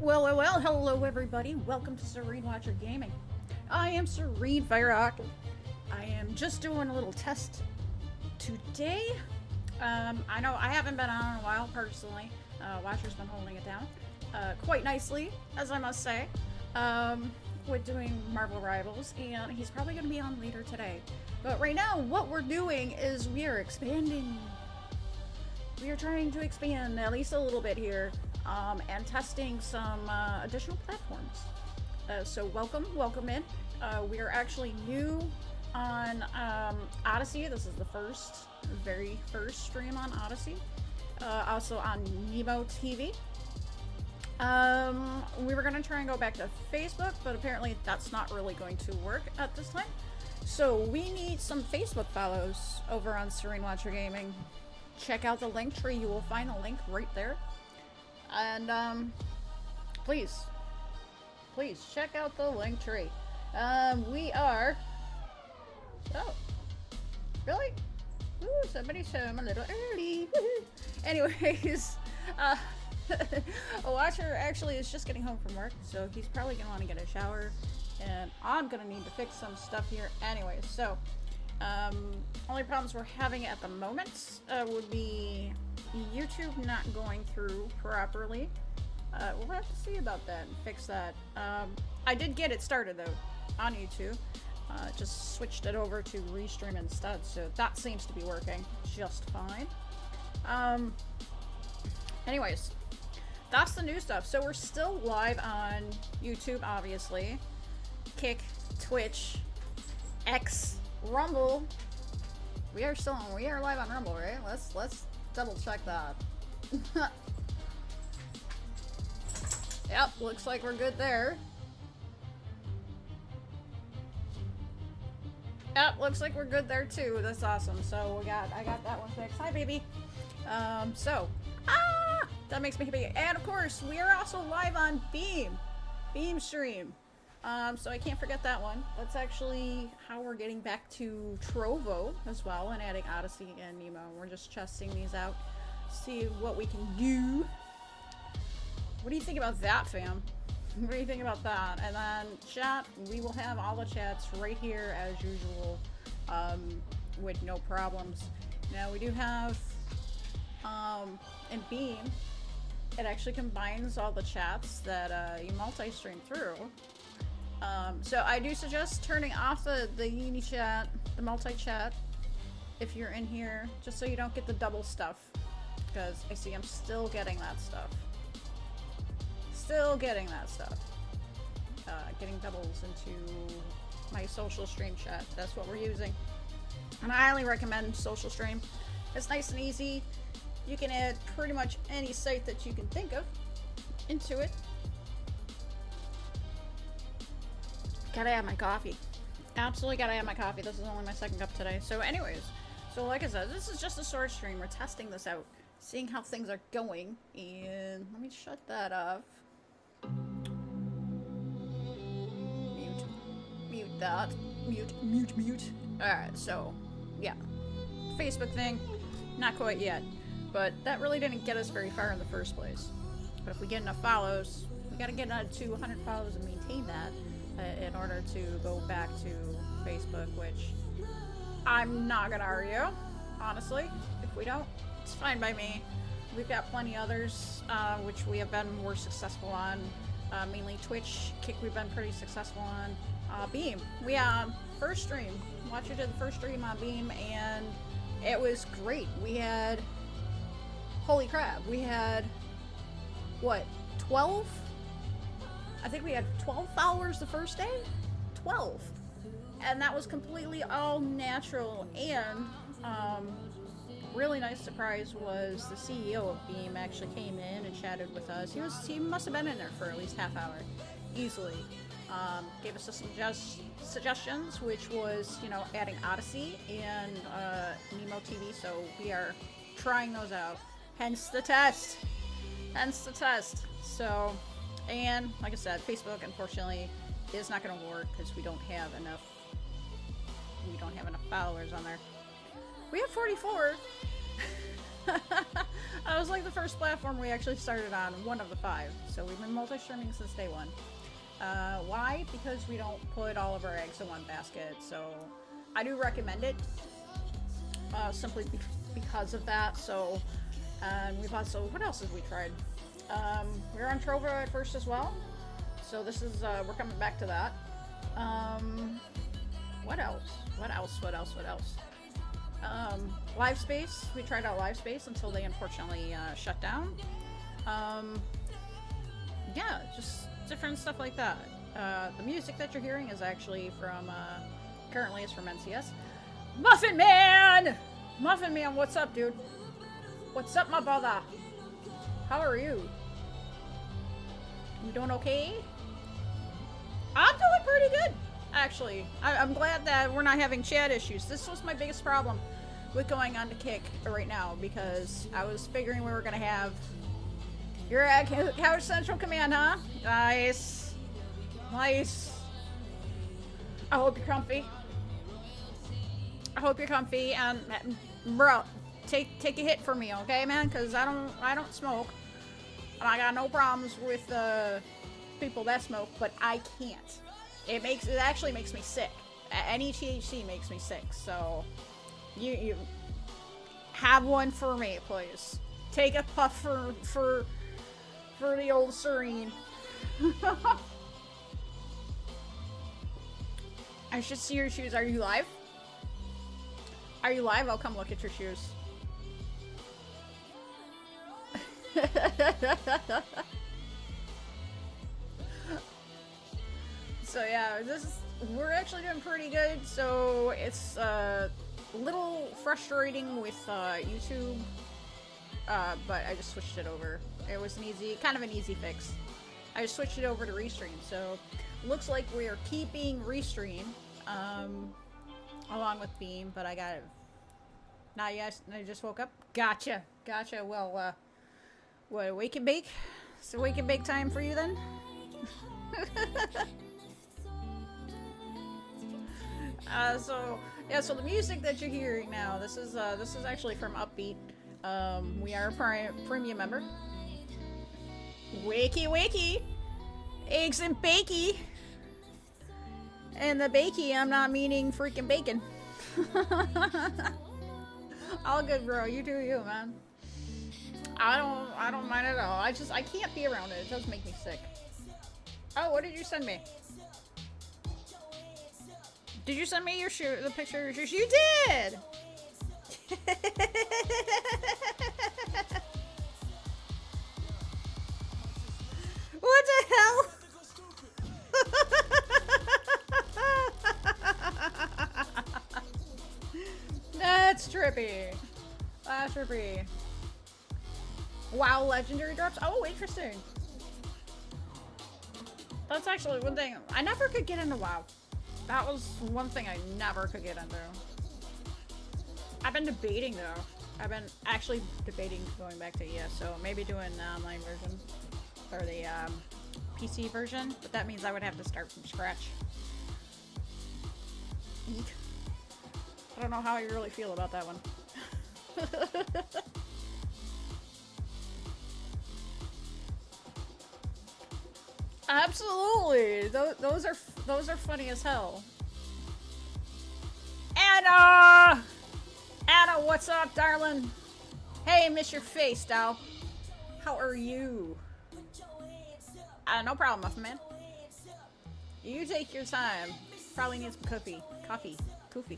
Well, hello everybody. Welcome to Serene Watcher Gaming. I am Serene Firerock. I am just doing a little test today. I know I haven't been on in a while personally. Watcher's been holding it down quite nicely, as I must say, with doing Marvel Rivals, and he's probably going to be on later today. But right now, what we're doing is we are expanding. We are trying to expand at least a little bit here. And testing some additional platforms. So welcome in. We are actually new on Odyssey. This is the very first stream on Odyssey. Also on Nemo TV. We were gonna try and go back to Facebook, but apparently that's not really going to work at this time. So we need some Facebook follows over on Serene Watcher Gaming. Check out the Linktree. You will find the link right there. And, please check out the Linktree. We are... Oh. Really? Ooh, somebody's home a little early. Anyways, a watcher actually is just getting home from work, so he's probably gonna want to get a shower, and I'm gonna need to fix some stuff here anyways. So, only problems we're having at the moment would be YouTube not going through properly. We'll have to see about that and fix that. I did get it started though on YouTube. Just switched it over to Restream instead, so that seems to be working just fine. Anyways, that's the new stuff. So we're still live on YouTube, obviously. Kick, Twitch, X, Rumble. We are live on Rumble, right? Let's double check that. Yep, looks like we're good there. Yep, looks like we're good there too. That's awesome. So I got that one fixed. Hi, baby. That makes me happy. And of course, we are also live on Beam stream. So I can't forget that one. That's actually how we're getting back to Trovo as well and adding Odyssey and Nemo. We're just testing these out, see what we can do. What do you think about that, fam? What do you think about that? And then chat, we will have all the chats right here as usual, with no problems. Now we do have, in Beam, it actually combines all the chats that you multi-stream through. So I do suggest turning off the uni chat, the multi-chat, if you're in here, just so you don't get the double stuff. Because I see I'm still getting that stuff. Getting doubles into my social stream chat. That's what we're using. And I highly recommend social stream. It's nice and easy. You can add pretty much any site that you can think of into it. Gotta have my coffee. Absolutely gotta have my coffee. This is only my second cup today. So anyways, so like I said, this is just a sword stream. We're testing this out, seeing how things are going. And let me shut that off. Mute that. Mute. Alright, so yeah. Facebook thing, not quite yet. But that really didn't get us very far in the first place. But if we get enough follows, we gotta get to 100 follows and maintain that. In order to go back to Facebook, which I'm not gonna argue, honestly. If we don't, it's fine by me. We've got plenty others, which we have been more successful on. Mainly Twitch, Kick we've been pretty successful on. Beam, we first stream. Watcher did the first stream on Beam, and it was great. We had, holy crap, we had, what, 12? I think we had 12 followers the first day? 12. And that was completely all natural. And really nice surprise was the CEO of Beam actually came in and chatted with us. He must have been in there for at least half hour, easily. Gave us some suggestions, which was, you know, adding Odyssey and Nemo TV. So we are trying those out. Hence the test. So... And like I said, Facebook unfortunately is not going to work because we don't have enough followers on there. We have 44. I was like the first platform we actually started on, one of the 5. So we've been multi-streaming since day 1. Why? Because we don't put all of our eggs in one basket. So I do recommend it, simply because of that. So, we've also, what else have we tried? We were on Trovo at first as well. So this is, we're coming back to that. What else? LiveSpace. We tried out LiveSpace until they unfortunately shut down. Yeah, just different stuff like that. The music that you're hearing is actually from, currently is from NCS. Muffin Man! Muffin Man, what's up, dude? What's up, my brother? How are you? You doing okay? I'm doing pretty good, actually. I'm glad that we're not having chat issues. This was my biggest problem with going on to Kick right now, because I was figuring we were gonna have... You're at Couch Central Command, huh? Nice. Nice. I hope you're comfy. I hope you're comfy, and bro, take a hit for me, okay, man? Because I don't smoke, and I got no problems with people that smoke, but I can't. It actually makes me sick. Any THC makes me sick. So you have one for me, please. Take a puff for the old Serene. I should see your shoes. Are you live? Are you live? I'll come look at your shoes. So yeah, we're actually doing pretty good. So it's a little frustrating with YouTube, but I just switched it over. It was kind of an easy fix. I just switched it over to Restream. So looks like we are keeping Restream along with Beam, but I got it. Not yet. I just woke up. Gotcha. Well, what, wake and bake? So wake and bake time for you then? So the music that you're hearing now, this is actually from Upbeat. We are a premium member. Wakey, eggs and bakey. And the bakey, I'm not meaning freaking bacon. All good, bro. You do you, man. I don't mind at all. I can't be around it. It does make me sick. Oh, what did you send me? Did you send me the picture of your shoes? You did! What the hell? That's trippy. That's trippy. Wow, legendary drops? Oh, interesting. That's actually one thing. I never could get into WoW. That was one thing I never could get into. I've been debating though. I've been actually debating going back to ES, so maybe doing the online version. Or the PC version, but that means I would have to start from scratch. Eek. I don't know how you really feel about that one. Absolutely. Those are funny as hell. Anna, what's up, darling? Hey, miss your face, doll. How are you? No problem, Muffin Man. You take your time. Probably need some coffee. Koofy.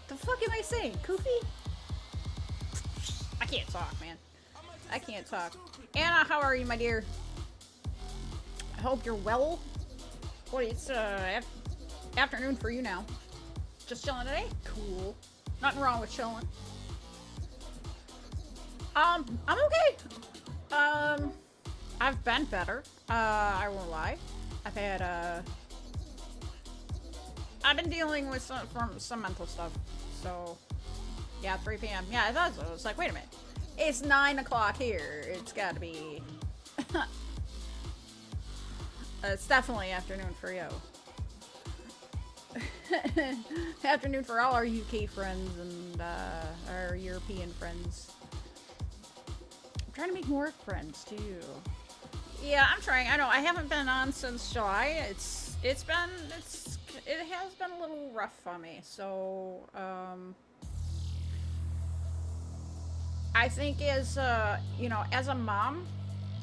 The fuck am I saying? Koofy? I can't talk, man. I can't talk. Anna, how are you, my dear? I hope you're well. Boy, it's afternoon for you now. Just chilling today? Cool. Nothing wrong with chilling. I'm okay. I've been better. I won't lie. I've been dealing with some mental stuff. So, yeah, 3 p.m. Yeah, I thought so. It's like, wait a minute. It's 9 o'clock here. It's gotta be... It's definitely afternoon for you. Afternoon for all our UK friends and our European friends. I'm trying to make more friends too. Yeah, I'm trying. I know I haven't been on since July. It has been a little rough for me. So I think as as a mom,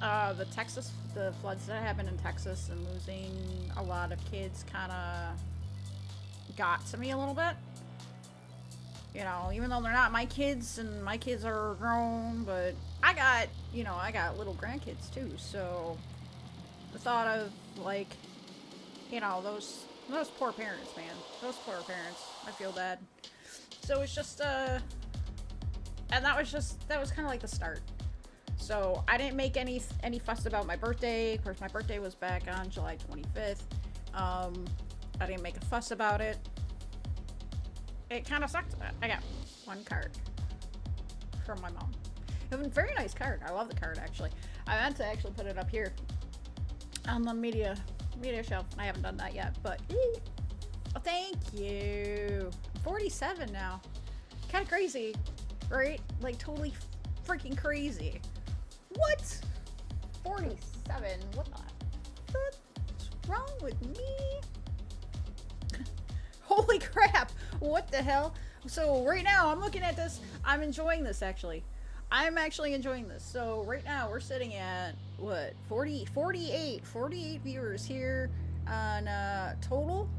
the floods that happened in Texas and losing a lot of kids kind of got to me a little bit. You know, even though they're not my kids and my kids are grown, but I got little grandkids too. So the thought of like, those poor parents, man, those poor parents, I feel bad. So it's just and that was kind of like the start. So I didn't make any fuss about my birthday. Of course, my birthday was back on July 25th. I didn't make a fuss about it. It kind of sucked. I got one card from my mom. It was a very nice card. I love the card, actually. I meant to actually put it up here on the media shelf. I haven't done that yet, but thank you. 47 now. Kind of crazy, right? Like totally freaking crazy. What? 47? What's wrong with me? Holy crap! What the hell? So right now I'm looking at this. I'm enjoying this actually. I'm actually enjoying this. So right now we're sitting at what? 48 viewers here on total.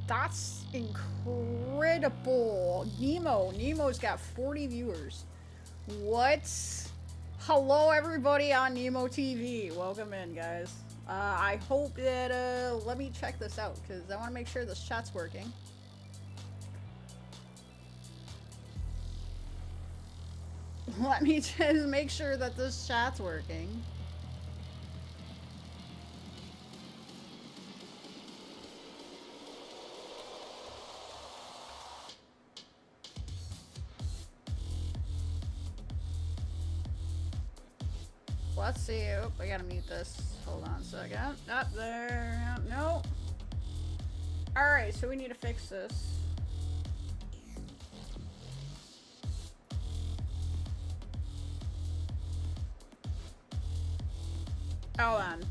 That's incredible. Nemo's got 40 viewers. What? Hello everybody on Nemo TV. Welcome in, guys. I hope that, let me check this out, because I want to make sure this chat's working. Let me just make sure that this chat's working. Let's see. Oh, I gotta mute this. Hold on a second. Up there. No. Alright, so we need to fix this. Hold on.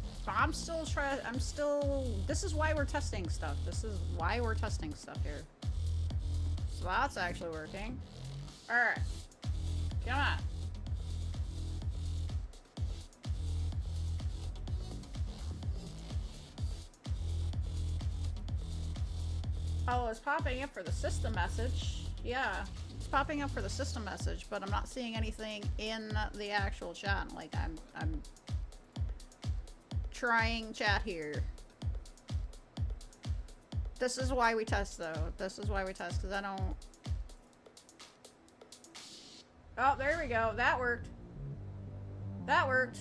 This is why we're testing stuff. This is why we're testing stuff here. So that's actually working. Alright. Come on. Oh, it's popping up for the system message. Yeah, it's popping up for the system message, but I'm not seeing anything in the actual chat. Like I'm trying chat here. This is why we test, though. This is why we test, because I don't... Oh, there we go. That worked. That worked.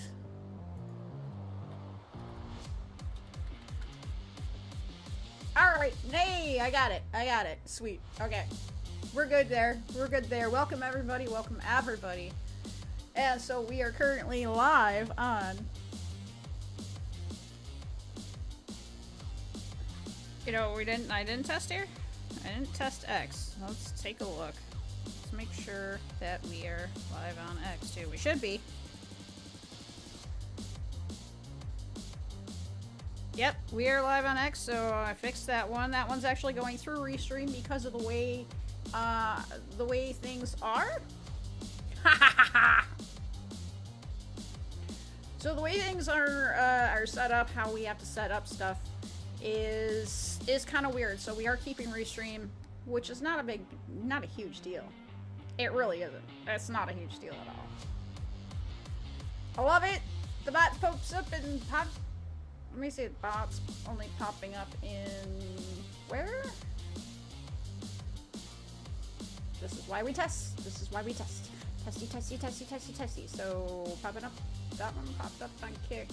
Alright, nay, I got it. I got it. Sweet. Okay. We're good there. We're good there. Welcome everybody. Welcome everybody. And so we are currently live on... You know, I didn't test here? I didn't test X. Let's take a look. Let's make sure that we are live on X too. We should be. Yep, we are live on X, so I fixed that one. That one's actually going through restream because of the way things are. So the way things are set up, how we have to set up stuff is kind of weird. So we are keeping restream, which is not a huge deal. It really isn't. It's not a huge deal at all. I love it. The bot pops up and pops. Let me see, the bot's only popping up in where? This is why we test. This is why we test. Testy, testy, testy, testy, testy. So popping up. That one popped up on Kick.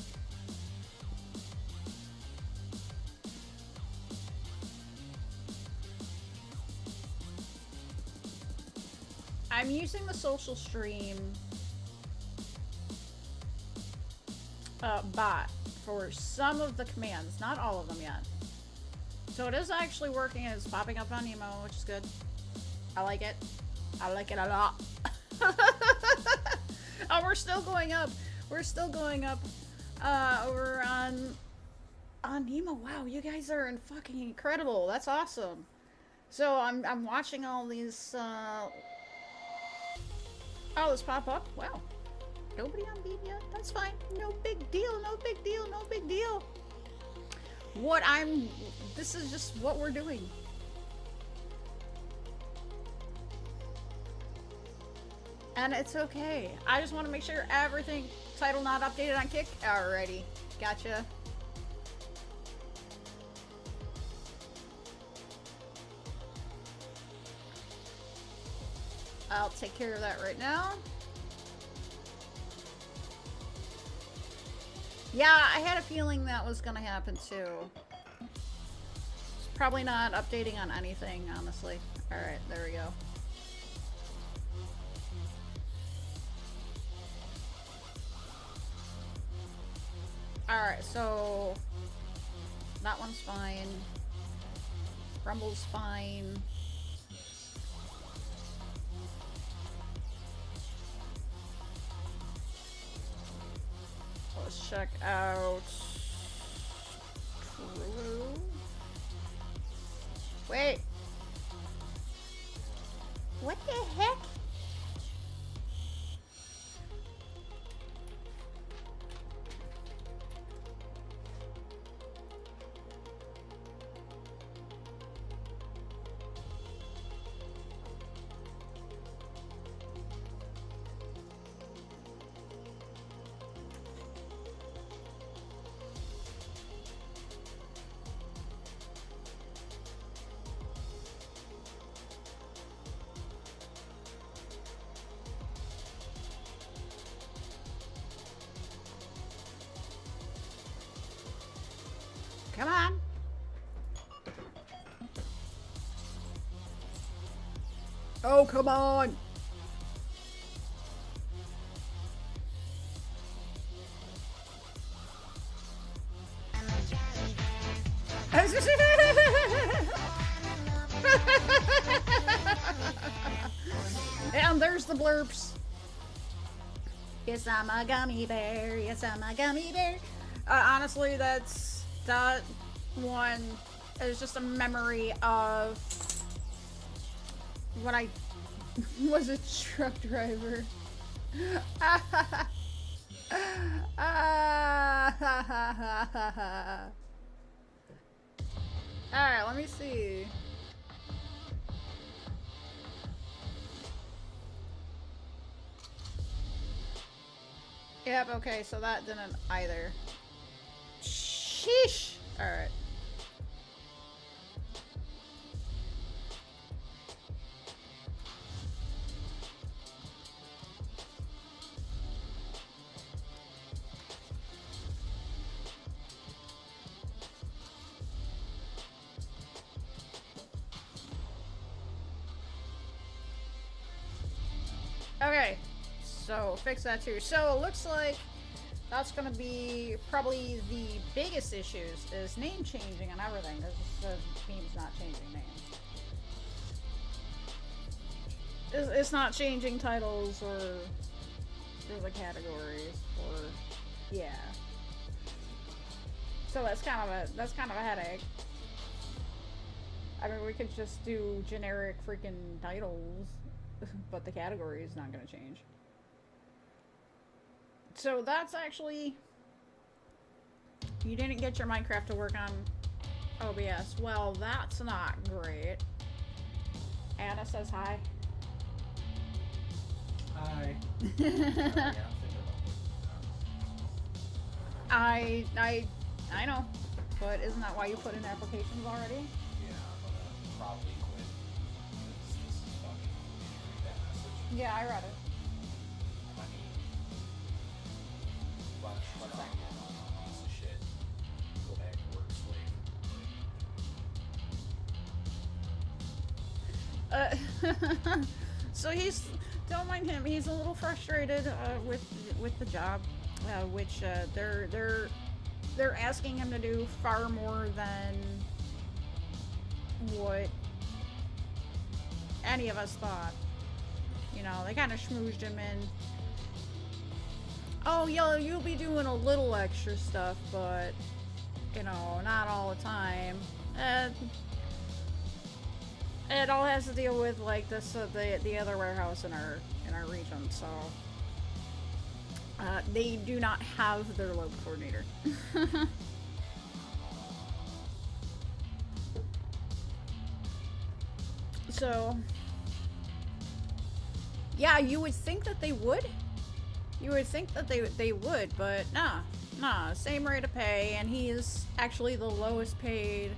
I'm using the social stream bot for some of the commands, not all of them yet. So it is actually working. It's popping up on Nemo, which is good. I like it. I like it a lot. Oh, we're still going up. We're still going up over on Nemo. Wow, you guys are fucking incredible. That's awesome. So I'm watching all these oh, this pop up. Wow. Nobody on beat yet? That's fine. No big deal. No big deal. No big deal. This is just what we're doing. And it's okay. I just want to make sure everything, title not updated on Kick. Alrighty. Gotcha. I'll take care of that right now. Yeah, I had a feeling that was gonna happen too. It's probably not updating on anything, honestly. Alright, there we go. Alright, so that one's fine. Rumble's fine. Let's check out True. Wait. What the heck? Come on. Oh, come on. And there's the blurps. Yes, I'm a gummy bear. Yes, I'm a gummy bear. Honestly, that one is just a memory of when I was a truck driver. Alright, let me see. Yep, okay, so that didn't either. Sheesh! Alright. Okay, so fix that too. So it looks like that's gonna be probably the biggest issues is name changing and everything, because the theme's not changing names. It's not changing titles or the categories or yeah. So that's kind of a headache. I mean, we could just do generic freaking titles, but the category is not going to change. So that's actually... You didn't get your Minecraft to work on OBS. Well, that's not great. Anna says hi. Hi. I know, but isn't that why you put in applications already? Yeah, I'm gonna probably quit. This is fucking that message. Yeah, I read it. I mean, let's not get on a piece of shit. Go back to work slave. So he's, don't mind him, he's a little frustrated with the job, which they're asking him to do far more than what any of us thought. You know, they kind of schmoozed him in. Oh, yeah, you'll be doing a little extra stuff, but, you know, not all the time. And it all has to deal with, like, this, the other warehouse in our region, so. They do not have their load coordinator. So, yeah, you would think that they would. You would think that they would, but nah, same rate of pay, and he is actually the lowest paid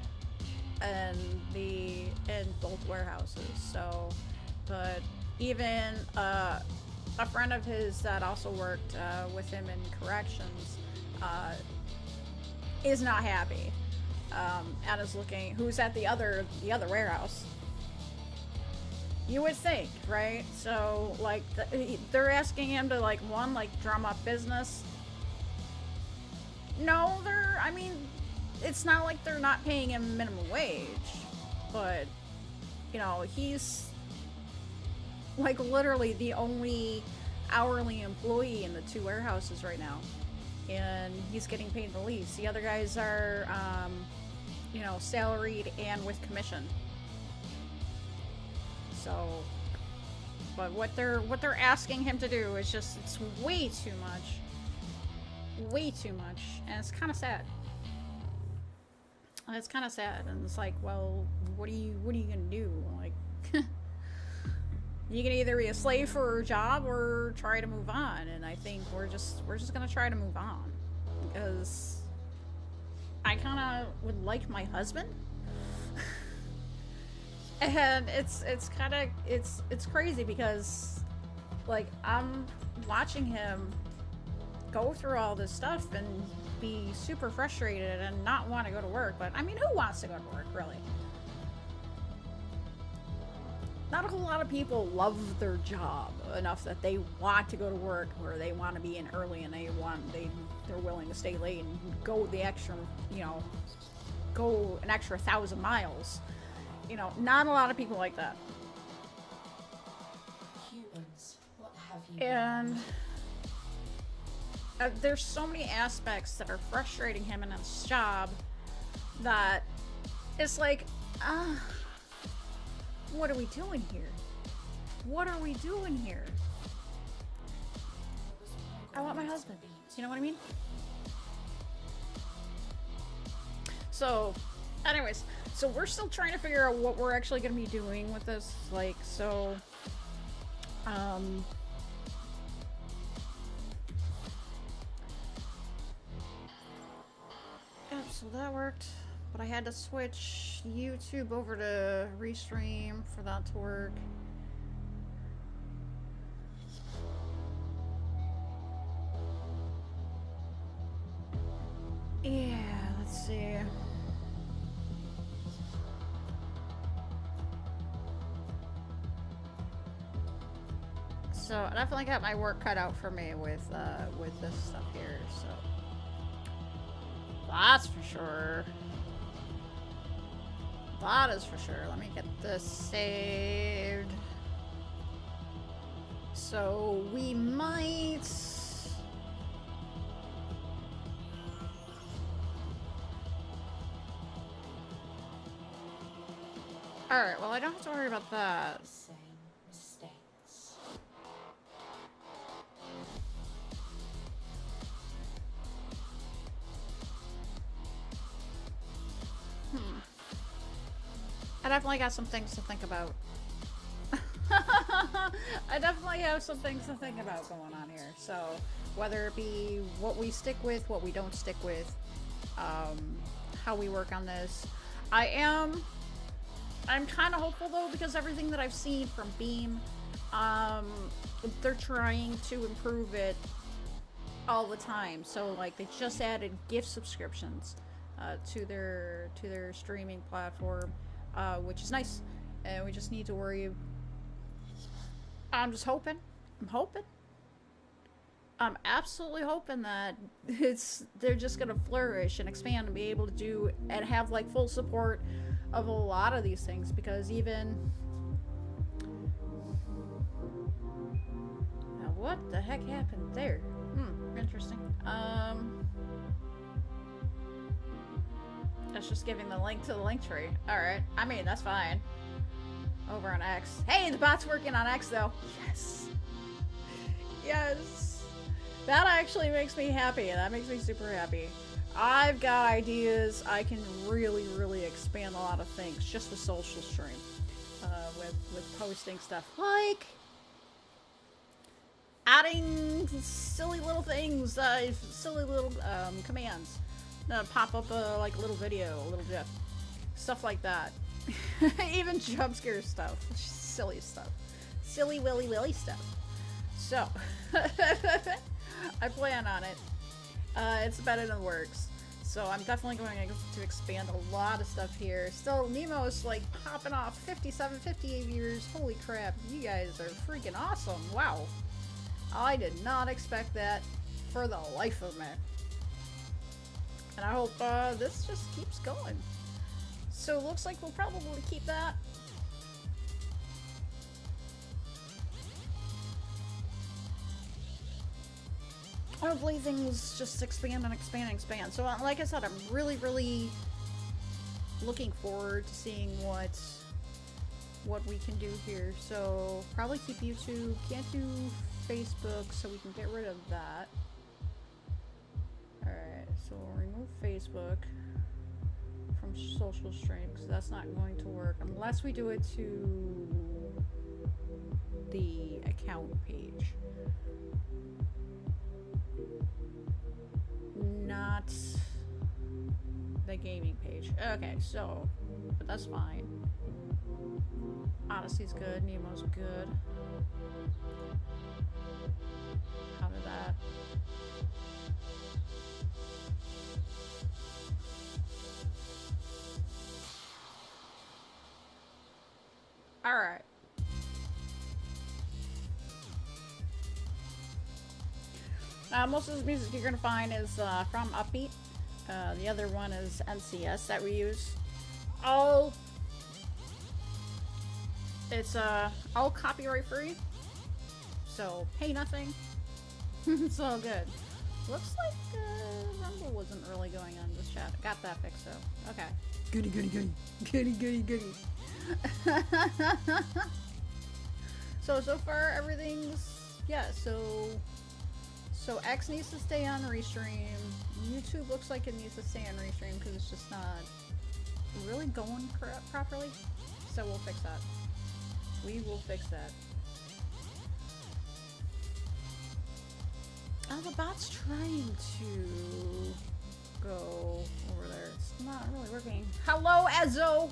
in both warehouses. So, but even a friend of his that also worked with him in corrections is not happy, and is looking. Who's at the other warehouse? You would think, right? So, like, they're asking him to, like, one, like, drum up business. No, I mean, it's not like they're not paying him minimum wage, but, you know, he's, like, literally the only hourly employee in the two warehouses right now, and he's getting paid the least. The other guys are, you know, salaried and with commission. So, but what they're asking him to do is just, it's way too much, and it's kind of sad. And it's kind of sad, and it's like, well, what are you gonna do? Like, you can either be a slave for a job or try to move on. And I think we're just gonna try to move on, because I kind of would like my husband. And it's crazy because, like, I'm watching him go through all this stuff and be super frustrated and not want to go to work. But I mean, who wants to go to work, really? Not a whole lot of people love their job enough that they want to go to work, or they want to be in early, and they're willing to stay late and go the extra, you know, go an extra 1,000 miles. You know, not a lot of people like that. Humans, what have you And there's so many aspects that are frustrating him in his job that it's like, what are we doing here? What are we doing here? I want my husband. You know what I mean? So, anyways, so we're still trying to figure out what we're actually going to be doing with this. Like, so, yep, so that worked. But I had to switch YouTube over to Restream for that to work. Yeah, let's see. So I definitely got my work cut out for me with this stuff here, so that's for sure. That is for sure. Let me get this saved. So we might. Alright, well, I don't have to worry about that. same mistakes? I definitely got some things to think about. I definitely have some things to think about going on here. So, whether it be what we stick with, what we don't stick with, how we work on this. I'm kind of hopeful, though, because everything that I've seen from Beam, they're trying to improve it all the time. So, like, they just added gift subscriptions to their streaming platform, which is nice. And we just need to worry. I'm just hoping. I'm absolutely hoping that they're just gonna flourish and expand and be able to do and have like full support of a lot of these things, because even... Now, what the heck happened there? Interesting. That's just giving the link to the Linktree. Alright. I mean, that's fine. Over on X. Hey, the bot's working on X, though. Yes! Yes! That actually makes me happy. That makes me super happy. I've got ideas. I can really, really expand a lot of things just with social stream. With posting stuff. Like... adding silly little things, silly little commands. Pop up like a little video, a little GIF. Stuff like that. Even jump scare stuff. Silly stuff. Silly willy stuff. So, I plan on it. It's better than works. So I'm definitely going to expand a lot of stuff here. Still, Nemo's like popping off 57, 58 viewers. Holy crap, you guys are freaking awesome. Wow. I did not expect that for the life of me. And I hope this just keeps going. So it looks like we'll probably keep that. Hopefully things just expand and expand and expand. So like I said, I'm really, really looking forward to seeing what we can do here. So probably keep YouTube. Can't do Facebook, so we can get rid of that. Alright, so we'll remove Facebook from social stream, because that's not going to work unless we do it to the account page. Not the gaming page. Okay, so, but that's fine. Odyssey's good, Nemo's good. Out of that. Alright. Most of the music you're gonna find is from Upbeat. The other one is NCS that we use. It's all copyright free, so pay nothing. It's all good. Looks like Rumble wasn't really going on this chat. Got that fixed though. Okay. Goody goody goody. Goody goody goody. So far everything's, yeah, so X needs to stay on Restream. YouTube looks like it needs to stay on Restream because it's just not really going properly. So we'll fix that. We will fix that. Oh, the bot's trying to go over there. It's not really working. Hello, Ezo!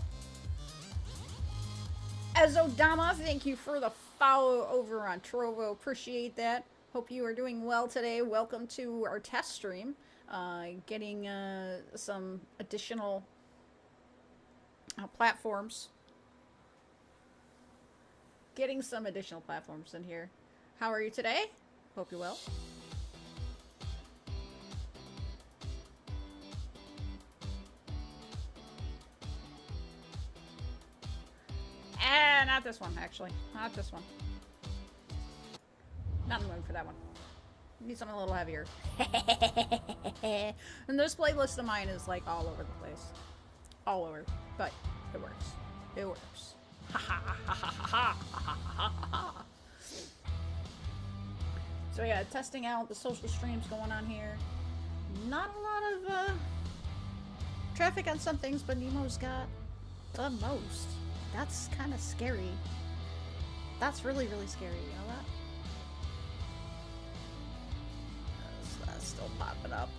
Ezo Dama, thank you for the follow over on Trovo. Appreciate that. Hope you are doing well today. Welcome to our test stream. Getting some additional platforms. Getting some additional platforms in here. How are you today? Hope you're well. Not this one, actually. Not this one. Not in the mood for that one. Need something a little heavier. And this playlist of mine is like all over the place. All over. But it works. It works. So yeah, testing out the social streams going on here. Not a lot of traffic on some things, but Nemo's got the most. That's kind of scary. That's really, really scary, you know that? That's still popping up.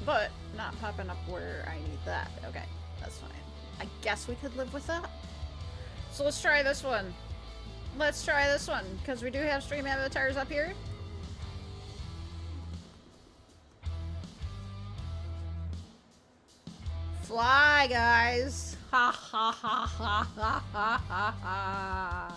But not popping up where I need that. Okay, that's fine. I guess we could live with that. So let's try this one. Let's try this one, because we do have stream avatars up here. Fly, guys. Ha ha ha ha ha ha ha ha.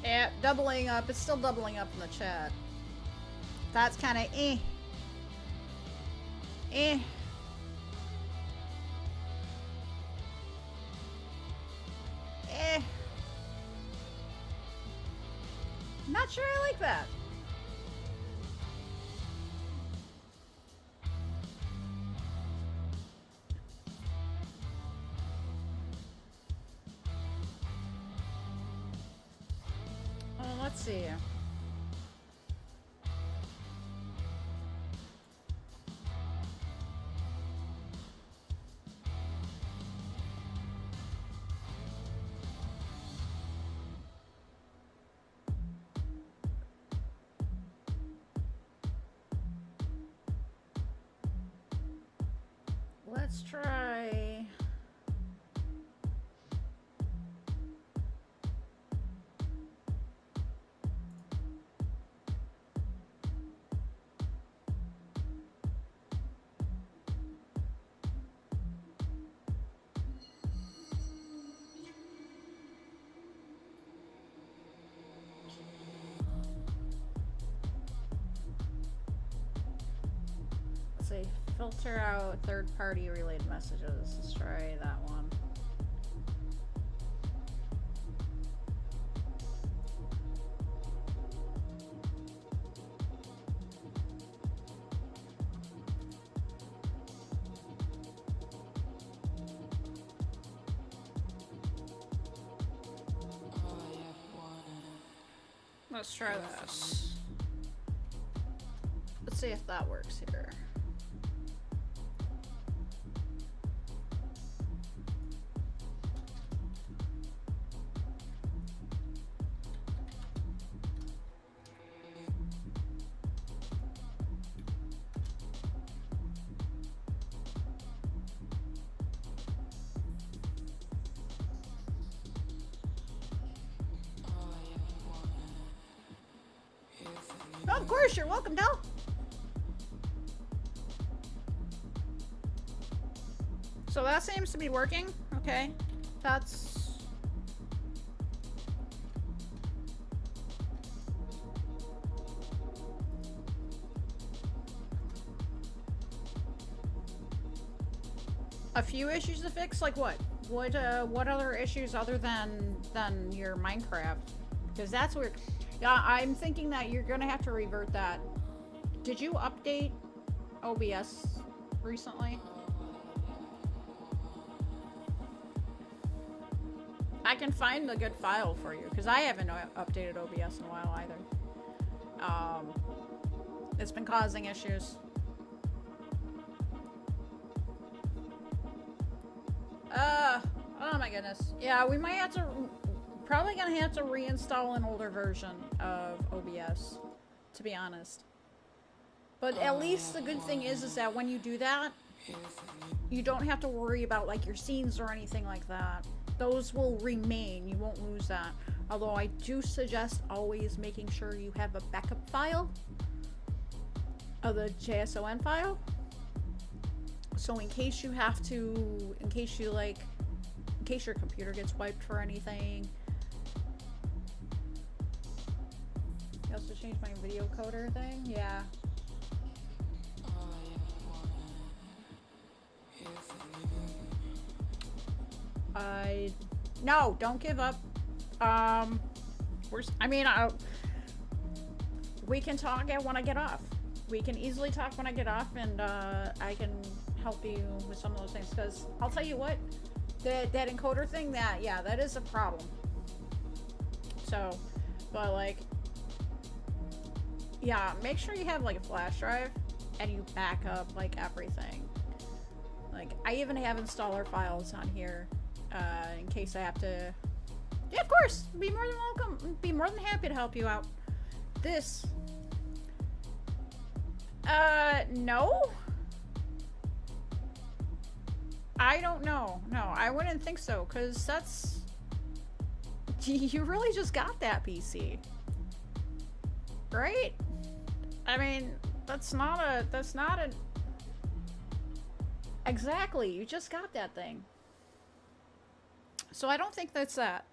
Yeah, doubling up. It's still doubling up in the chat. That's kind of eh. Eh. Eh. Not sure I like that. Let's see. Let's try. Let's see. Filter out third-party related messages. Let's try that one. Let's try this. Let's see if that works here. Oh, of course, you're welcome, Del. So that seems to be working. Okay, that's... a few issues to fix? Like what? What other issues other than your Minecraft? Because that's weird. Yeah, I'm thinking that you're gonna have to revert that. Did you update OBS recently? I can find a good file for you, because I haven't updated OBS in a while either. It's been causing issues. Oh my goodness. Yeah, we might have to... Probably gonna have to reinstall an older version of OBS, to be honest. But at least the good thing is that when you do that, you don't have to worry about like your scenes or anything like that. Those will remain. You won't lose that. Although I do suggest always making sure you have a backup file of the JSON file. So in case you have to, in case your computer gets wiped for anything. You also changed my video coder thing? Yeah. No, don't give up. We can talk when I get off. We can easily talk when I get off, and I can help you with some of those things, because I'll tell you what, that encoder thing, that is a problem. So, but like, yeah, make sure you have like a flash drive and you back up like everything. Like, I even have installer files on here in case I have to. Yeah, of course, be more than welcome. Be more than happy to help you out. This. No. I don't know. No, I wouldn't think so, because that's... You really just got that PC. Right? I mean, that's not a... Exactly, you just got that thing. So I don't think that's that.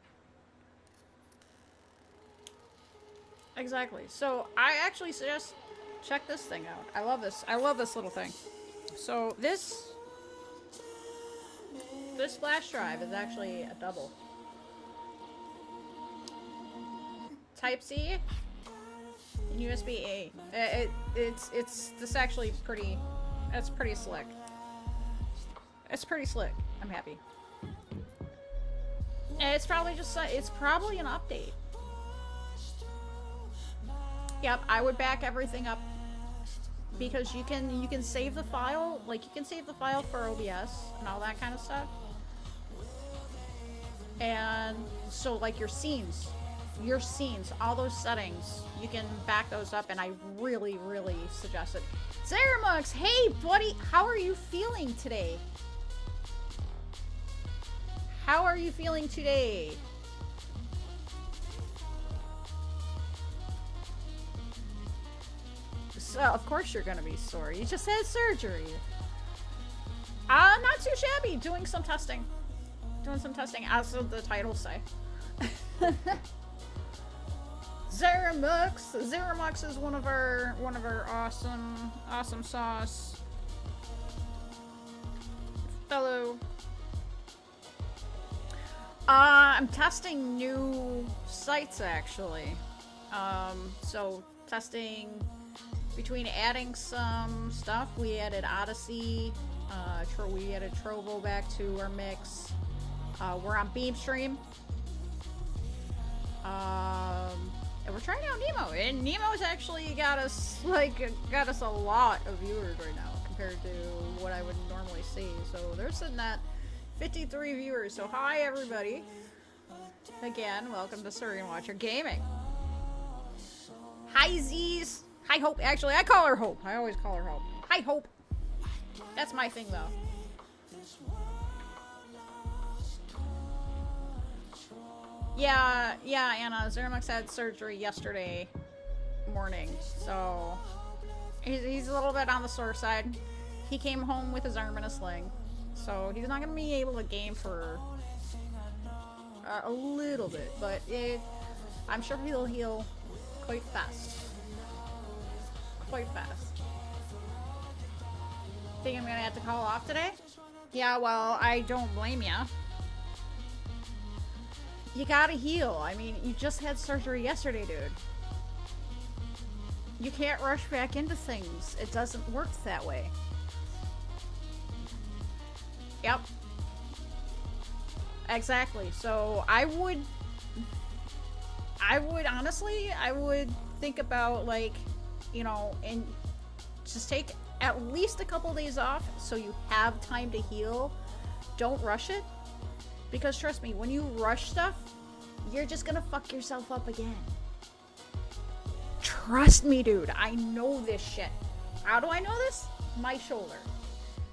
Exactly. So I actually suggest check this thing out. I love this. I love this little thing. So this flash drive is actually a double. Type C and USB A. It's this actually pretty. It's pretty slick. It's pretty slick. I'm happy. And it's probably just it's probably an update. Yep, I would back everything up because you can save the file, like you can save the file for OBS and all that kind of stuff. And so like your scenes, all those settings, you can back those up, and I really, really suggest it. Zeramux, hey buddy, how are you feeling today? How are you feeling today? So, of course you're gonna be sore. You just had surgery. Not too shabby. Doing some testing. Doing some testing, as the titles say. Zeramux. Zeramux is one of our awesome sauce fellow. I'm testing new sites actually. So testing between adding some stuff. We added Odyssey. We added Trovo back to our mix. We're on Beamstream. And we're trying out Nemo, and Nemo's actually got us a lot of viewers right now compared to what I would normally see. So they're sitting at 53 viewers. So hi everybody. Again, welcome to Syrian Watcher Gaming. Hi Z's. Hi Hope. Actually, I call her Hope. I always call her Hope. Hi Hope. That's my thing though. Yeah, Anna. Zeramux had surgery yesterday morning, so he's a little bit on the sore side. He came home with his arm in a sling, so he's not going to be able to game for a little bit, but I'm sure he'll heal quite fast. Quite fast. Think I'm going to have to call off today? Yeah, well, I don't blame ya. You gotta heal. I mean, you just had surgery yesterday, dude. You can't rush back into things. It doesn't work that way. Yep. Exactly. So I would honestly, I would think about, like, you know, and just take at least a couple days off so you have time to heal. Don't rush it. Because trust me, when you rush stuff, you're just gonna fuck yourself up again. Trust me, dude. I know this shit. How do I know this? My shoulder.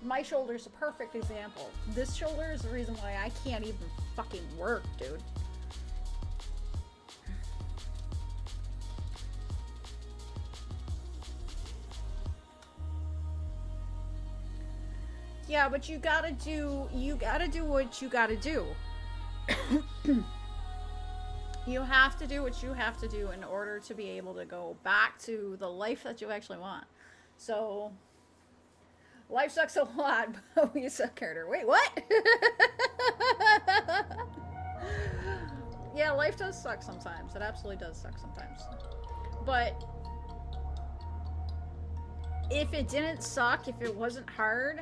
My shoulder's a perfect example. This shoulder is the reason why I can't even fucking work, dude. Yeah, but you gotta do what you gotta do. You have to do what you have to do in order to be able to go back to the life that you actually want. So, life sucks a lot, but we suck harder. Wait, what? Yeah, life does suck sometimes. It absolutely does suck sometimes. But if it didn't suck, if it wasn't hard,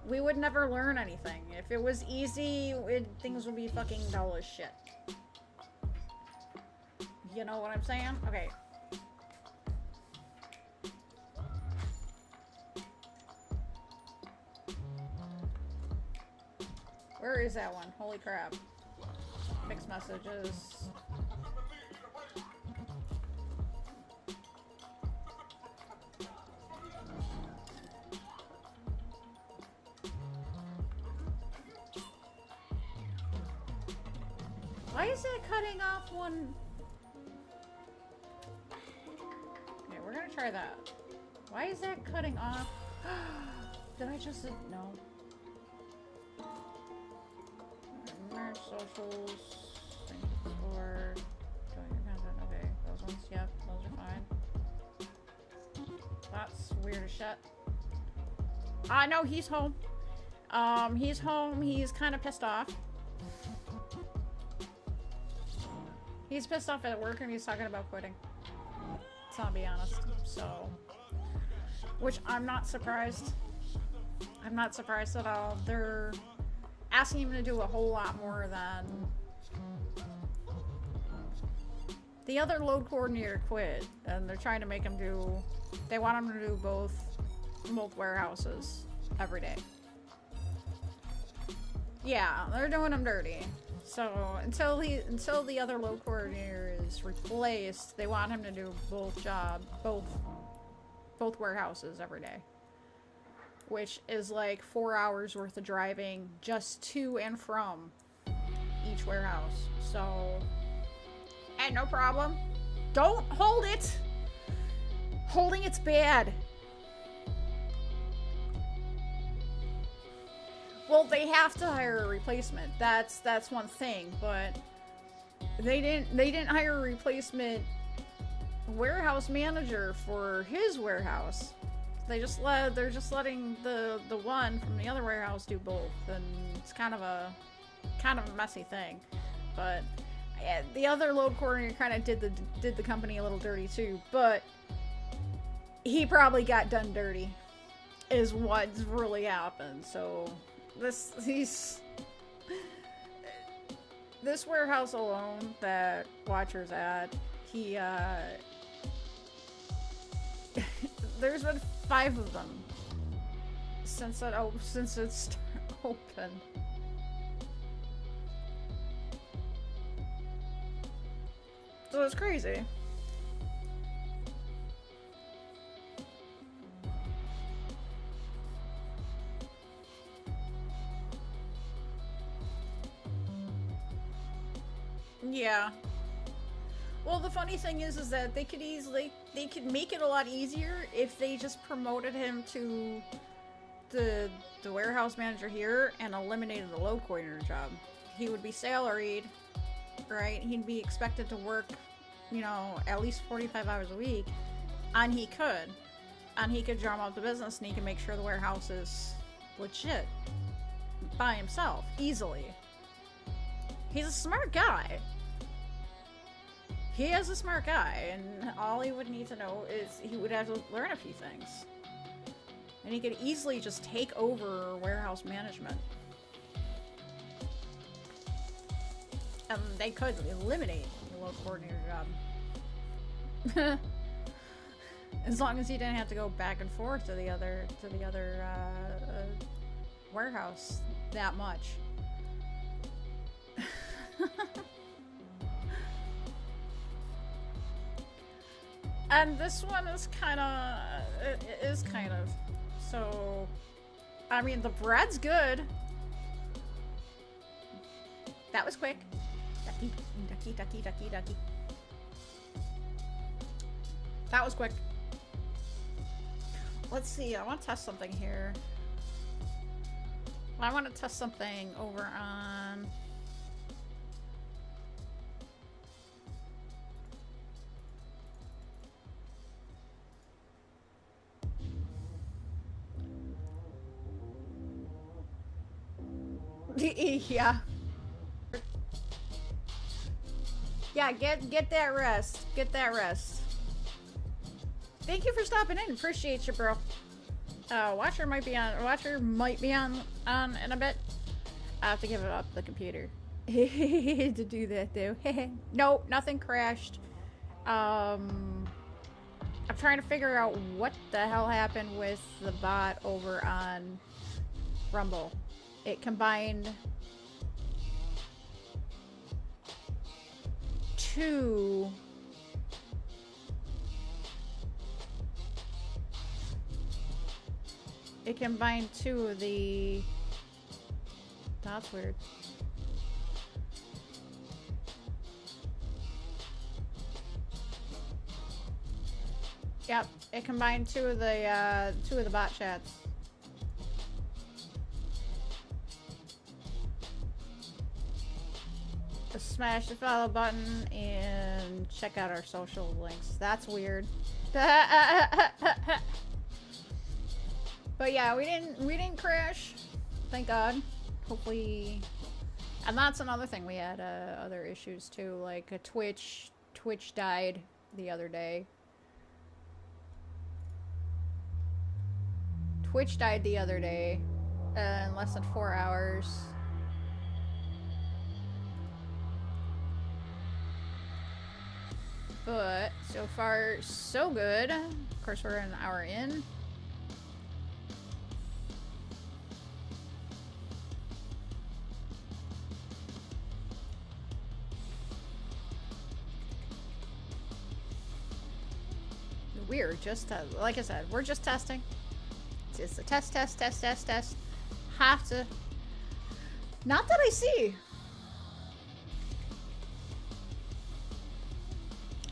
we would never learn anything. If it was easy, things would be fucking dull as shit. You know what I'm saying? Okay. Where is that one? Holy crap. Mixed messages. Why is it cutting off one? Okay, we're gonna try that. Why is that cutting off? Did I just... No. Merge socials. Thank you for joining your content. Okay. license. Yep, those are fine. That's weird as shit. I know he's home. He's home. He's kind of pissed off. He's pissed off at work and he's talking about quitting. So I'll be honest. So, which I'm not surprised. I'm not surprised at all. They're asking him to do a whole lot more than the other load coordinator quit, and they're trying to make him do. They want him to do both warehouses every day. Yeah, they're doing him dirty. So until the other load coordinator is replaced, they want him to do both warehouses every day, which is like 4 hours worth of driving just to and from each warehouse. So, hey, no problem. Don't hold it. Holding it's bad. Well, they have to hire a replacement. That's one thing, but they didn't hire a replacement warehouse manager for his warehouse. They're just letting the one from the other warehouse do both, and it's kind of a messy thing. But yeah, the other load coordinator kind of did the company a little dirty too, but he probably got done dirty is what's really happened. So this warehouse alone that Watcher's at, he there's been 5 of them since it's open. So it's crazy. Yeah. Well, the funny thing is that they could make it a lot easier if they just promoted him to the warehouse manager here and eliminated the load coordinator job. He would be salaried, right? He'd be expected to work, at least 45 hours a week, and he could drum up the business, and he can make sure the warehouse is legit by himself easily. He's a smart guy. He is a smart guy, and all he would need to know is he would have to learn a few things. And he could easily just take over warehouse management. And they could eliminate the load coordinator job. As long as he didn't have to go back and forth to the other warehouse that much. And this one is kind of, so, I mean, the bread's good. That was quick. Ducky. That was quick. Let's see, I want to test something here. I want to test something over on... Yeah. Yeah, get that rest. Get that rest. Thank you for stopping in. Appreciate you, bro. Watcher might be on in a bit. I have to give it up the computer to do that though. No, nothing crashed. I'm trying to figure out what the hell happened with the bot over on Rumble. It combined 2 of the... That's weird. Yep, it combined 2 of the bot chats. smash the follow button and check out our social links. That's weird. But yeah, we didn't crash. Thank God. Hopefully. And that's another thing. We had other issues too, like a Twitch died the other day. Twitch died the other day in less than 4 hours. But so far, so good. Of course, we're an hour in. We're just, like I said, we're just testing. It's a test. Have to. Not that I see.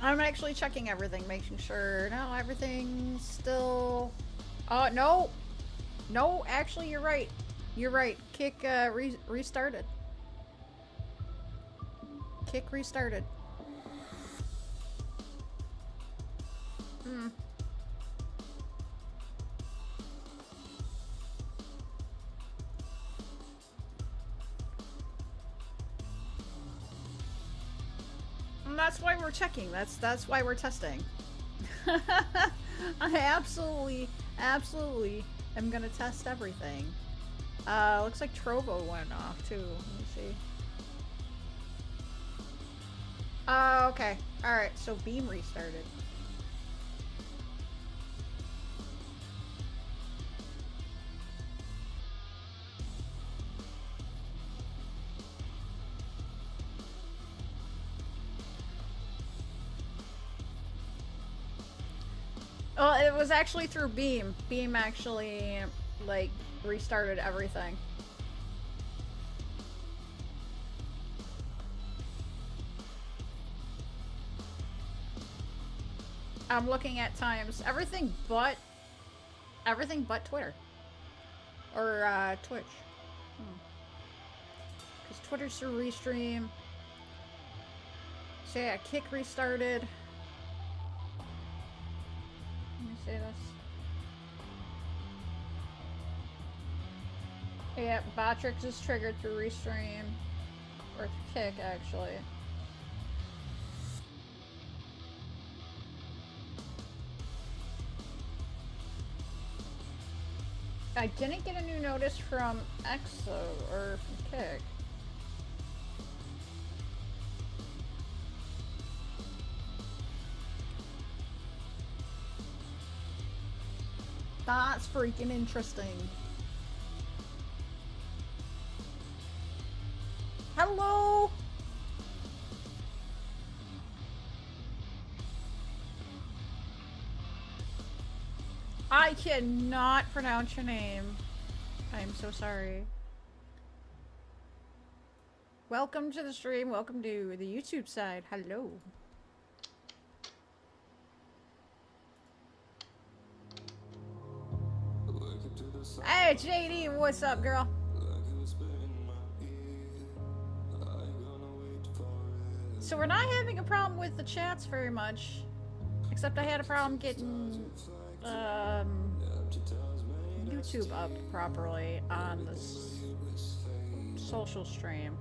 I'm actually checking everything, making sure. No, everything's still. Oh, no. No, actually, you're right. You're right. Kick restarted. Kick restarted. Hmm. And that's why we're checking. That's why we're testing. I absolutely am gonna test everything. Looks like Trovo went off too. Let me see. Okay. Alright, so Beam restarted. Well, it was actually through Beam. Beam actually, like, restarted everything. I'm looking at times. Everything but Twitter. Or, Twitch. Because Twitter's through Restream. So yeah, Kick restarted. Let me say this. Yeah, Botrix is triggered through Restream. Or Kick, actually. I didn't get a new notice from EXO or from Kick. That's freaking interesting. Hello? I cannot pronounce your name. I'm so sorry. Welcome to the stream. Welcome to the YouTube side. Hello. Hey, JD, what's up, girl? So we're not having a problem with the chats very much, except I had a problem getting YouTube up properly on this social stream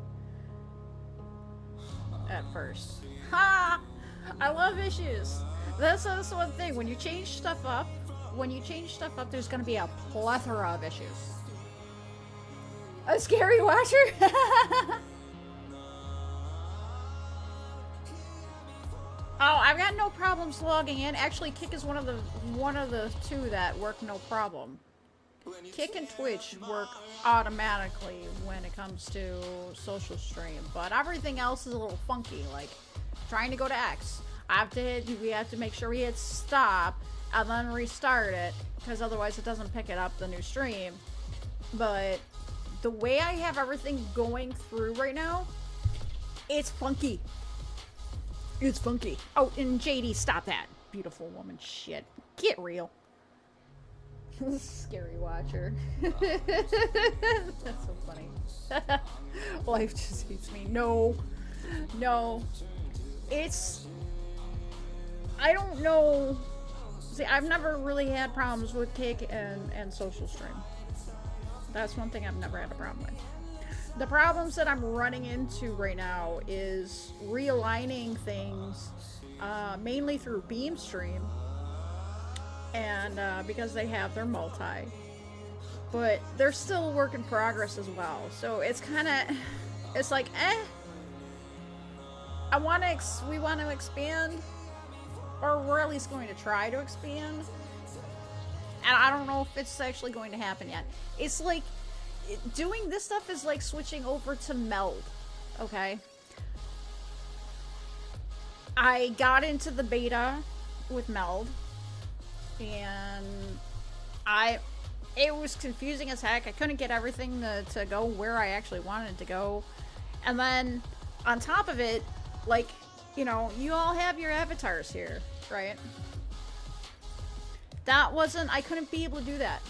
at first. Ha! I love issues. That's one thing. When you change stuff up, there's gonna be a plethora of issues. A scary watcher? Oh, I've got no problems logging in. Actually, Kick is one of the two that work no problem. Kick and Twitch work automatically when it comes to social stream, but everything else is a little funky. Like trying to go to X, we have to make sure we hit stop and then restart it, because otherwise it doesn't pick it up the new stream. But the way I have everything going through right now, it's funky. It's funky. Oh, and JD, stop that. Beautiful woman shit. Get real. Scary watcher. That's so funny. Life just hates me. No. No. It's... I don't know... See, I've never really had problems with Kick and Social Stream. That's one thing I've never had a problem with. The problems that I'm running into right now is realigning things, mainly through Beamstream, and because they have their multi. But they're still a work in progress as well. So it's kind of, it's like, we want to expand, or we're at least going to try to expand. And I don't know if it's actually going to happen yet. It's like, doing this stuff is like switching over to Meld, okay? I got into the beta with Meld, and it was confusing as heck. I couldn't get everything to go where I actually wanted it to go. And then, on top of it, like, you know, you all have your avatars here, right? I couldn't be able to do that.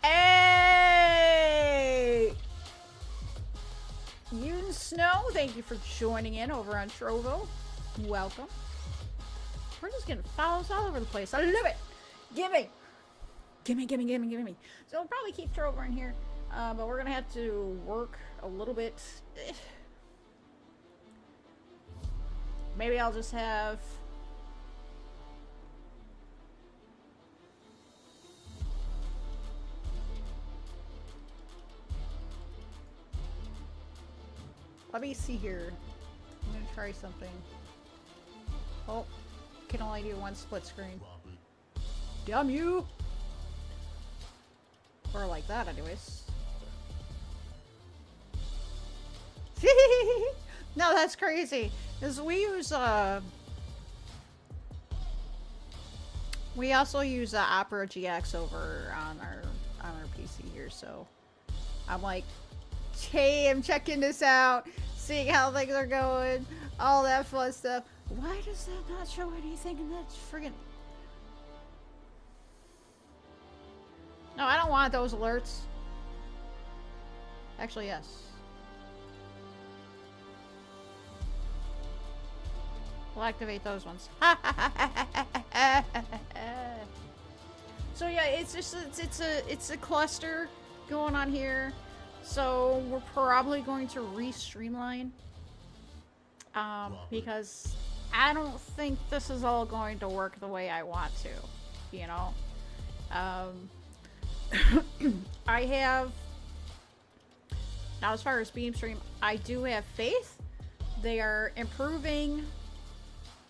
Hey! Yoon Snow, thank you for joining in over on Trovo. Welcome. We're just getting follows all over the place. I love it. Gimme. Gimme. So we'll probably keep Trovo in here, but we're gonna have to work a little bit. Maybe I'll just have... Let me see here. I'm gonna try something. Oh, can only do one split screen. Damn you! Or like that, anyways. No, that's crazy. Because we use, we also use Opera GX over on our PC here, so I'm like, hey, I'm checking this out, seeing how things are going, all that fun stuff. Why does that not show anything in that friggin'... No, I don't want those alerts. Actually, yes. We'll activate those ones. So yeah, it's just it's a cluster going on here. So we're probably going to re-streamline, because I don't think this is all going to work the way I want to, you know. I have now, as far as Beamstream, I do have faith. They are improving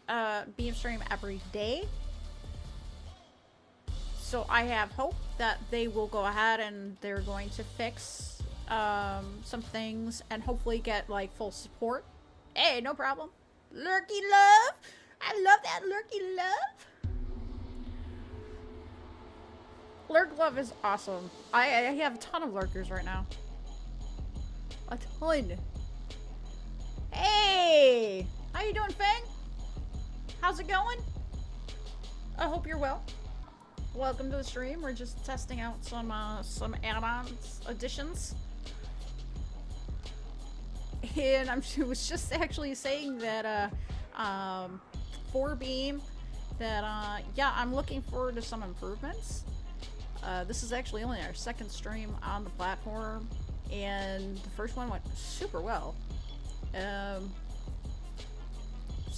Beamstream every day. So I have hope that they will go ahead and they're going to fix some things and hopefully get like full support. Hey, no problem. Lurky love. I love that lurky love. Lurk love is awesome. I have a ton of lurkers right now. A ton. Hey, how you doing, Fang? How's it going? I hope you're well. Welcome to the stream. We're just testing out some add-ons, additions. And I was just actually saying that for Beam that yeah, I'm looking forward to some improvements. This is actually only our second stream on the platform, and the first one went super well. There's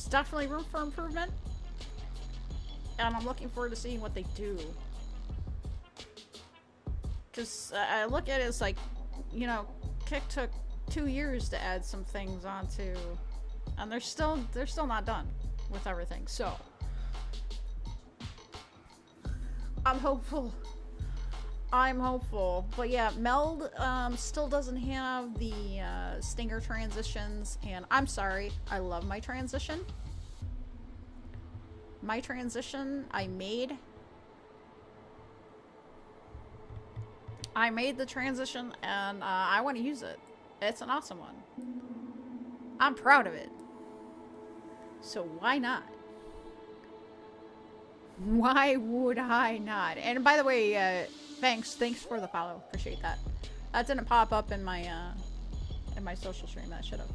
definitely room for improvement, and I'm looking forward to seeing what they do. Because I look at it as like, you know, Kick took 2 years to add some things onto, and they're still not done with everything. So I'm hopeful. But yeah, Meld still doesn't have the stinger transitions, and I'm sorry, I love my transition. My transition I made the transition, and I want to use it. It's an awesome one. I'm proud of it. So why not? Why would I not? And by the way, thanks for the follow. Appreciate that. That didn't pop up in my social stream. That should have.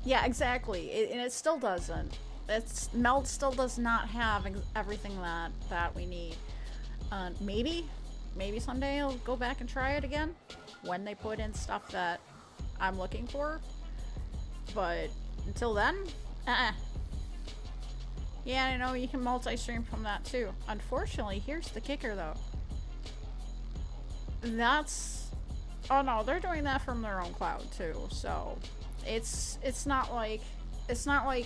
Yeah, exactly. And it still doesn't. Meld still does not have everything that we need. Maybe someday I'll go back and try it again when they put in stuff that I'm looking for. But until then, Yeah, I know you can multi-stream from that too. Unfortunately, here's the kicker though. Oh no, they're doing that from their own cloud too. So it's not like Adium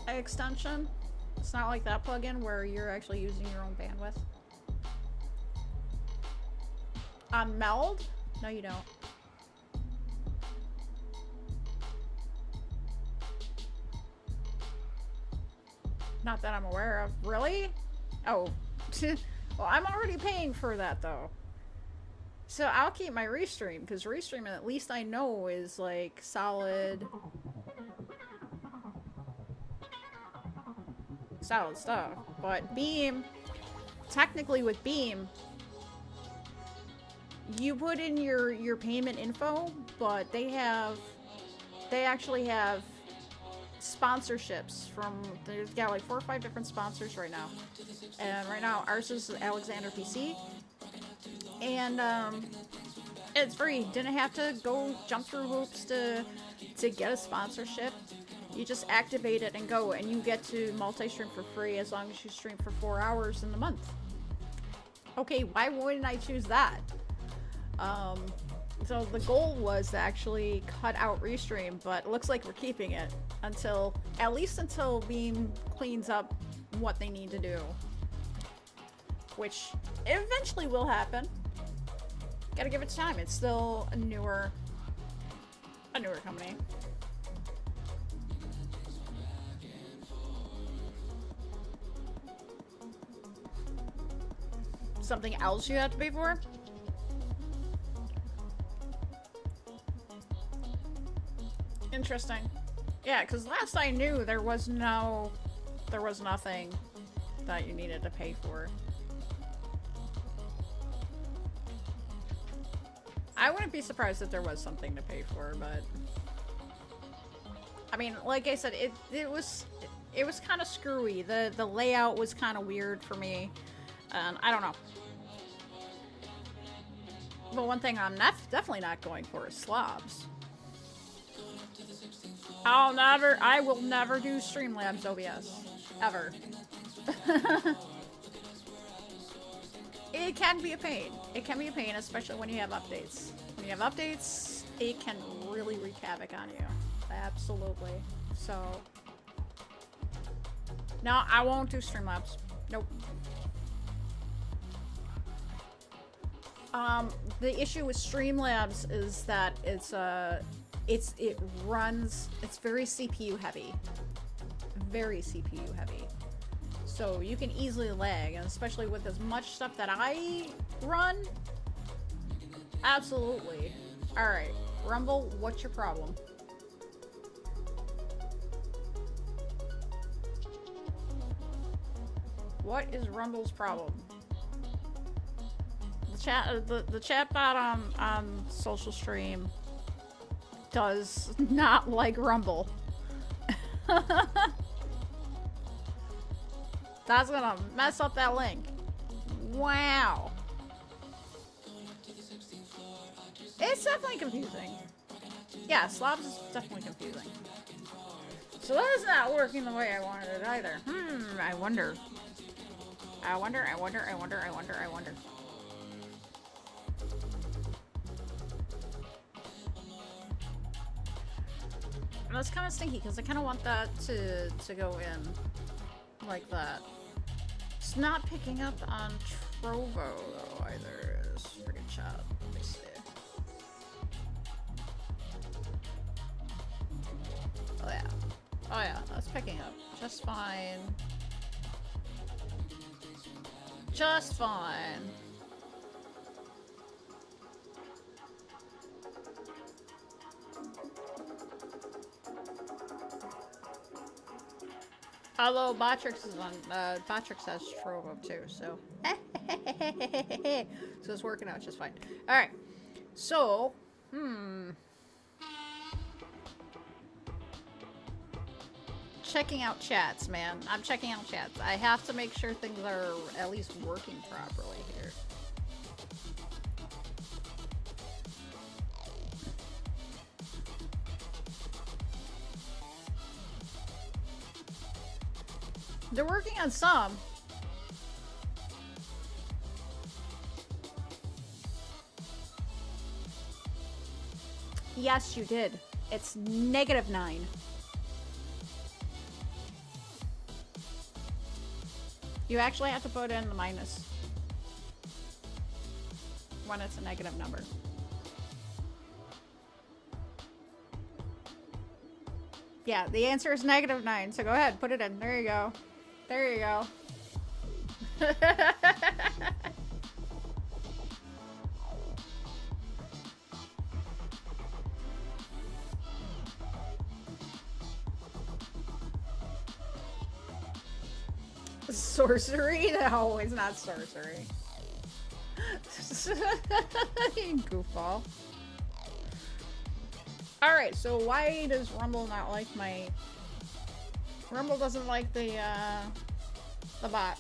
extension. It's not like that plugin where you're actually using your own bandwidth. On Meld? No, you don't. Not that I'm aware of. Really? Oh. Well, I'm already paying for that though. So I'll keep my Restream, because Restream at least I know is like solid stuff. But Beam, technically with Beam, you put in your payment info, but they actually have sponsorships from, they've got like 4 or 5 different sponsors right now. And right now ours is Alexander PC. And it's free. Didn't have to go jump through hoops to get a sponsorship. You just activate it and go, and you get to multi-stream for free as long as you stream for 4 hours in the month. Okay, why wouldn't I choose that? So the goal was to actually cut out Restream, but it looks like we're keeping it at least until Beam cleans up what they need to do. Which eventually will happen. Gotta give it time. It's still a newer company. Something else you have to pay for? Interesting. Yeah, because last I knew there was nothing that you needed to pay for. I wouldn't be surprised if there was something to pay for, but I mean, like I said, it was kind of screwy. The layout was kind of weird for me, and I don't know. But one thing I'm definitely not going for is slobs. I will never do Streamlabs OBS. Ever. It can be a pain. It can be a pain, especially when you have updates. When you have updates, it can really wreak havoc on you. Absolutely. So, no, I won't do Streamlabs. Nope. The issue with Streamlabs is that it's very CPU heavy. Very CPU heavy. So you can easily lag, and especially with as much stuff that I run. Absolutely. Alright, Rumble, what's your problem? What is Rumble's problem? The chat bot on social stream does not like Rumble. That's gonna mess up that link. Wow. It's definitely confusing. Yeah, slobs is definitely confusing. So that is not working the way I wanted it either. I wonder. And that's kind of stinky because I kind of want that to go in like that. It's not picking up on Trovo though either. This freaking chat. Let me see. Oh yeah, that's picking up just fine. Just fine. Although Botrix is on, Botrix has Trovo too, so. So it's working out just fine. Alright. So, checking out chats, man. I'm checking out chats. I have to make sure things are at least working properly here. They're working on some. Yes, you did. It's -9. You actually have to put in the minus when it's a negative number. Yeah, the answer is -9, so go ahead, put it in. There you go. There you go. Sorcery? No, it's not sorcery. Goofball. Alright, so why does Rumble not like my... Rumble doesn't like the bot.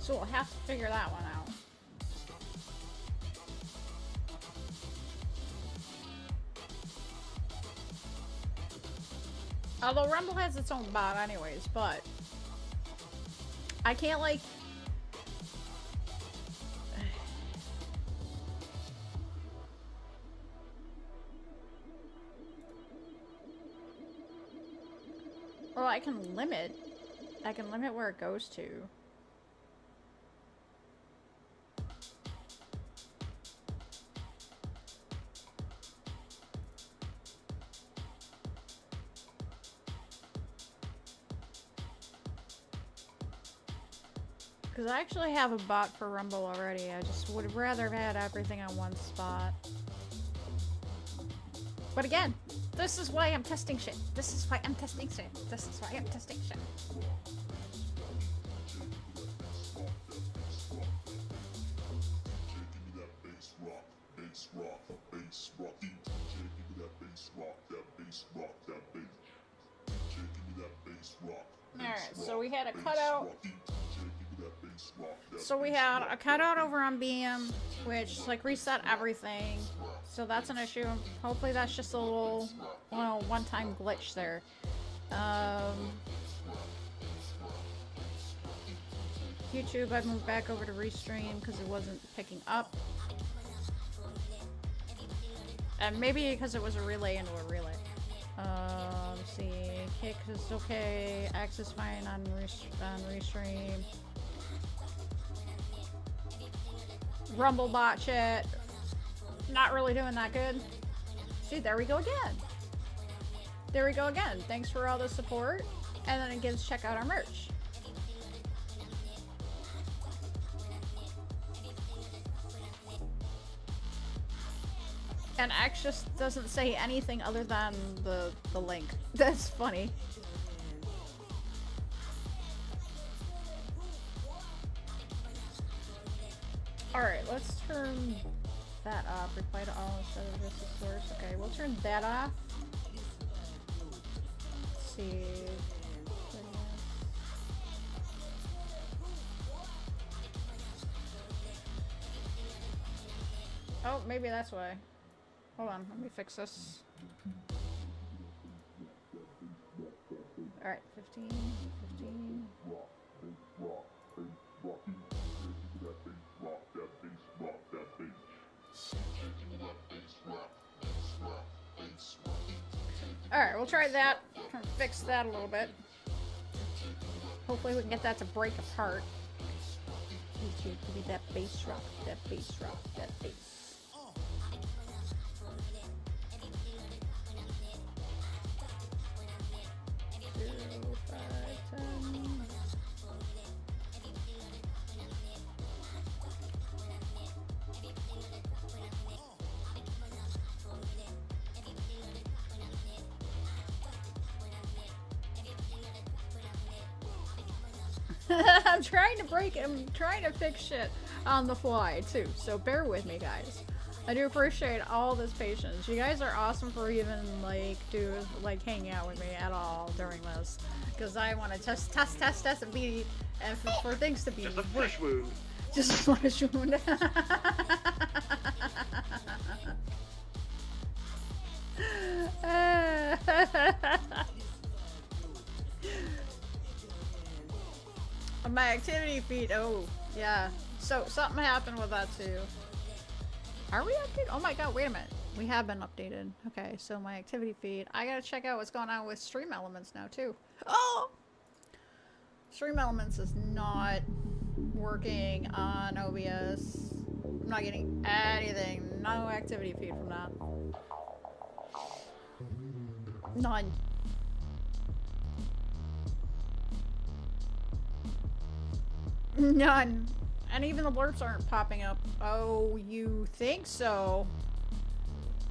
So we'll have to figure that one out. Although Rumble has its own bot anyways, but I can't like... Well, I can limit where it goes to. Because I actually have a bot for Rumble already. I just would rather have had everything on one spot. But again, this is why I'm testing shit. This is why I'm testing shit. This is why I'm testing shit. Alright, so we had a cutout. So we had a cutout over on BM, which like reset everything. So that's an issue. Hopefully that's just a little, well, one-time glitch there. YouTube, I moved back over to Restream because it wasn't picking up. And maybe because it was a relay into a relay. Let's see. Kick is okay. X is fine on Restream. Rumble bot shit. Not really doing that good. See, there we go again. There we go again. Thanks for all the support. And then it gives check out our merch. And X just doesn't say anything other than the link. That's funny. Alright, let's turn that off. Reply to all instead of just the source. Okay, we'll turn that off. Let's see. Oh, maybe that's why. Hold on, let me fix this. Alright, 15, 15. Alright, we'll try that. Fix that a little bit. Hopefully we can get that to break apart. YouTube, give me that bass drop, that bass drop, that bass. I'm trying to fix shit on the fly too, so bear with me, guys. I do appreciate all this patience. You guys are awesome for even hanging out with me at all during this, because I want to test and be and for things to be Just a flesh wound. just a flesh wound. My activity feed. Oh, yeah. So something happened with that too. Are we updated? Oh my god, wait a minute. We have been updated. Okay, so my activity feed. I gotta check out what's going on with Stream Elements now too. Oh! Stream Elements is not working on OBS. I'm not getting anything. No activity feed from that. None. None. And even the blurbs aren't popping up. Oh, you think so?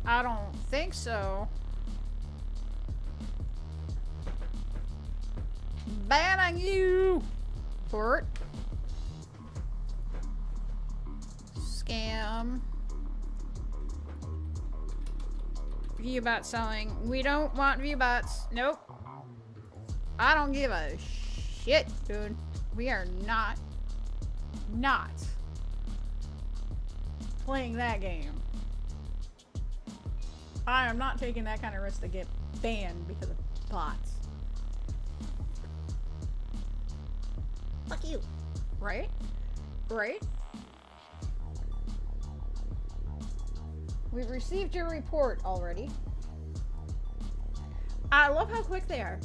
I don't think so. Banning you for it. Scam. Viewbot selling. We don't want viewbots. Nope. I don't give a shit, dude. We are not playing that game. I am not taking that kind of risk to get banned because of bots. Fuck you. Right? Right? We've received your report already. I love how quick they are.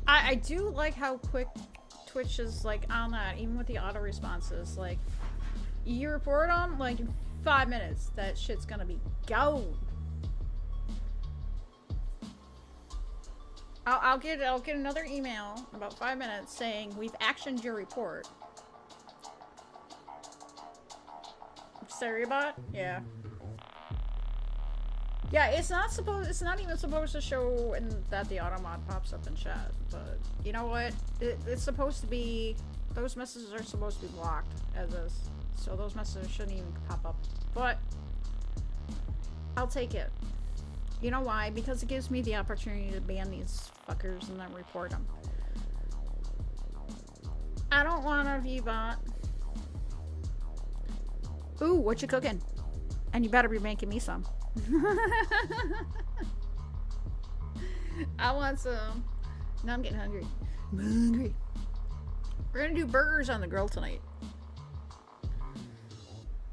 I do like how quick Twitch is like on that, even with the auto responses. Like, you report them, like in 5 minutes, that shit's gonna be gone. I'll get another email in about 5 minutes saying we've actioned your report. Seriebot? Yeah. Yeah, it's not even supposed to show that the automod pops up in chat, but you know what? It's supposed to be, those messages are supposed to be blocked as is, so those messages shouldn't even pop up, but I'll take it. You know why? Because it gives me the opportunity to ban these fuckers and then report them. I don't want a V-bot. Ooh, what you cooking? And you better be making me some. I want some. Now I'm getting hungry. I'm hungry. We're gonna do burgers on the grill tonight.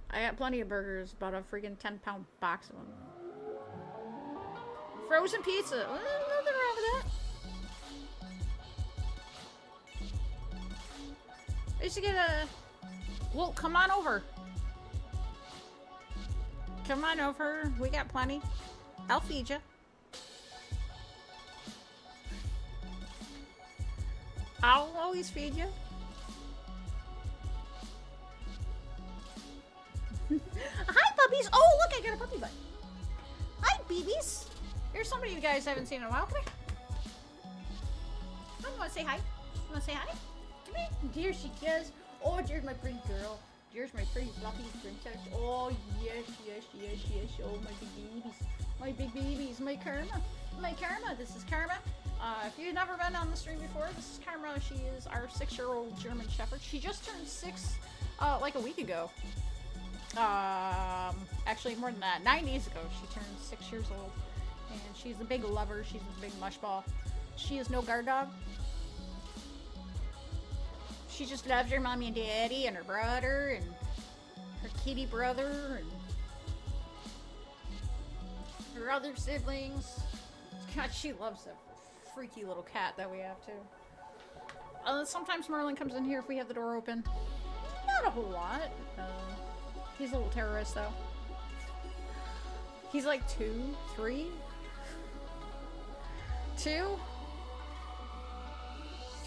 I got plenty of burgers, about a freaking 10-pound box of them. Frozen pizza. Well, nothing wrong with that. I used to get a... Well, come on over. Come on over. We got plenty. I'll feed you. I'll always feed you. Hi, puppies. Oh, look, I got a puppy butt. Hi, babies. Here's somebody you guys haven't seen in a while. Come here. You want to say hi? You want to say hi? Come here. There she does. Oh, there's my pretty girl. There's my pretty fluffy princess. Oh, yes, yes, yes, yes. Oh, my big babies. My big babies. My Karma. My Karma. This is Karma. If you've never been on the stream before, this is Karma. She is our 6-year-old German Shepherd. She just turned 6, like a week ago. Actually more than that. 9 days ago, she turned 6 years old. And she's a big lover. She's a big mushball. She is no guard dog. She just loves her mommy and daddy and her brother and her kitty brother and her other siblings. God, she loves that freaky little cat that we have too. Sometimes Merlin comes in here if we have the door open. Not a whole lot. He's a little terrorist though. He's like 2, 3, 2,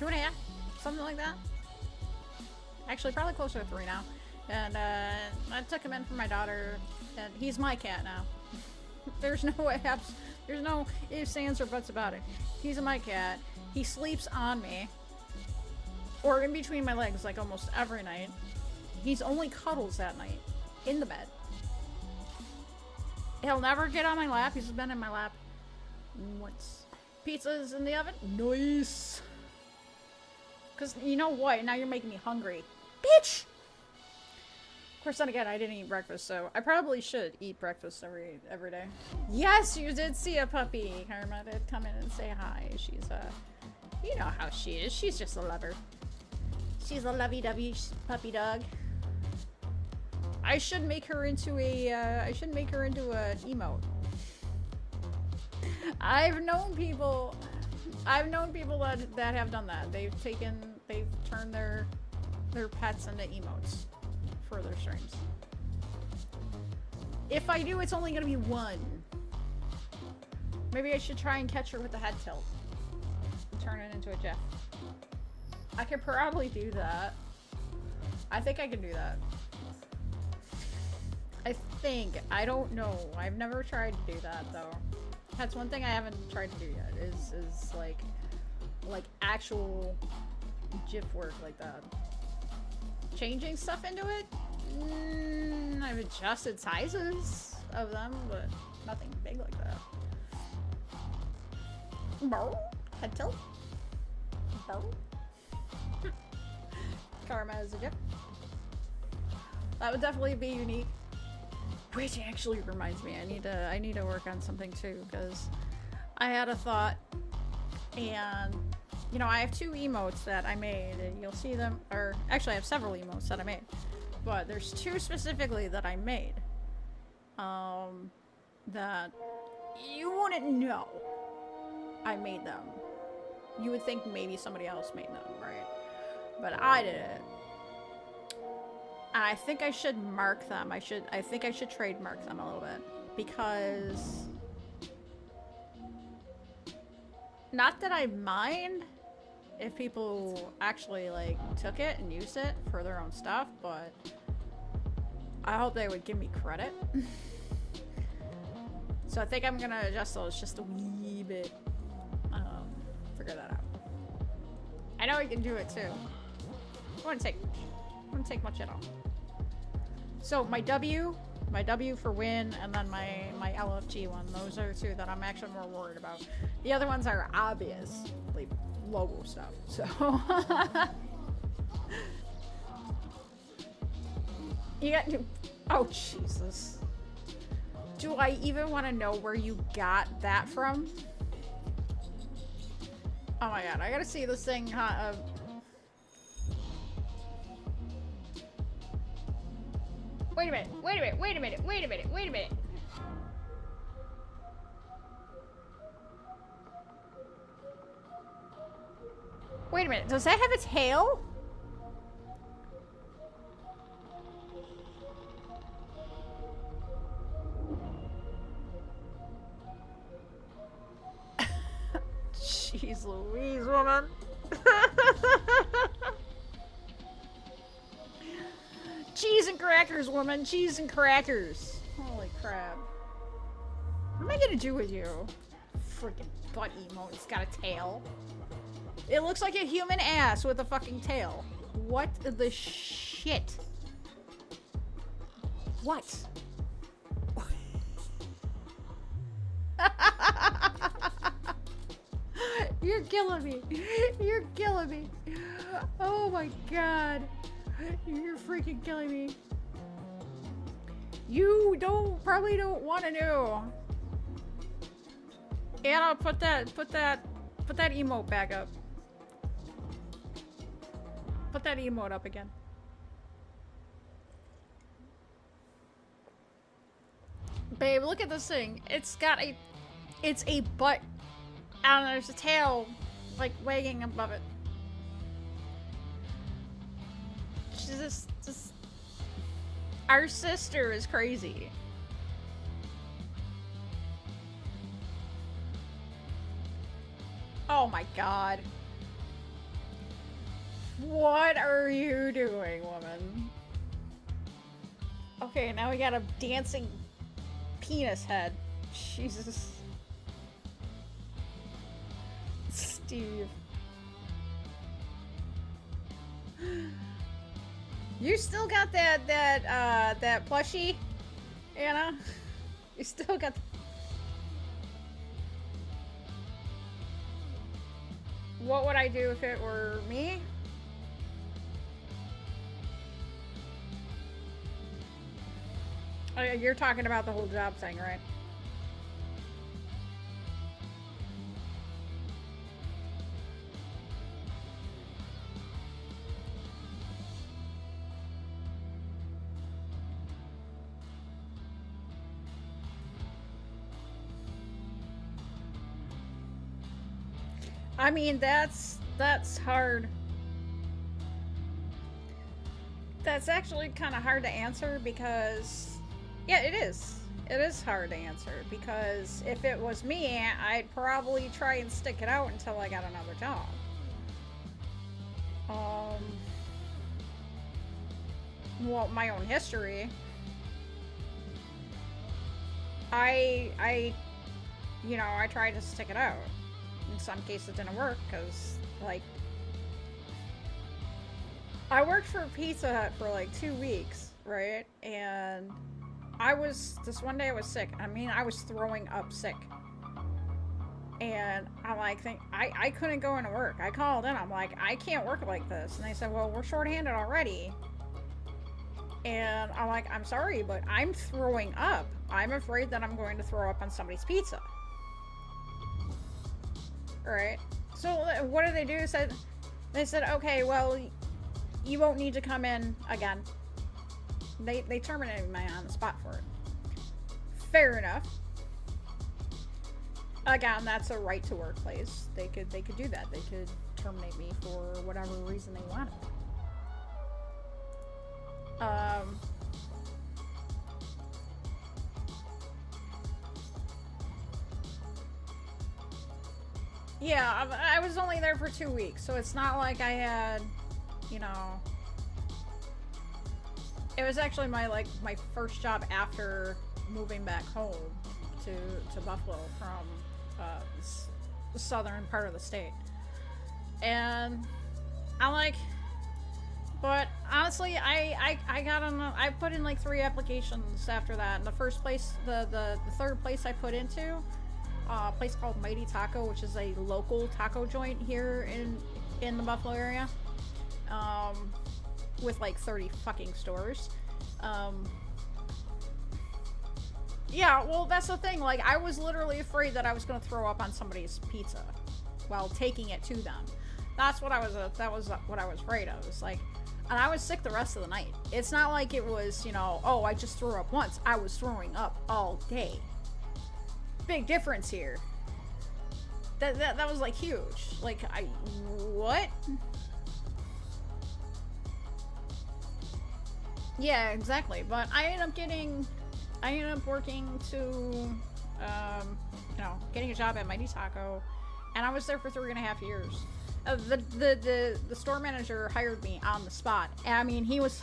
2.5, something like that. Actually, probably closer to 3 now. And I took him in for my daughter, and he's my cat now. There's no ifs, ands, or buts about it. He's my cat. He sleeps on me. or in between my legs, like almost every night. He's only cuddles that night in the bed. He'll never get on my lap. He's been in my lap once. Pizza's in the oven. Nice. Because you know what? Now you're making me hungry. Bitch! Of course, then again, I didn't eat breakfast, so I probably should eat breakfast every day. Yes, you did see a puppy. Karma did come in and say hi. She's you know how she is. She's just a lover. She's a lovey-dovey puppy dog. I should make her into a, an emote. I've known people that have done that. They've turned their pets into emotes for their streams. If I do, it's only gonna be one. Maybe I should try and catch her with the head tilt and turn it into a GIF. I could probably do that. I think I can do that. I don't know. I've never tried to do that though. That's one thing I haven't tried to do yet. Is like actual GIF work like that. Changing stuff into it? I've adjusted sizes of them, but nothing big like that. Bow. Head tilt. Bow. Karma is a GIF. That would definitely be unique. Which actually reminds me, I need to work on something too, because I had a thought, and you know, I have 2 emotes that I made, and you'll see them, or actually I have several emotes that I made, but there's 2 specifically that I made, that you wouldn't know I made them. You would think maybe somebody else made them, right? But I did it. And I think I should mark them. I think I should trademark them a little bit, because not that I mind if people actually like took it and used it for their own stuff, but I hope they would give me credit. So I think I'm gonna adjust those just a wee bit. Figure that out. I know I can do it too. It wouldn't take much at all. So my W for win, and then my LFG one. Those are 2 that I'm actually more worried about. The other ones are obviously logo stuff. So you got to. Oh Jesus! Do I even want to know where you got that from? Oh my god! I gotta see this thing. Wait a minute, wait a minute, wait a minute, wait a minute, wait a minute. Wait a minute, does that have a tail? Jeez Louise, woman. Cheese and crackers, woman. Cheese and crackers. Holy crap. What am I gonna do with you? Freaking butt emo. It's got a tail. It looks like a human ass with a fucking tail. What the shit? What? You're killing me. You're killing me. Oh my god. You're freaking killing me. You probably don't want to know. Anna, put that emote back up. Put that emote up again. Babe, look at this thing. It's a butt, and there's a tail, like, wagging above it. She's just... Our sister is crazy. Oh my god. What are you doing, woman? Okay, now we got a dancing penis head. Jesus. Steve. You still got that plushie, Anna? You still got. What would I do if it were me? You're talking about the whole job thing, right? I mean, that's hard. That's actually kind of hard to answer because, yeah, it is. It is hard to answer because if it was me, I'd probably try and stick it out until I got another job. Well, my own history. I tried to stick it out. In some cases it didn't work because, like, I worked for Pizza Hut for like 2 weeks, right? And this one day I was sick. I mean, I was throwing up sick. And I'm like, I couldn't go into work. I called in, I'm like, I can't work like this. And they said, well, we're shorthanded already. And I'm like, I'm sorry, but I'm throwing up. I'm afraid that I'm going to throw up on somebody's pizza. Right? So what did they do? They said, okay, well, you won't need to come in again. They terminated me on the spot for it. Fair enough. Again, that's a right to workplace. They could do that. They could terminate me for whatever reason they wanted. Yeah, I was only there for 2 weeks, so it's not like I had, you know... It was actually my first job after moving back home to Buffalo from the southern part of the state. And I'm like... But honestly, I put in like 3 applications after that. And the first place, the third place I put into, a place called Mighty Taco, which is a local taco joint here in the Buffalo area, with like 30 fucking stores. Yeah, well, that's the thing. Like, I was literally afraid that I was gonna throw up on somebody's pizza while taking it to them. That was what I was afraid of. It's like. And I was sick the rest of the night. It's not like it was, you know, oh, I just threw up once. I was throwing up all day. Big difference here. That was like huge. Like, what? Yeah, exactly. But I ended up working to, getting a job at Mighty Taco, and I was there for 3.5 years. The store manager hired me on the spot. I mean, he was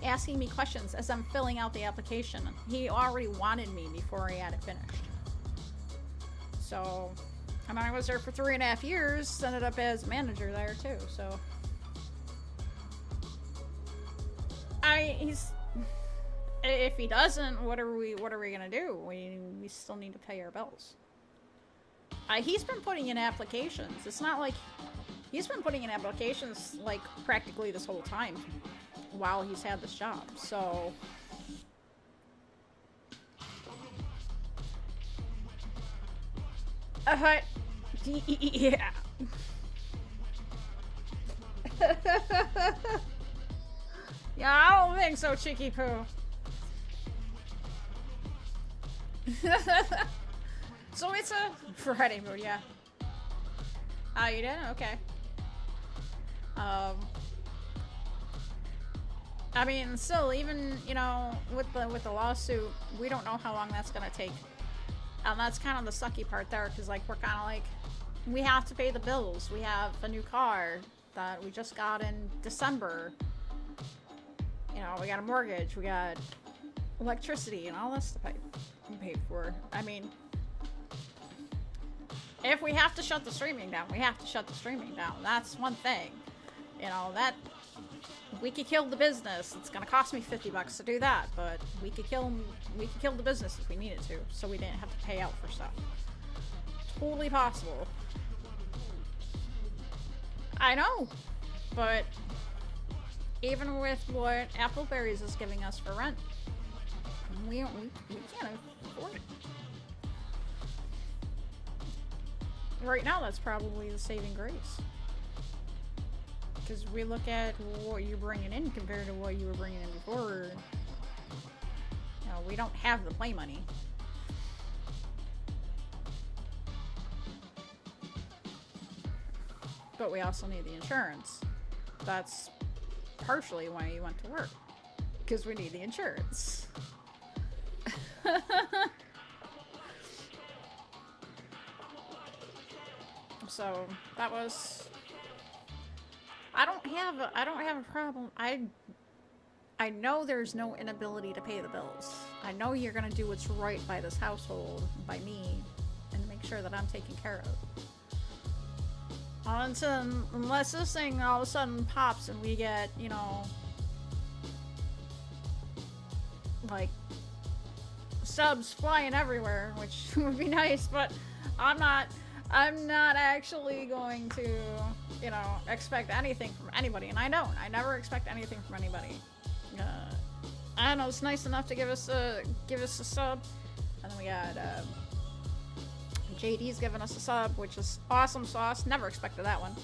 asking me questions as I'm filling out the application. He already wanted me before I had it finished. So, I mean, I was there for 3.5 years. Ended up as manager there too. So, if he doesn't, what are we gonna do? We still need to pay our bills. He's been putting in applications. It's not like he's been putting in applications like practically this whole time while he's had this job. So yeah. Yeah, I don't think so, Chicky Poo. So it's a Friday mood, yeah. Oh, you did? Okay. I mean, still, even, you know, with the lawsuit, we don't know how long that's gonna take. And that's kind of the sucky part there, because, like, we're kind of like, we have to pay the bills. We have a new car that we just got in December. You know, we got a mortgage, we got electricity, and all this stuff I paid for. I mean... If we have to shut the streaming down, we have to shut the streaming down. That's one thing. You know, we could kill the business. It's gonna cost me $50 to do that, but we could kill the business if we needed to, so we didn't have to pay out for stuff. Totally possible. I know, but even with what Appleberries is giving us for rent, we can't afford it. Right now, that's probably the saving grace. Because we look at what you're bringing in compared to what you were bringing in before. You know, we don't have the play money. But we also need the insurance. That's partially why you went to work. Because we need the insurance. So that was. I don't have a problem. I know there's no inability to pay the bills. I know you're gonna do what's right by this household, by me, and make sure that I'm taken care of. Unless this thing all of a sudden pops and we get, you know, like subs flying everywhere, which would be nice, but I'm not actually going to, you know, expect anything from anybody, and I never expect anything from anybody. I don't know, it's nice enough to give us a sub, and then we got JD's giving us a sub, which is awesome sauce. Never expected that one.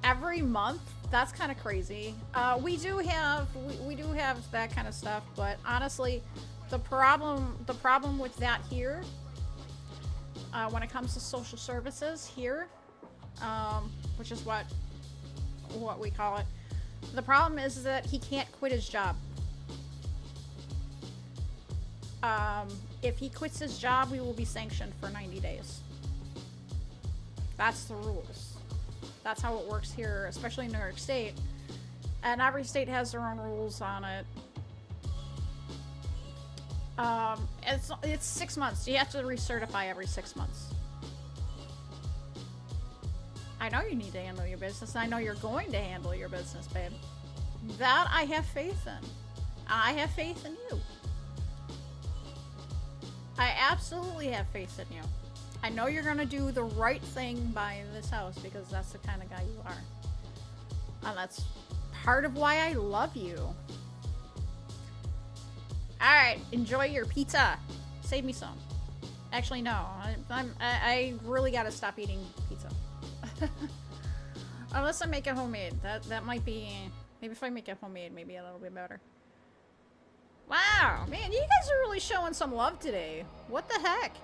Every month? That's kind of crazy. We do have that kind of stuff, but honestly, the problem with that here, when it comes to social services here, which is what we call it, the problem is that he can't quit his job. If he quits his job, we will be sanctioned for 90 days. That's the rules. That's how it works here, especially in New York State. And every state has their own rules on it. It's 6 months. You have to recertify every 6 months. I know you need to handle your business, and I know you're going to handle your business, babe. That I have faith in. I have faith in you. I absolutely have faith in you. I know you're gonna do the right thing by this house because that's the kind of guy you are. And that's part of why I love you. Alright, enjoy your pizza. Save me some. Actually, no. I really gotta stop eating pizza. Unless I make it homemade. That might be... Maybe if I make it homemade, maybe a little bit better. Wow! Man, you guys are really showing some love today. What the heck?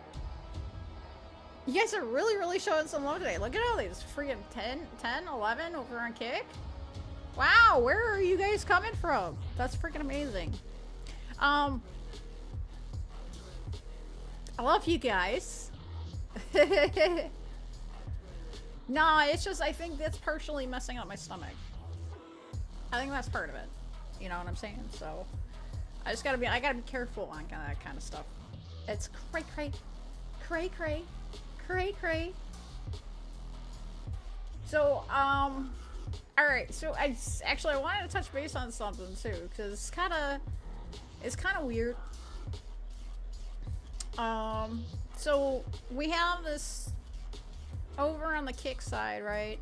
You guys are really showing some love today. Look at all these freaking 10, 11 over on Kick. Wow, where are you guys coming from? That's freaking amazing. I love you guys. Nah, it's just, I think that's partially messing up my stomach. I think that's part of it. You know what I'm saying? So, I gotta be careful on that kind of stuff. It's cray. So, alright, so I wanted to touch base on something too, because it's kind of weird. So we have this over on the Kick side, right?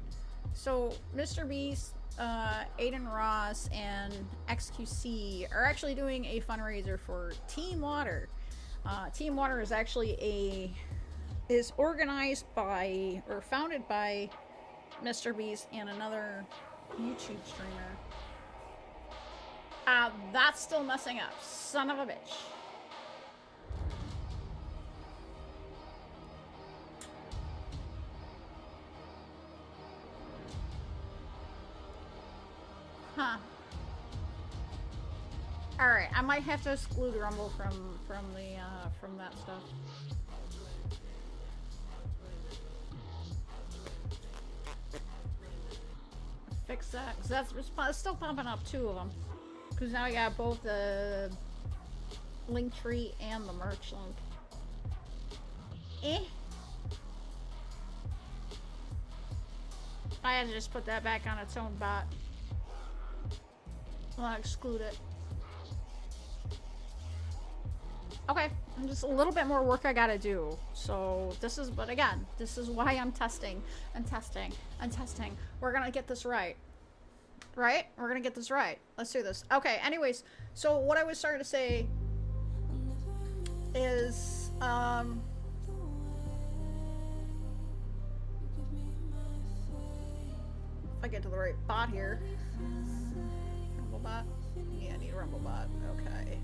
So Mr. Beast, Aiden Ross, and XQC are actually doing a fundraiser for Team Water. Team Water is actually is organized by, or founded by, Mr. Beast and another YouTube streamer. That's still messing up. Son of a bitch. Huh. Alright, I might have to exclude Rumble from that stuff. Fix that, because it's still pumping up 2 of them. Because now I got both the Linktree and the merch link. I had to just put that back on its own bot. I'll exclude it. Okay, and just a little bit more work I gotta do. So this is, but again, this is why I'm testing and testing and testing. We're gonna get this right. Right? We're gonna get this right. Let's do this. Okay, anyways, so what I was starting to say is, if I get to the right bot here. Rumble bot? Yeah, I need a Rumble bot. Okay.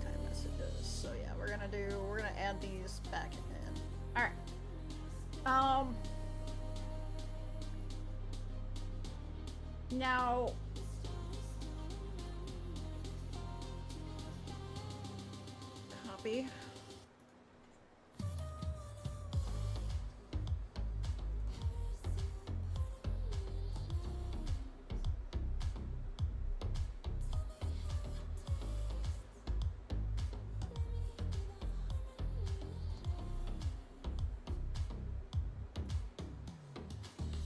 Time messages. So yeah, we're gonna add these back in. Alright. Now copy.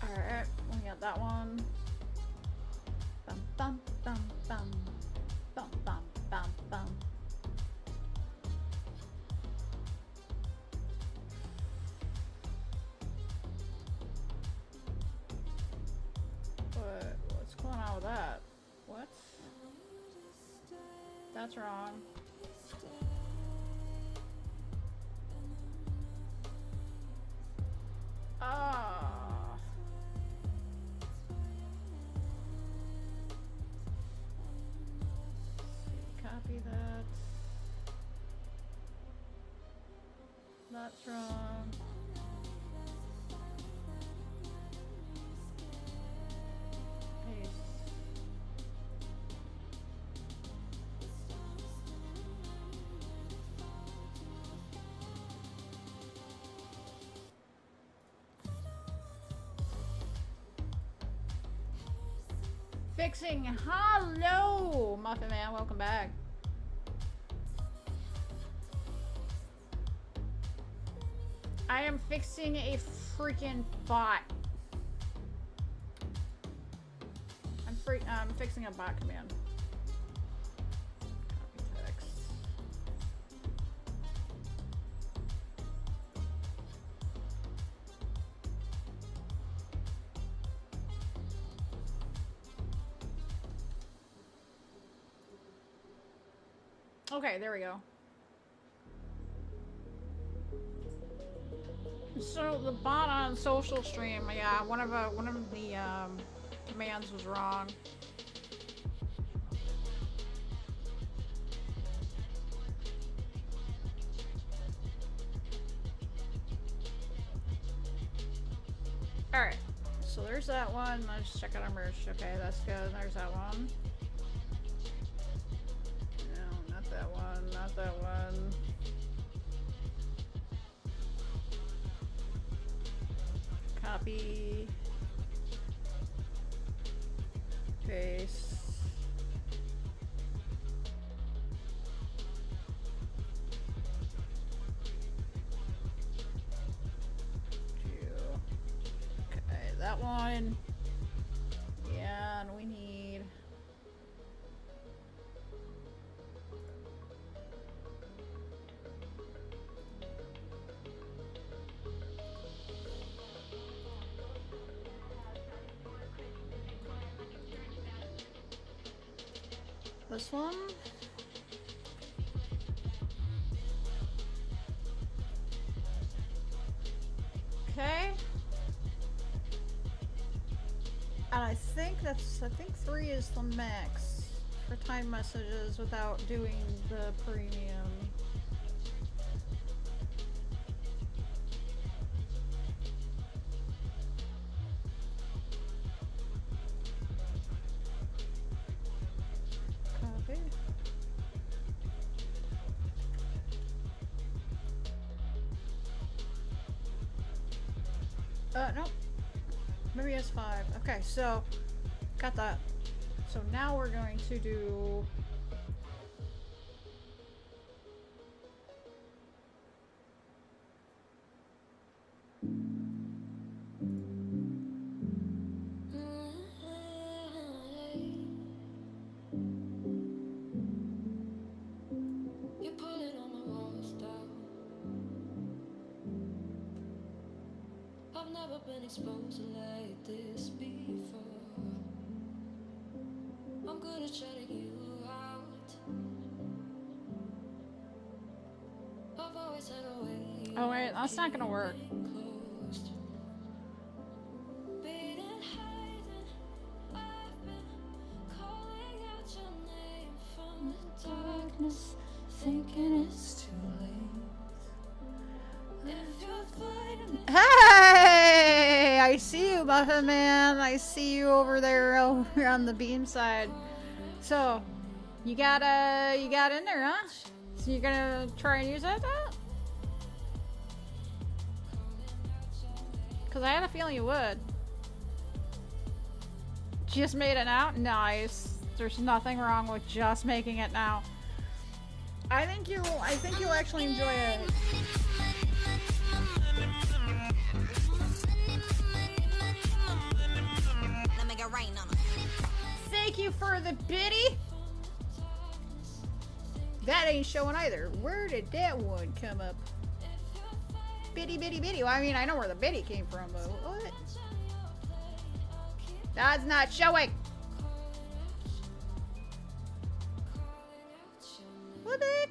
Alright, we got that one. Bum bum bum bum. Bum bum bum bum. What's going on with that? What? That's wrong. Ah. Copy that. That's wrong. Paste. Fixing. Hello, Muffin Man. Welcome back. I am fixing a freaking bot. I'm fixing a bot command. Copy text. Okay, there we go. So the bot on social stream, yeah, one of the commands was wrong. All right, so there's that one. Let's check out our merch. Okay, that's good. There's that one. No, not that one. Not that one. Copy, paste, okay, that one, yeah, and we need this one. Okay. And I think 3 is the max for time messages without doing the premium. Copy. No. Maybe it's 5. Okay, so got that. So now we're going to do... You're pulling on my walls down. I've never been exposed like this before. I'm good at shutting you out. I've always had a way. Oh wait, that's not gonna work. Closed. Being hiding, I've been calling out your name from the darkness, thinking it's too late. If you're fighting, Hey! I see you, Muffin Man. I see you over there over on the beam side. So, you got in there, huh? So you're gonna try and use that? Because I had a feeling you would. Just made it now? Nice. There's nothing wrong with just making it now. I think you'll actually enjoy it. Let me get rain on 'em. Thank you for the biddy. That ain't showing either. Where did that one come up? Biddy, biddy, biddy. Well, I mean, I know where the biddy came from, but what? That's not showing. What the heck?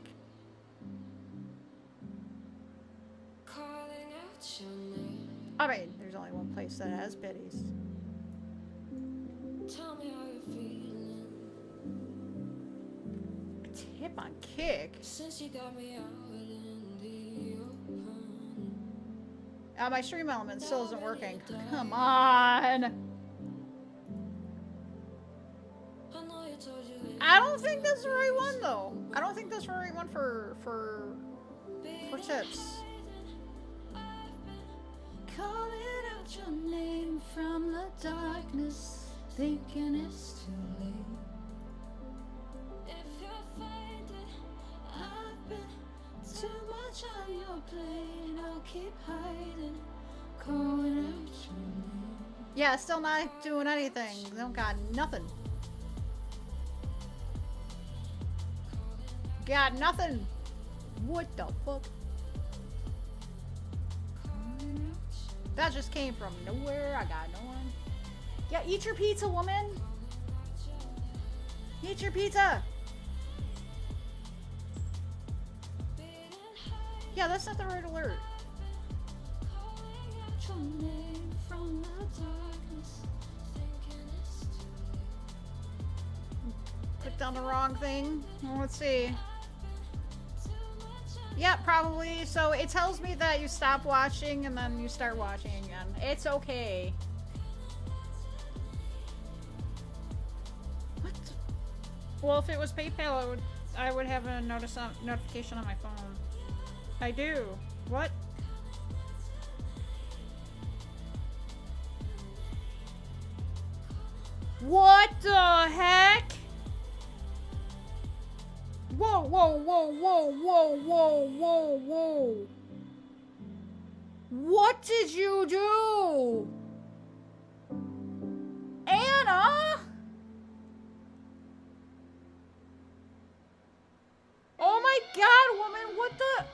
calling out your name. I mean, there's only one place that has biddies. Tell me how you're feeling Tip on kick. since you got me out in the open. My stream element still isn't working. Come on. I know you told you I don't think that's the right one though. I don't think that's the right one for tips. calling out your name from the darkness, thinking it's too late. If you're finding I've been too much on your plate, I'll keep hiding, calling out your name. Yeah, still not doing anything. They don't got nothing. Got nothing. What the fuck? That just came from nowhere. I got no one. Yeah, eat your pizza, woman. Eat your pizza. Yeah, that's not the right alert. Your name from the darkness, thinking it's too Clicked on the wrong thing. Well, let's see. much on Yeah, probably. So it tells me that you stop watching and then you start watching again. It's okay. What? Well, if it was PayPal, I would have a notification on my phone. I do. What? What the heck? Whoa, whoa, whoa, whoa, whoa, whoa, whoa, whoa. What did you do? Anna? Oh my god, woman, what the?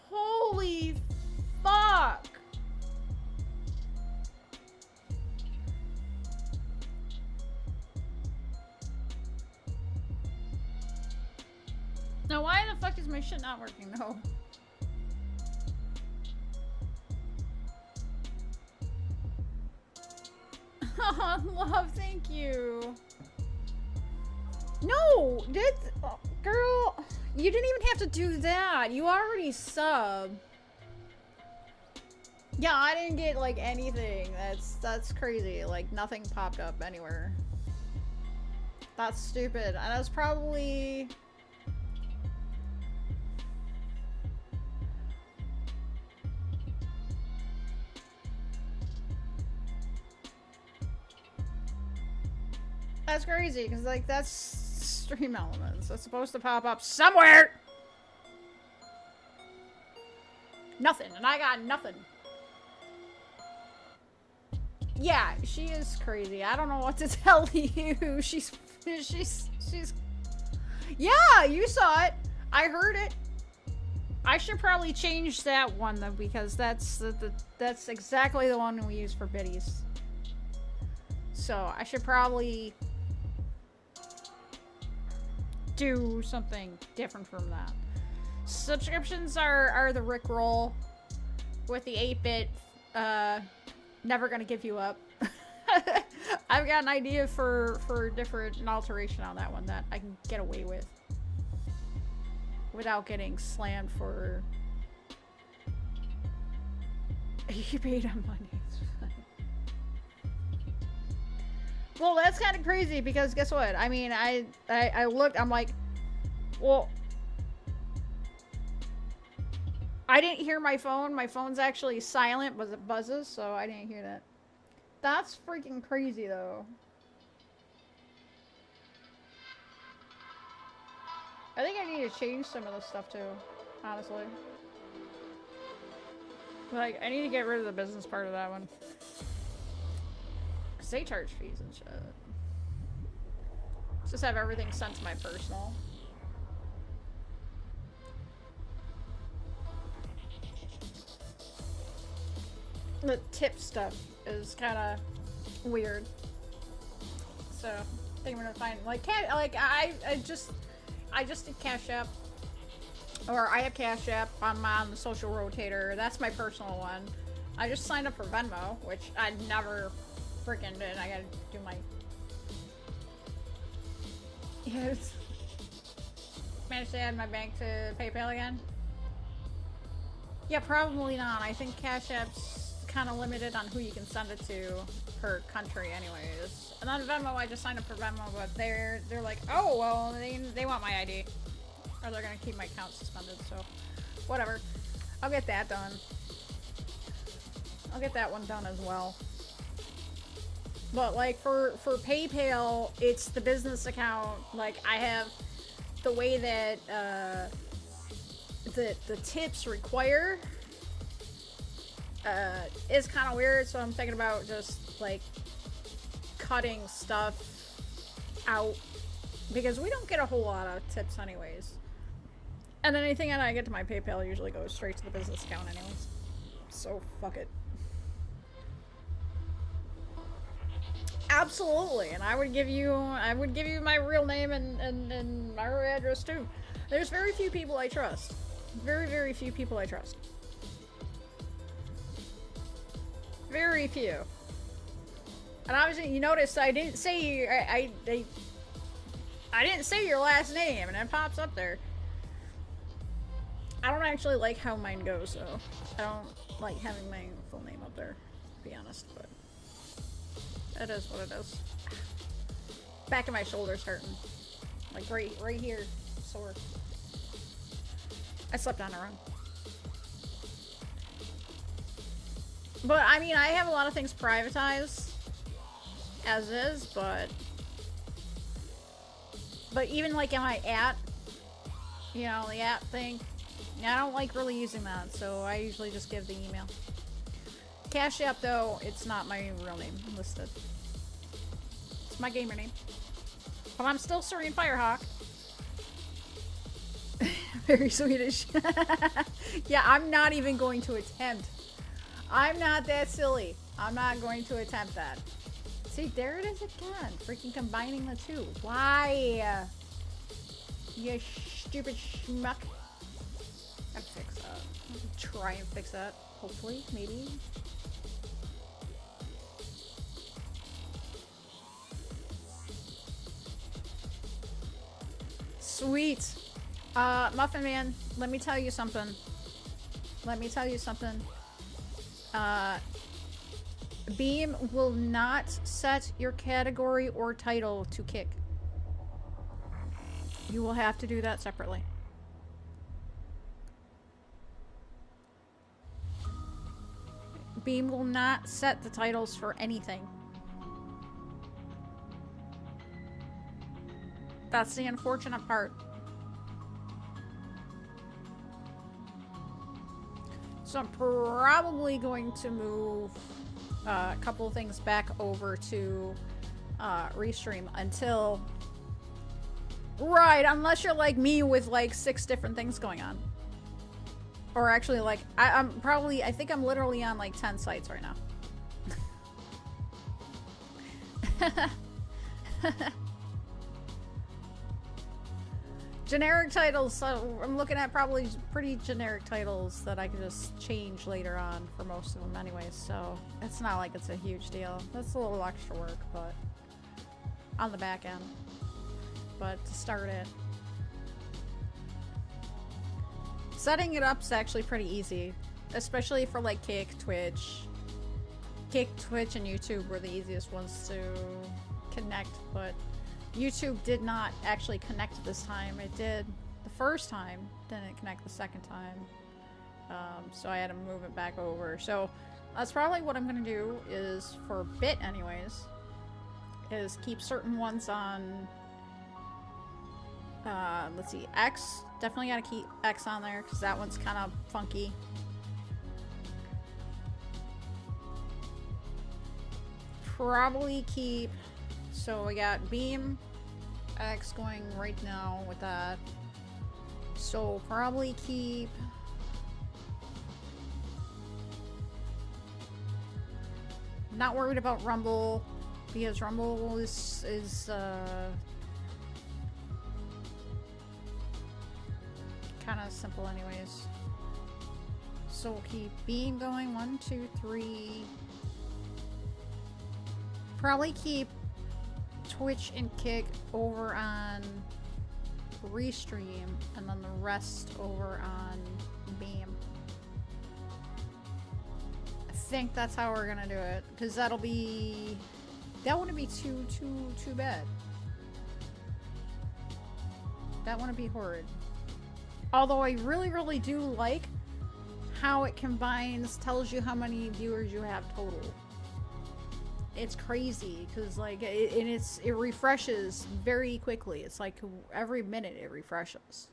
Holy fuck. Now, why the fuck is my shit not working though? Love, thank you. No, girl, you didn't even have to do that. You already sub. Yeah, I didn't get like anything. That's crazy. Like nothing popped up anywhere. That's stupid. And that's probably. That's crazy, because, like, that's stream elements. That's supposed to pop up somewhere! Nothing, and I got nothing. Yeah, she is crazy. I don't know what to tell you. She's... Yeah, you saw it. I heard it. I should probably change that one, though, because that's exactly the one we use for biddies. So, I should probably do something different from that. Subscriptions are the Rickroll with the 8-bit, never gonna give you up. I've got an idea for an alteration on that one that I can get away with without getting slammed for you paid on money. Well, that's kind of crazy because guess what? I mean, I looked, I'm like, well, I didn't hear my phone. My phone's actually silent, but it buzzes, so I didn't hear that. That's freaking crazy, though. I think I need to change some of this stuff, too, honestly. Like, I need to get rid of the business part of that one. Because they charge fees and shit. Let's just have everything sent to my personal. The tip stuff is kind of weird. So, I think I'm gonna find, like, I just did Cash App. Or I have Cash App on the social rotator. That's my personal one. I just signed up for Venmo, which I never freaking did. I gotta do my... Yes. Managed to add my bank to PayPal again? Yeah, probably not. I think Cash App's kind of limited on who you can send it to per country anyways. And on Venmo, I just signed up for Venmo, but they're like, oh, well, they want my ID. Or they're gonna keep my account suspended, so whatever. I'll get that done. I'll get that one done as well. But like for PayPal, it's the business account. Like I have the way that the tips require is kind of weird, so I'm thinking about just like cutting stuff out because we don't get a whole lot of tips anyways. And then anything that I get to my PayPal usually goes straight to the business account anyways. So fuck it. Absolutely, and I would give you my real name and my real address too. There's very few people I trust. Very, very few people I trust. Very few. And obviously, you notice I didn't say I didn't say your last name, and it pops up there. I don't actually like how mine goes, though. I don't like having my full name up there, to be honest, but it is what it is. Back of my shoulder's hurting. Like right here, sore. I slept on a run. But I mean, I have a lot of things privatized as is, but even like in my @ you know, the @ thing, I don't like really using that, so I usually just give the email. Cash App, though, it's not my real name listed. It's my gamer name. But I'm still Serene Firehawk. Very Swedish. Yeah, I'm not even going to attempt. I'm not that silly. I'm not going to attempt that. See, there it is again. Freaking combining the two. Why? You stupid schmuck. I'll fix that. I'll try and fix that. Hopefully, maybe. Sweet. Muffin Man, let me tell you something. Beam will not set your category or title to kick. You will have to do that separately. Beam will not set the titles for anything. That's the unfortunate part. So I'm probably going to move a couple of things back over to Restream until... Right, unless you're like me with like 6 different things going on. Or actually like, I think I'm literally on like 10 sites right now. Generic titles, so I'm looking at probably pretty generic titles that I can just change later on for most of them anyways, so it's not like it's a huge deal. That's a little extra work, but on the back end. But to start it, setting it up is actually pretty easy, especially for like Kick, Twitch, and YouTube were the easiest ones to connect, but YouTube did not actually connect this time. It did the first time, didn't connect the second time. So I had to move it back over. So that's probably what I'm gonna do is, for a bit anyways, is keep certain ones on, let's see, X. Definitely gotta keep X on there because that one's kind of funky. Probably keep, so we got Beam X going right now with that. So probably keep not worried about Rumble because Rumble is kind of simple anyways. So we'll keep Beam going, 1, 2, 3. Probably keep Twitch and Kick over on Restream, and then the rest over on Beam. I think that's how we're gonna do it, because that wouldn't be too bad. That wouldn't be horrid. Although I really do like how it combines, tells you how many viewers you have total. It's crazy because like it refreshes very quickly. It's like every minute it refreshes.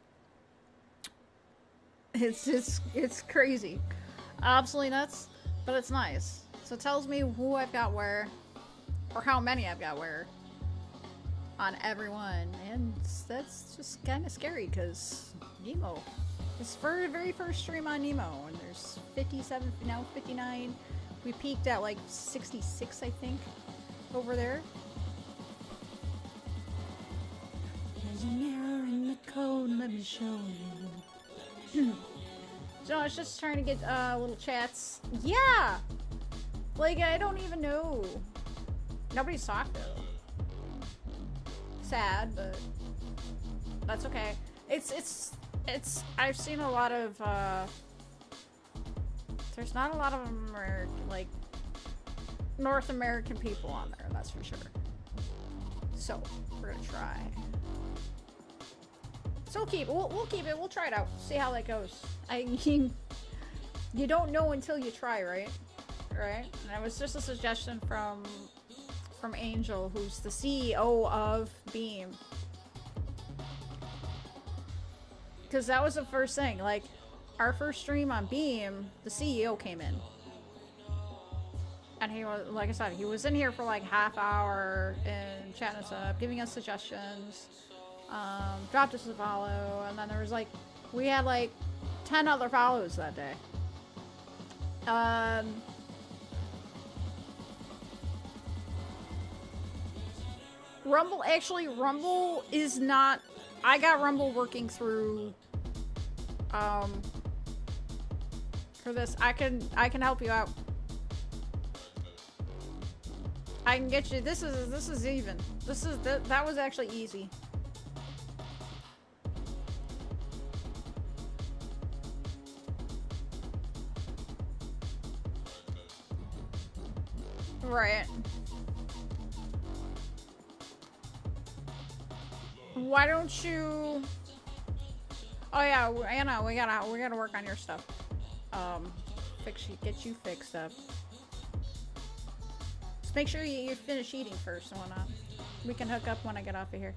It's crazy, absolutely nuts, but it's nice. So it tells me who I've got where, or how many I've got where on everyone, and that's just kind of scary because Nemo. It's for the very first stream on Nemo, and there's 57 now, 59. We peaked at like 66, I think, over there. There's a mirror in the code, let me show you. So I was just trying to get little chats. Yeah! Like, I don't even know. Nobody's talked though. Sad, but that's okay. It's I've seen a lot of there's not a lot of like North American people on there, that's for sure. So we're gonna try. So we'll keep it. We'll try it out. See how that goes. I mean, you don't know until you try, right? Right? And it was just a suggestion from Angel, who's the CEO of Beam. Because that was the first thing. Like, our first stream on Beam, the CEO came in. And he was, like I said, he was in here for like half hour and chatting us up, giving us suggestions, dropped us a follow, and then there was like, we had like 10 other follows that day. Rumble is not, I got Rumble working through, for this. I can help you out. I can get you, this is even. That was actually easy. Right. Why don't you? Oh yeah, Anna, we gotta work on your stuff. Get you fixed up. Just make sure you finish eating first and whatnot. We can hook up when I get off of here.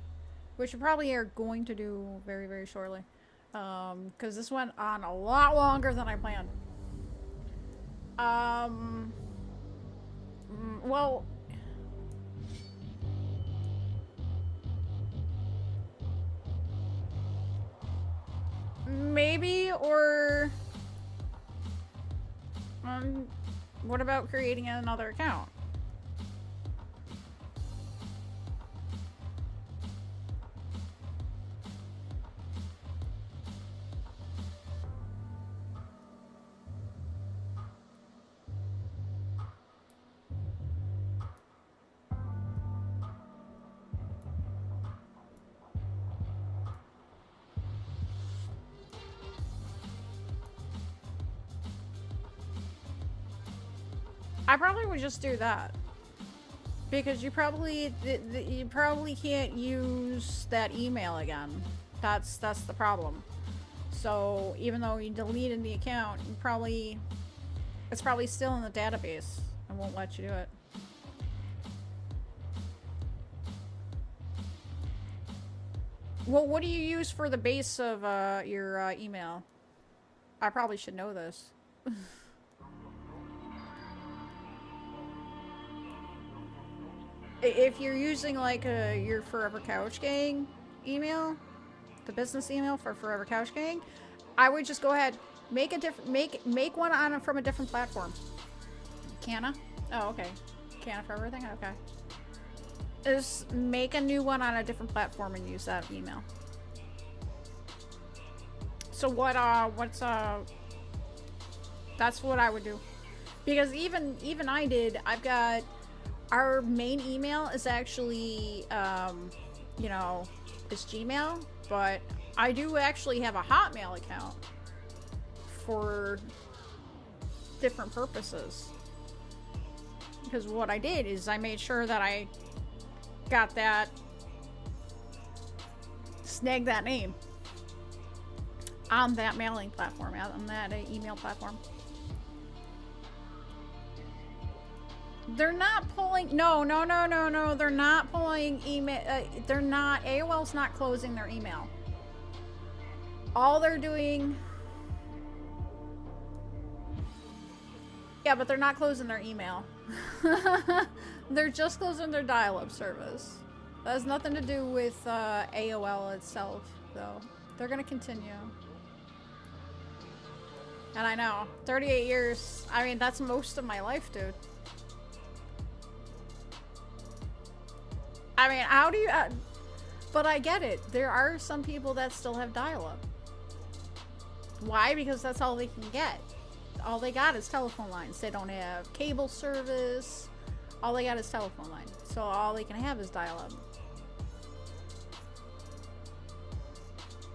which we probably are going to do very, very shortly. Because this went on a lot longer than I planned. Well... Maybe, or... what about creating another account? I probably would just do that. Because you probably can't use that email again. That's the problem. So even though you deleted the account, it's probably still in the database and won't let you do it. Well, what do you use for the base of your email? I probably should know this. If you're using like your Forever Couch Gang email, the business email for Forever Couch Gang, I would just go ahead, make a different make one on from a different platform. Canna? Oh, okay. Canna for everything? Okay. Just make a new one on a different platform and use that email. So that's what I would do. Because even I've got our main email is actually, you know, is Gmail, but I do actually have a Hotmail account for different purposes. Because what I did is I made sure that I got that, snagged that name on that mailing platform, on that email platform. They're not pulling, no, they're not pulling email, AOL's not closing their email. All they're doing, yeah, but they're not closing their email. They're just closing their dial-up service. That has nothing to do with AOL itself, though. They're gonna continue. And I know, 38 years, I mean, that's most of my life, dude. I mean, how do you... but I get it. There are some people that still have dial-up. Why? Because that's all they can get. All they got is telephone lines. They don't have cable service. All they got is telephone line. So all they can have is dial-up.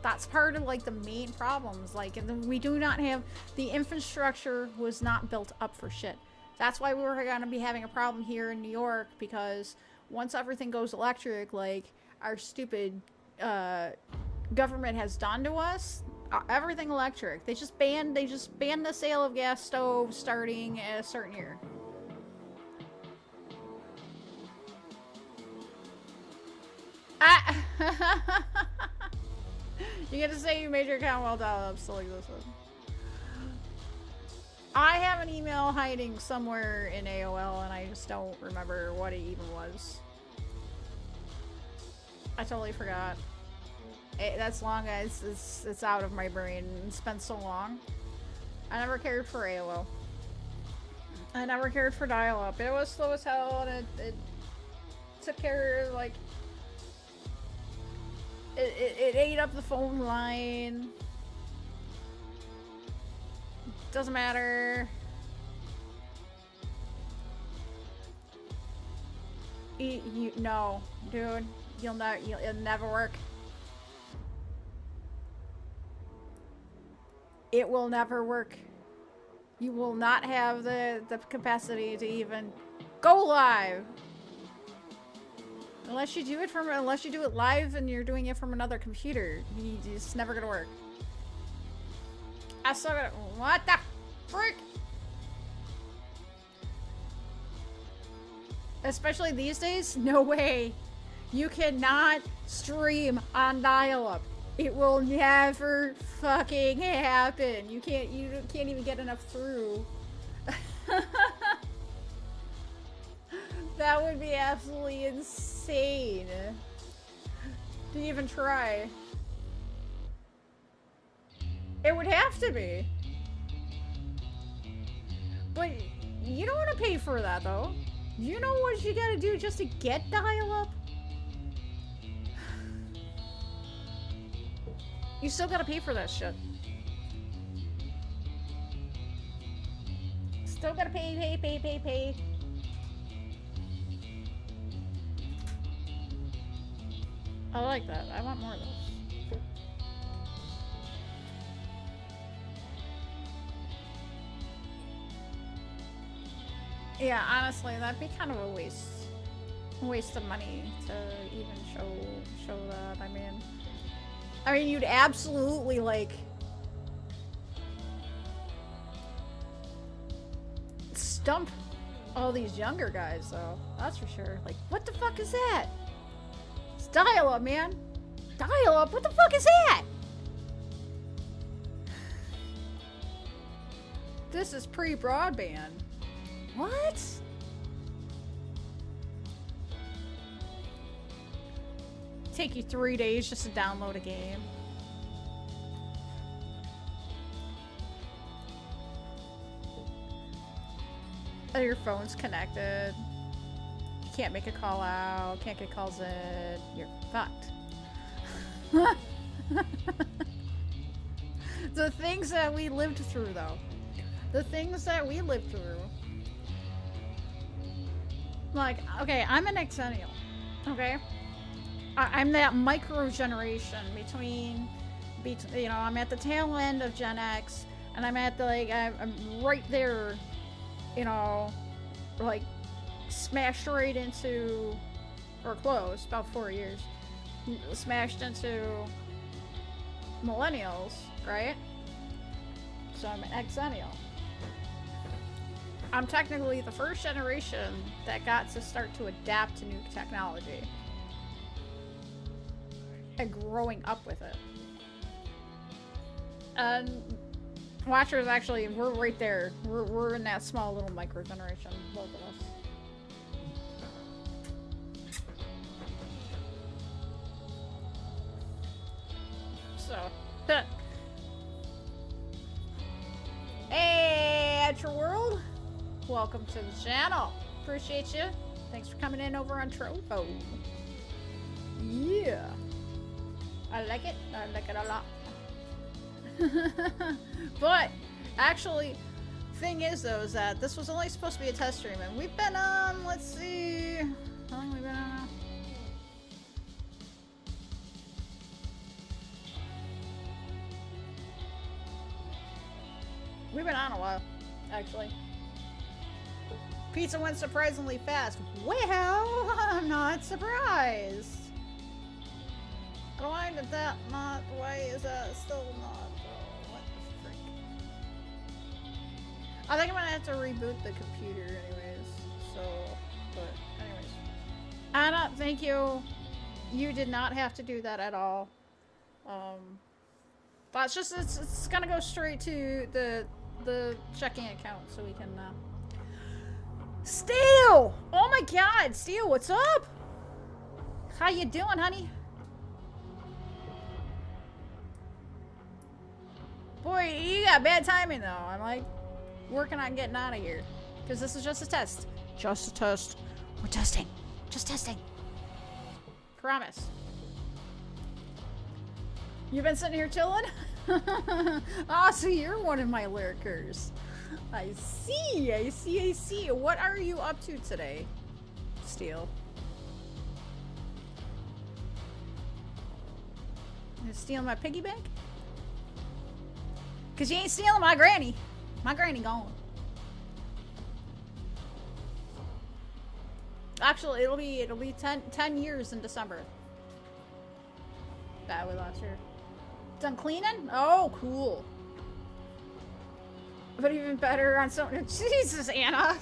That's part of, like, the main problems. Like, we do not have... The infrastructure was not built up for shit. That's why we're going to be having a problem here in New York, because... Once everything goes electric, like our stupid government has done to us, everything electric. They just banned the sale of gas stoves starting at a certain year. You get to say you made your account while dial-up still exists. I have an email hiding somewhere in AOL and I just don't remember what it even was. I totally forgot. That's long as it's out of my brain. It's been so long. I never cared for AOL. I never cared for dial-up. It was slow as hell and it took care of, like... It ate up the phone line. Doesn't matter. No, dude, it'll never work. It will never work. You will not have the capacity to even go live. Unless you do it live and you're doing it from another computer. It's never gonna work. I still gotta... What the frick? Especially these days? No way. You cannot stream on dial-up. It will never fucking happen. You can't even get enough through. That would be absolutely insane to even try. It would have to be. But you don't want to pay for that, though. You know what you gotta do just to get dial-up? You still gotta pay for that shit. Still gotta pay. I like that. I want more of those. Yeah, honestly, that'd be kind of a waste of money to even show that. I mean, you'd absolutely like stump all these younger guys, though. That's for sure. Like, what the fuck is that? It's dial-up, man. Dial-up? What the fuck is that? This is pre-broadband. What? Take you 3 days just to download a game. Oh, your phone's connected. You can't make a call out. Can't get calls in. You're fucked. The things that we lived through, though. The things that we lived through. Like, okay, I'm an Xennial. Okay? I'm that micro generation between, you know, I'm at the tail end of Gen X, and I'm at the, like, I'm right there, you know, like, smashed right into, or close, about 4 years, smashed into millennials, right? So I'm an Xennial. I'm technically the first generation that got to start to adapt to new technology. And growing up with it. And Watchers, actually, we're right there. We're in that small little micro generation, both of us. So, hey, at your world, welcome to the channel. Appreciate you. Thanks for coming in over on Trovo. Yeah. I like it a lot. But actually, thing is though, is that this was only supposed to be a test stream, and we've been on, let's see, how long have we been on now? We've been on a while, actually. Pizza went surprisingly fast. Well, I'm not surprised. Why did that not? Why is that still not? Oh, what the frick? I think I'm gonna have to reboot the computer, anyways. So, but anyways, Anna, thank you. You did not have to do that at all. But it's just it's gonna go straight to the checking account, so we can. Steel! Oh my God, Steel, what's up? How you doing, honey? Boy, you got bad timing though. I'm like working on getting out of here. Because this is just a test. Just a test. We're testing. Just testing. Promise. You've been sitting here chilling? Ah, so you're one of my lurkers. I see. What are you up to today, Steel? You stealing my piggy bank? Cause you ain't stealing my granny. My granny gone. Actually, it'll be 10 years in December. That was last year. Done cleaning? Oh, cool. But even better on something. Jesus, Anna.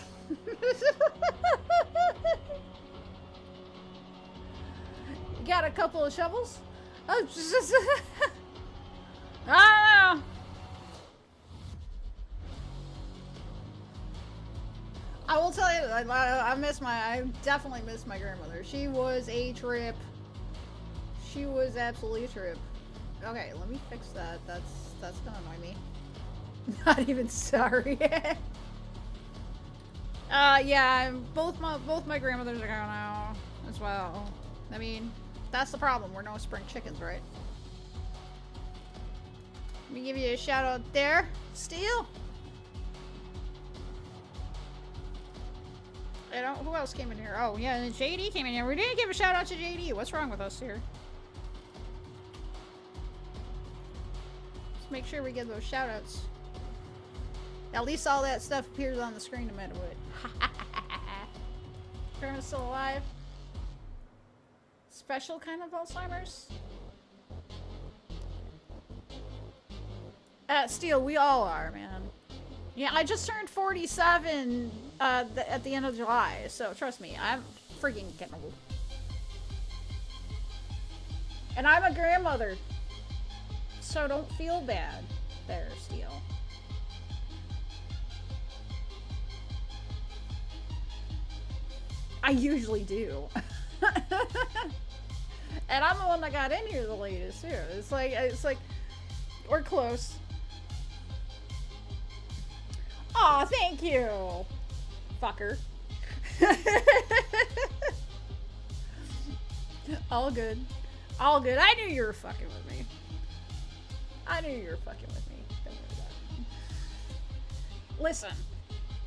You got a couple of shovels? Oh, I don't know. I will tell you, I definitely miss my grandmother. She was a trip. She was absolutely a trip. Okay, let me fix that. That's gonna annoy me. Not even sorry. Yeah, both my grandmothers are gone now as well. I mean, that's the problem. We're no spring chickens, right? Let me give you a shout out there, Steel. I don't. Who else came in here? Oh yeah, JD came in here. We didn't give a shout out to JD. What's wrong with us here? Let's make sure we get those shout outs. At least all that stuff appears on the screen no matter what. Grandma's still alive. Special kind of Alzheimer's? Steel, we all are, man. Yeah, I just turned 47 at the end of July, so trust me, I'm freaking getting old. And I'm a grandmother, so don't feel bad there, Steel. I usually do. And I'm the one that got in here the latest too. It's like we're close. Aw, thank you, fucker. All good. All good. I knew you were fucking with me. I knew you were fucking with me. Don't worry about it. Listen,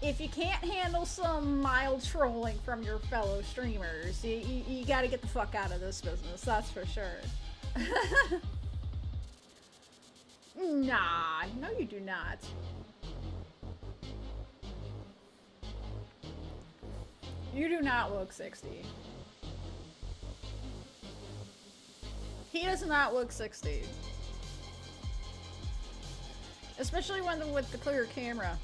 if you can't handle some mild trolling from your fellow streamers, you gotta get the fuck out of this business, that's for sure. Nah, no you do not. You do not look 60. He does not look 60. Especially with the clear camera.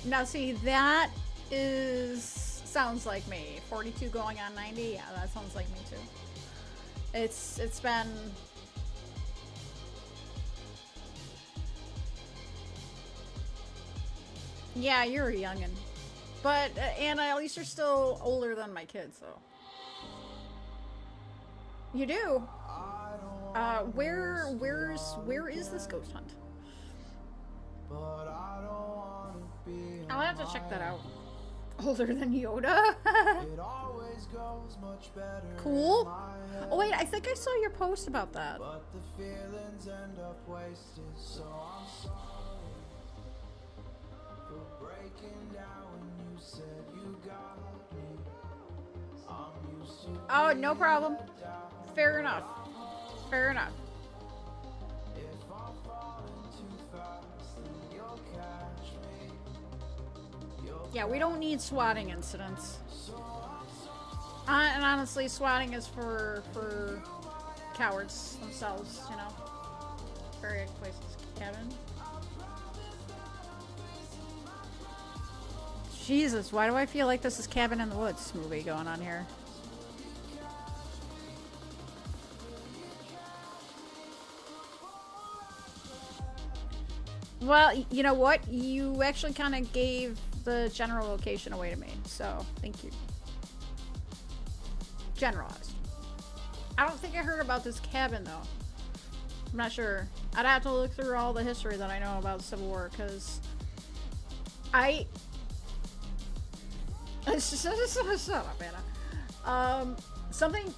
Now see, that sounds like me. 42 going on 90, yeah, that sounds like me too. It's been... Yeah, you're a youngin'. But, Anna, at least you're still older than my kids, so. You do? Where is this ghost hunt? I'll have to check that out. Older than Yoda? Cool. Oh wait, I think I saw your post about that. Oh, no problem. Fair enough. Fair enough. Yeah, we don't need swatting incidents. And honestly, swatting is for cowards themselves, you know. Very places. Kevin. Jesus, why do I feel like this is Cabin in the Woods movie going on here? Well, you know what? You actually kind of gave the general location away to me, so thank you. Generalized. I don't think I heard about this cabin, though. I'm not sure. I'd have to look through all the history that I know about the Civil War, because Shut up, Anna. Something...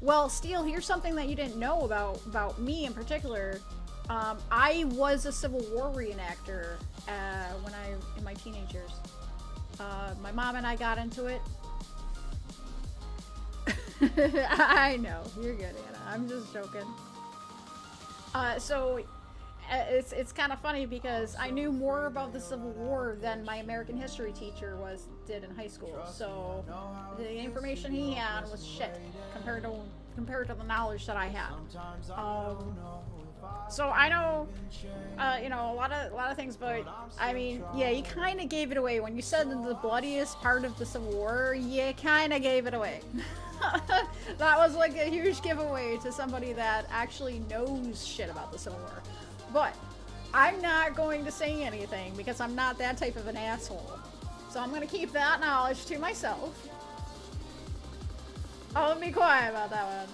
Well, Steel, here's something that you didn't know about me in particular. I was a Civil War reenactor in my teenage years. My mom and I got into it. I know, you're good, Anna. I'm just joking. So it's kind of funny because I knew more about the Civil War than my American history teacher did in high school. So the information he had was shit compared to the knowledge that I had. So I know, you know, a lot of things, but I mean, yeah, you kind of gave it away when you said the bloodiest part of the Civil War. You kind of gave it away. That was like a huge giveaway to somebody that actually knows shit about the Civil War. But I'm not going to say anything because I'm not that type of an asshole. So I'm gonna keep that knowledge to myself. I'll be quiet about that one.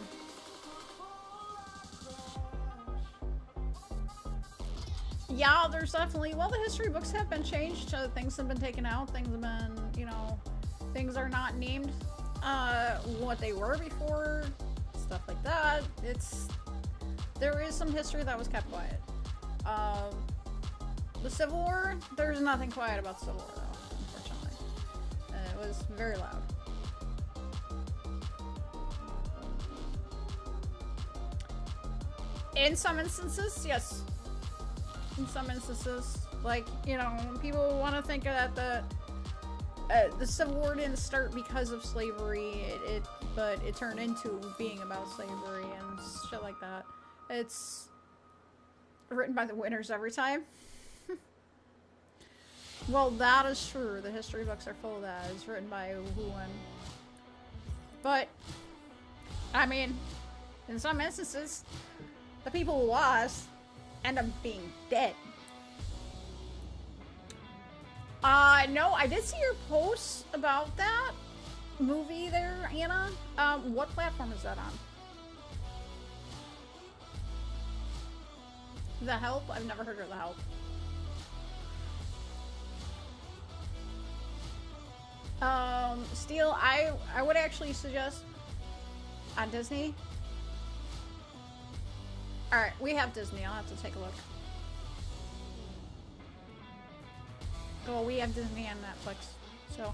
Yeah, there's definitely, well, the history books have been changed. Things have been taken out. Things have been, you know, things are not named what they were before. Stuff like that. There is some history that was kept quiet. The Civil War, there's nothing quiet about the Civil War, though, unfortunately. It was very loud. In some instances, yes. In some instances, like, you know, people want to think that the Civil War didn't start because of slavery, but it turned into being about slavery and shit like that. It's written by the winners every time. Well, that is true. The history books are full of that. It's written by who won. But, I mean, in some instances, the people who lost end up being dead. No, I did see your post about that movie there, Anna. What platform is that on? The Help? I've never heard of The Help. Steel, I would actually suggest on Disney. Alright, we have Disney. I'll have to take a look. Well, we have Disney and Netflix, so.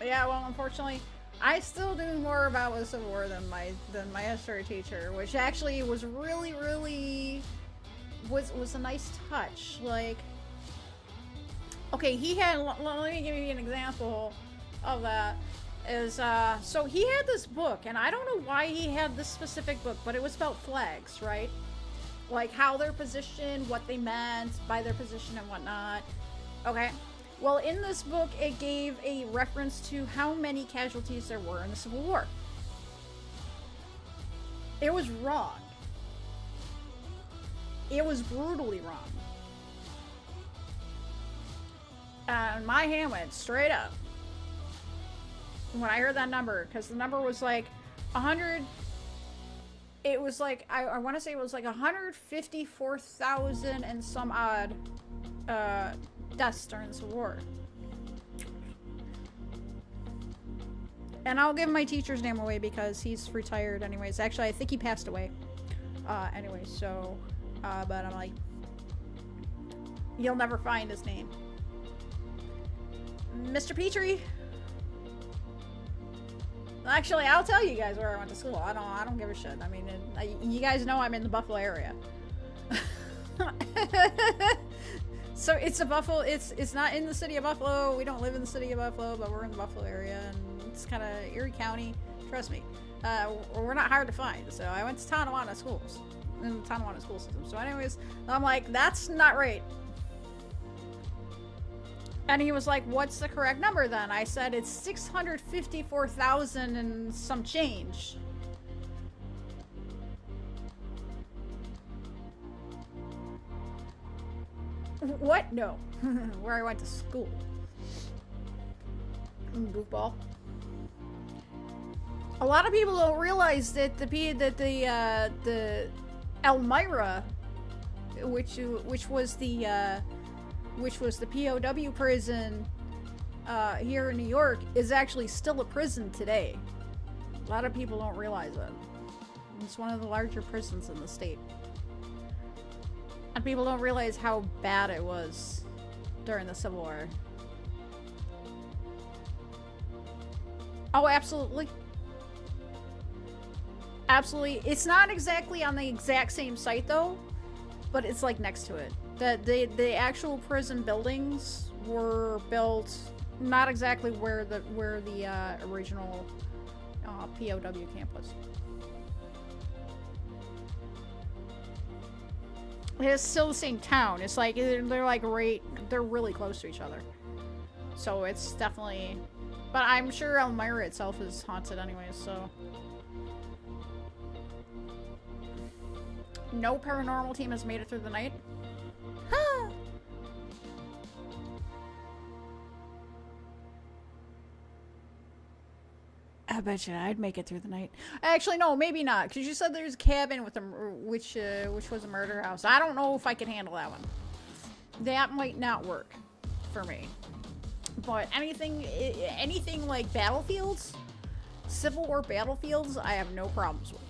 Yeah, well, unfortunately, I still do more about the Civil War than my history teacher, which actually was really was a nice touch. Like, okay, he had. Let me give you an example of that. So he had this book, and I don't know why he had this specific book, but it was about flags, right? Like how they're positioned, what they meant by their position and whatnot. Okay. Well, in this book, it gave a reference to how many casualties there were in the Civil War. It was wrong. It was brutally wrong. And my hand went straight up when I heard that number, because the number was like 100. It was like, I want to say it was like 154,000 and some odd deaths during the war. And I'll give my teacher's name away because he's retired anyways. Actually, I think he passed away. Anyway, so, but I'm like, you'll never find his name. Mr. Petrie. Actually, I'll tell you guys where I went to school. I don't give a shit. I mean, you guys know I'm in the Buffalo area. So it's a Buffalo. It's not in the city of Buffalo. We don't live in the city of Buffalo, but we're in the Buffalo area, and it's kind of Erie County. Trust me, we're not hard to find. So I went to Tonawanda schools, in the Tonawanda school system. So anyways, I'm like, that's not right. And he was like, what's the correct number then? I said, it's 654,000 and some change. What? No. Where I went to school. Goofball. A lot of people don't realize that the Elmira, which was the POW prison here in New York, is actually still a prison today. A lot of people don't realize it. It's one of the larger prisons in the state. And people don't realize how bad it was during the Civil War. Oh, absolutely. Absolutely. It's not exactly on the exact same site, though, but it's like next to it. The actual prison buildings were built not exactly where the original POW camp was. It's still the same town. It's like they're like they're really close to each other. So it's definitely, but I'm sure Elmira itself is haunted anyways, so. No paranormal team has made it through the night. Huh. I bet you I'd make it through the night. Actually, no, maybe not, because you said there's a cabin with which was a murder house. I don't know if I could handle that one. That might not work for me. But anything like battlefields, Civil War battlefields, I have no problems with.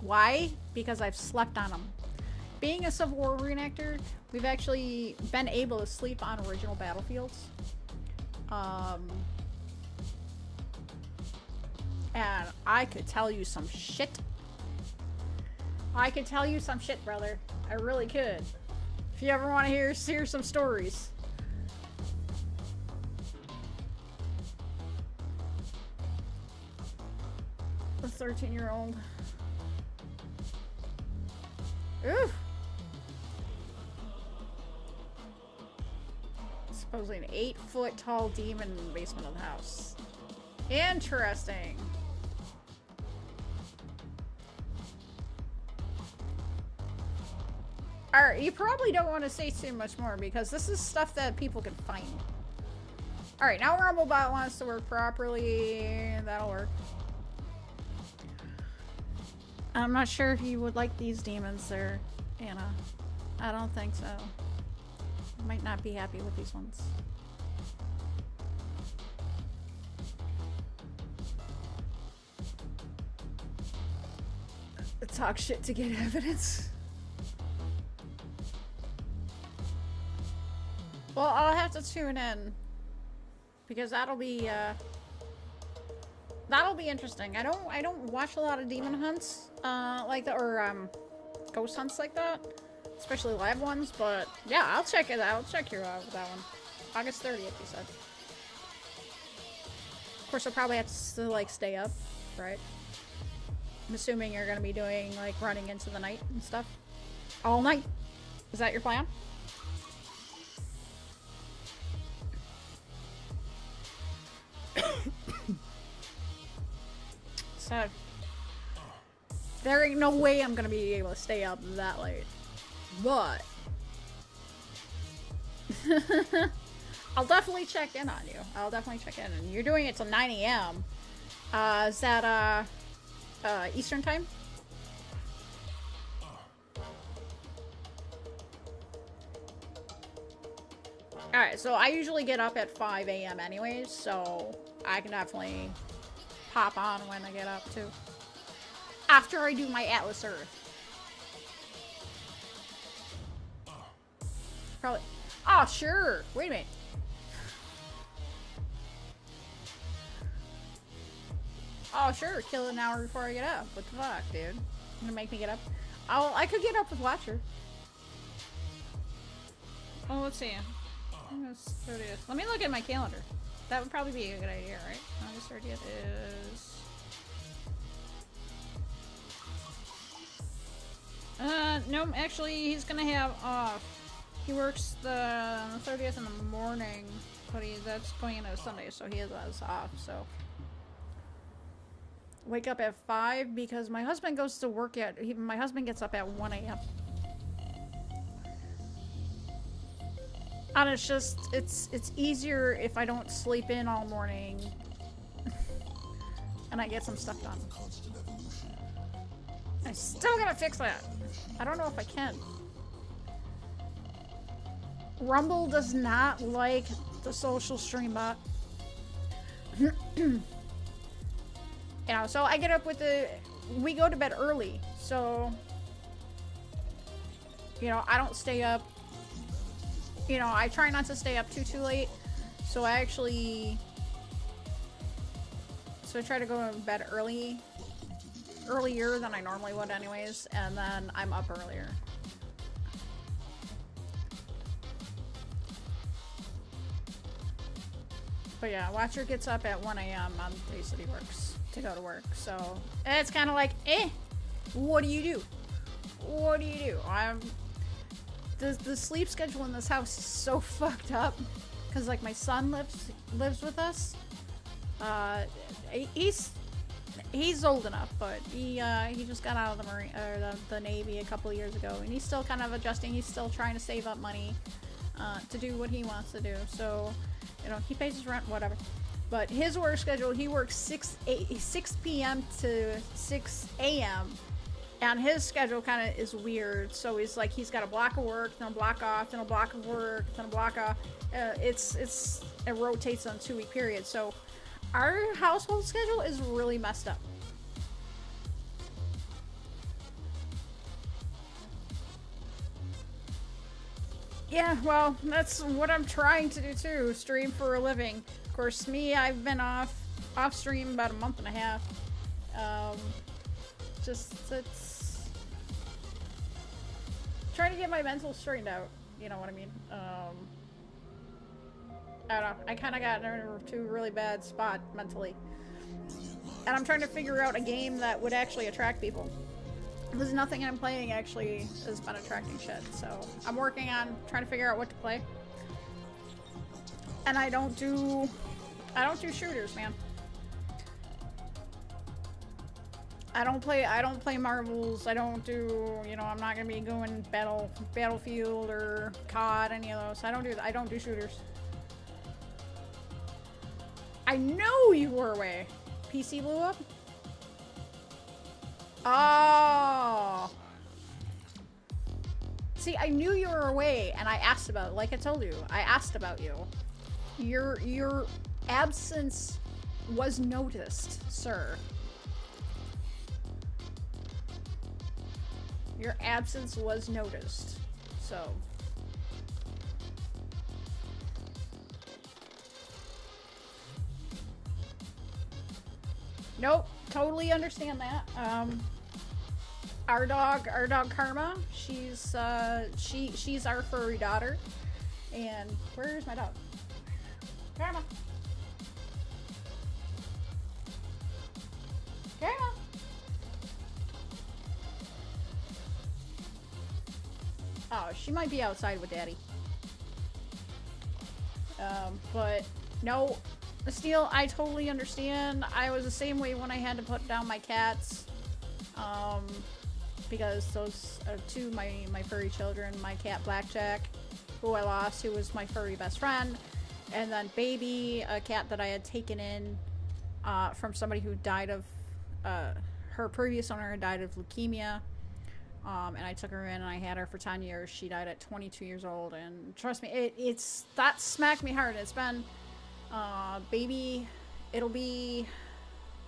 Why? Because I've slept on them. Being a Civil War reenactor, we've actually been able to sleep on original battlefields. And I could tell you some shit. I could tell you some shit, brother. I really could. If you ever want to hear some stories. A 13-year-old. Ooh. Supposedly an 8-foot tall demon in the basement of the house. Interesting. Alright, you probably don't want to say too much more because this is stuff that people can find. Alright, now Rumblebot wants to work properly. That'll work. I'm not sure if you would like these demons there, Anna. I don't think so. Might not be happy with these ones. Talk shit to get evidence. Well, I'll have to tune in because that'll be interesting. I don't watch a lot of demon hunts like that, or ghost hunts like that, especially live ones. But yeah, I'll check it out. I'll check you out with that one. August 30th, you said. Of course, I'll probably have to like stay up, right? I'm assuming you're gonna be doing like running into the night and stuff all night. Is that your plan? So there ain't no way I'm gonna be able to stay up that late, but I'll definitely check in on you. I'll definitely check in. And you're doing it till 9 a.m. Is that Eastern time? Alright, so I usually get up at 5 a.m. anyways, so I can definitely pop on when I get up too. After I do my Atlas Earth. Probably. Oh, sure. Wait a minute. Oh, sure. Kill it an hour before I get up. What the fuck, dude? You're gonna make me get up? I could get up with Watcher. Oh, let's see. August 30th. Let me look at my calendar. That would probably be a good idea, right? August 30th is... no, actually, he's gonna have off. He works the 30th in the morning, but that's going into Sunday, so he has off, so... Wake up at 5 because my husband goes to work my husband gets up at 1 a.m. And it's just, it's easier if I don't sleep in all morning and I get some stuff done. I still gotta fix that. I don't know if I can. Rumble does not like the social stream bot. Yeah, so I get up with we go to bed early, so, you know, I don't stay up, you know, I try not to stay up too late, so I try to go to bed earlier than I normally would anyways, and then I'm up earlier. But yeah, Watcher gets up at 1 a.m. on the days that he works to go to work. So it's kind of like, what do you do? What do you do? The sleep schedule in this house is so fucked up because like my son lives with us. He's old enough, but he just got out of the Navy a couple of years ago, and he's still kind of adjusting. He's still trying to save up money to do what he wants to do. So, you know, he pays his rent, whatever. But his work schedule, he works 6 p.m. to 6 a.m. And his schedule kind of is weird. So he's like, he's got a block of work, then a block off, then a block of work, then a block off. It rotates on a 2-week period. So our household schedule is really messed up. Yeah, well, that's what I'm trying to do too, stream for a living. Of course, I've been off stream about a month and a half. It's trying to get my mental straightened out, you know what I mean? I don't know, I kind of got into a really bad spot mentally. And I'm trying to figure out a game that would actually attract people. There's nothing I'm playing actually has been attracting shit, so I'm working on trying to figure out what to play. And I don't do shooters, man. I don't play marbles. I don't do, you know, I'm not gonna be going Battlefield or COD, any of those. I don't do shooters. I know you were away. PC blew up? Oh. See, I knew you were away and I asked about it. Like I told you, I asked about you. Your absence was noticed, sir. Your absence was noticed. So. Nope, totally understand that. Our dog Karma, she's our furry daughter. And where's my dog? Karma. Karma. Oh, she might be outside with Daddy. But no, Steel, I totally understand. I was the same way when I had to put down my cats. Because those are two of my furry children. My cat Blackjack, who I lost, who was my furry best friend. And then Baby, a cat that I had taken in from somebody who died of, her previous owner had died of leukemia. And I took her in and I had her for 10 years. She died at 22 years old. And trust me, that smacked me hard. It's been, Baby, it'll be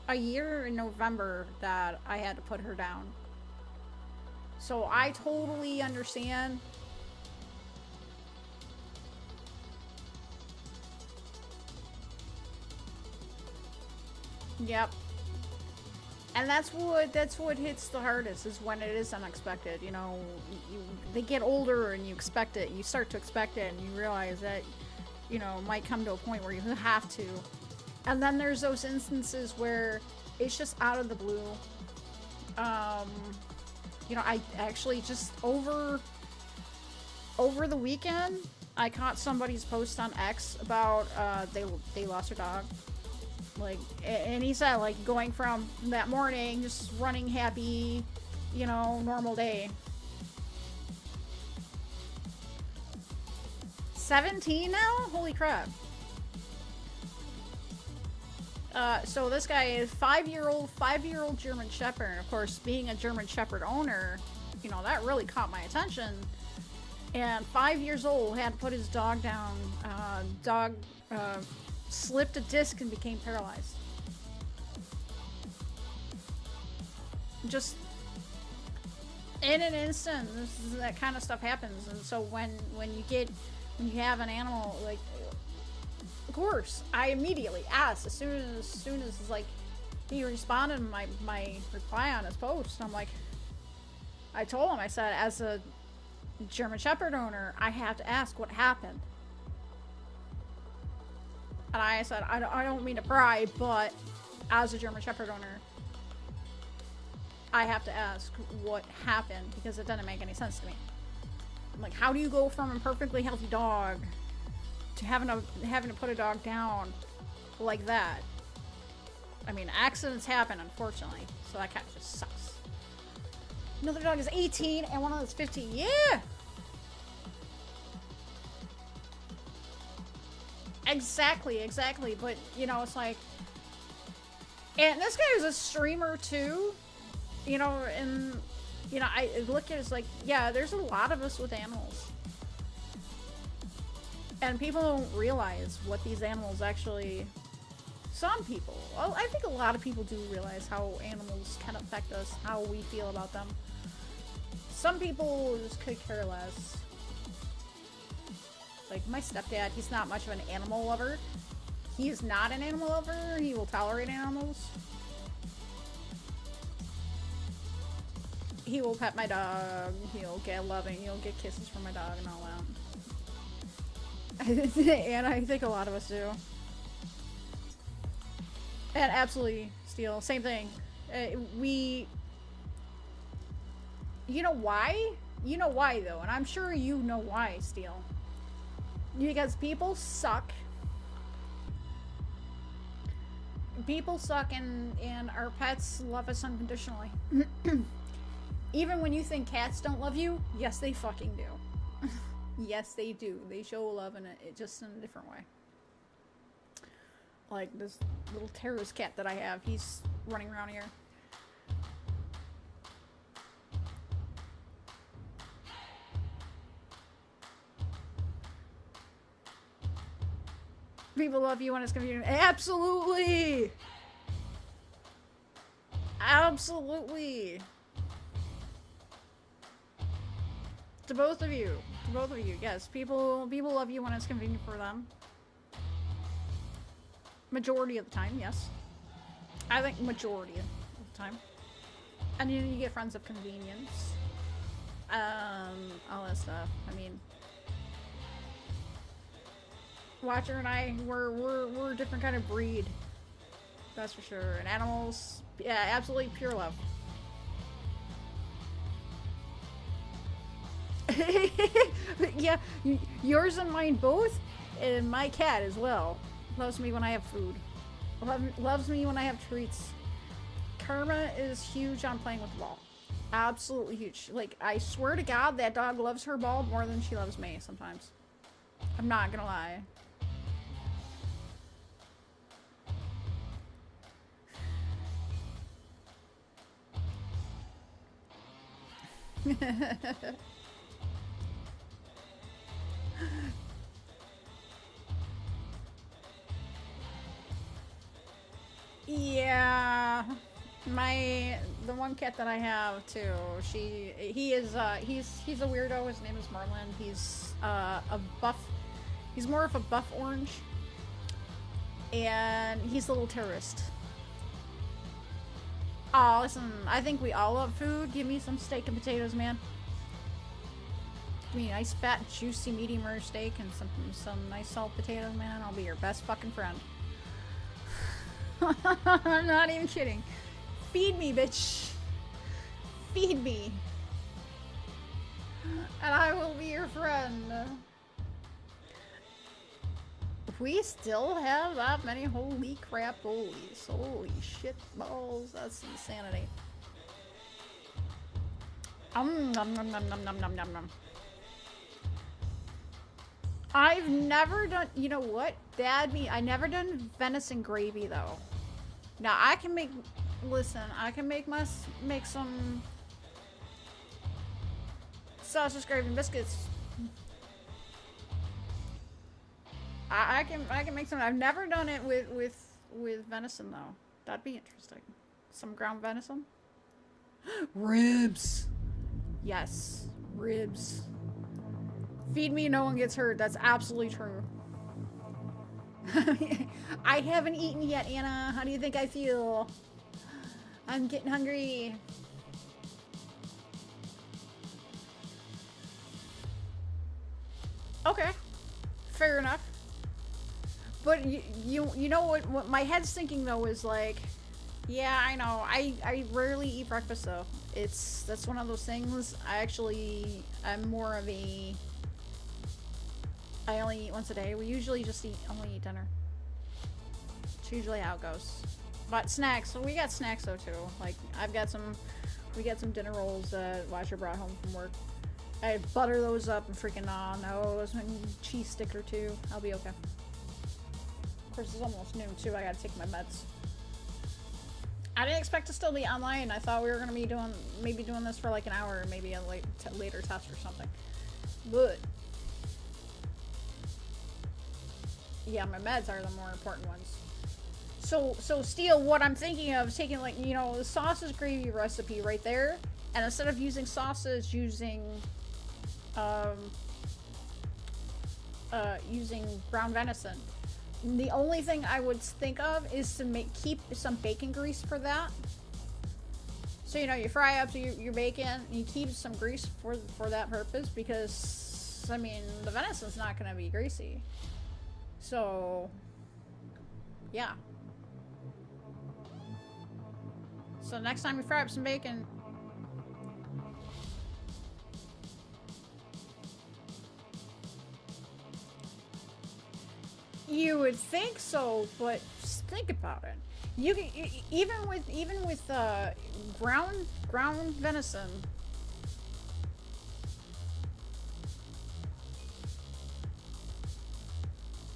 a year in November that I had to put her down. So I totally understand. Yep. And that's what hits the hardest, is when it is unexpected. You know, they get older and you expect it. You start to expect it and you realize that, you know, it might come to a point where you have to. And then there's those instances where it's just out of the blue. You know, I actually just over the weekend, I caught somebody's post on X about they lost their dog. Like, and he said, like, going from that morning, just running happy, you know, normal day. 17 now? Holy crap. So this guy is 5-year-old German Shepherd. And of course, being a German Shepherd owner, you know, that really caught my attention. And 5 years old, had to put his dog down. Slipped a disc and became paralyzed. Just in an instant, that kind of stuff happens. And so when you have an animal, like, of course, I immediately asked as soon as like he responded to my reply on his post. I'm like, I told him, I said, as a German Shepherd owner, I have to ask what happened. And I said, I don't mean to pry, but as a German Shepherd owner, I have to ask what happened because it doesn't make any sense to me. I'm like, how do you go from a perfectly healthy dog to having to put a dog down like that? I mean, accidents happen, unfortunately, so that kind of just sucks. Another dog is 18 and one of them's 15. Yeah! Exactly. But, you know, it's like... And this guy is a streamer, too. You know, and... You know, I look at it as like, yeah, there's a lot of us with animals. And people don't realize what these animals actually... Some people. Well, I think a lot of people do realize how animals can affect us, how we feel about them. Some people just could care less. Like, my stepdad, he's not much of an animal lover. He is not an animal lover. He will tolerate animals. He will pet my dog. He'll get loving. He'll get kisses from my dog and all that. And I think a lot of us do. And absolutely, Steel. Same thing. You know why? You know why, though. And I'm sure you know why, Steel. Because people suck. People suck and our pets love us unconditionally. Even when you think cats don't love you, yes, they fucking do. Yes, they do. They show love in it just in a different way. Like this little terrorist cat that I have, he's running around here. People love you when it's convenient. Absolutely! Absolutely! To both of you. To both of you, yes. People love you when it's convenient for them. Majority of the time, yes. I think majority of the time. And then you get friends of convenience. All that stuff. I mean, Watcher and I, we're a different kind of breed. That's for sure. And animals, yeah, absolutely pure love. Yeah, yours and mine both, and my cat as well. Loves me when I have food. Loves me when I have treats. Karma is huge on playing with the ball. Absolutely huge. Like, I swear to God, that dog loves her ball more than she loves me sometimes. I'm not gonna lie. Yeah, the one cat that I have too. He's a weirdo. His name is Merlin. He's a buff. He's more of a buff orange, and he's a little terrorist. Oh, listen, I think we all love food. Give me some steak and potatoes, man. Give me a nice fat, juicy, medium rare steak and some nice salt potatoes, man. I'll be your best fucking friend. I'm not even kidding. Feed me, bitch. Feed me. And I will be your friend. We still have that many? Holy crap, holy shit balls. That's insanity. Nom nom nom nom nom nom nom nom. I've never done, you know what? I never done venison gravy though. Now I can make, listen, I can make some sausage gravy and biscuits. I can make some. I've never done it with venison though. That'd be interesting. Some ground venison. Ribs. Yes, ribs. Feed me, no one gets hurt. That's absolutely true. I haven't eaten yet, Anna. How do you think I feel? I'm getting hungry. Okay. Fair enough. But you know what my head's thinking though is like, yeah, I know. I rarely eat breakfast though. That's one of those things. I'm more of a, I only eat once a day. We usually just only eat dinner. It's usually how it goes. But snacks, so we got snacks though too. Like we got some dinner rolls that Watcher brought home from work. I butter those up and freaking on those and cheese stick or two. I'll be okay. Of course, it's almost noon too. I gotta take my meds. I didn't expect to still be online. I thought we were gonna be doing this for like an hour, or maybe a later test or something. But yeah, my meds are the more important ones. So Steel, what I'm thinking of is taking like, you know, the sausage gravy recipe right there, and instead of using sausage, using ground venison. The only thing I would think of is to keep some bacon grease for that. So, you know, you fry up your bacon, you keep some grease for that purpose, because, I mean, the venison's not going to be greasy. So, yeah. So next time you fry up some bacon, you would think so, but just think about it. You can even with ground venison.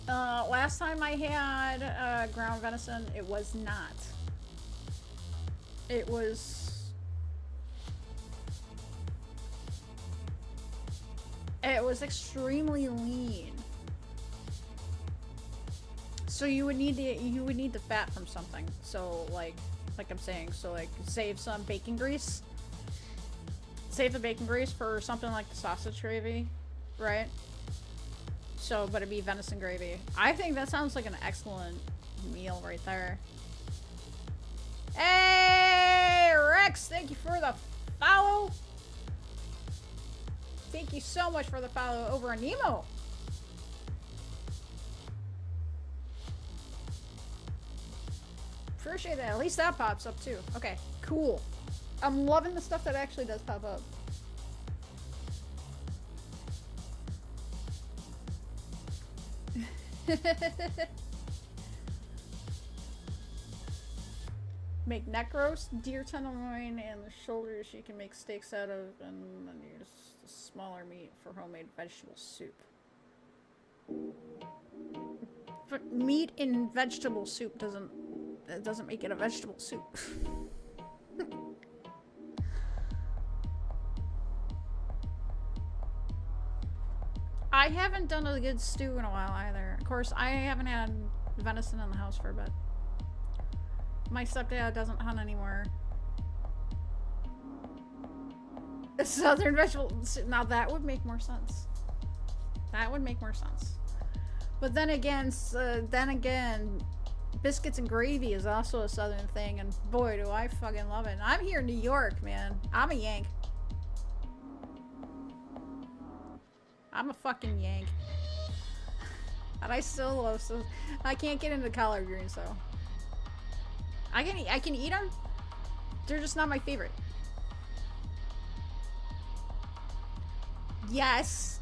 Last time I had ground venison, it was not. It was extremely lean. So you would need the fat from something. So like I'm saying, so like save some bacon grease. Save the bacon grease for something like the sausage gravy, right? So, but it'd be venison gravy. I think that sounds like an excellent meal right there. Hey, Rex, thank you for the follow. Thank you so much for the follow over on Nemo. Appreciate that. At least that pops up too. Okay, cool. I'm loving the stuff that actually does pop up. Make neck roast, deer tenderloin, and the shoulders you can make steaks out of, and then use the smaller meat for homemade vegetable soup. But meat in vegetable soup doesn't make it a vegetable soup. I haven't done a good stew in a while either. Of course, I haven't had venison in the house for a bit. My stepdad doesn't hunt anymore. Southern vegetable. Now that would make more sense. That would make more sense. But then again, biscuits and gravy is also a southern thing, and boy, do I fucking love it. I'm here in New York, man. I'm a Yank. I'm a fucking Yank. And I still love so. I can't get into collard greens though. I can eat them. They're just not my favorite. Yes.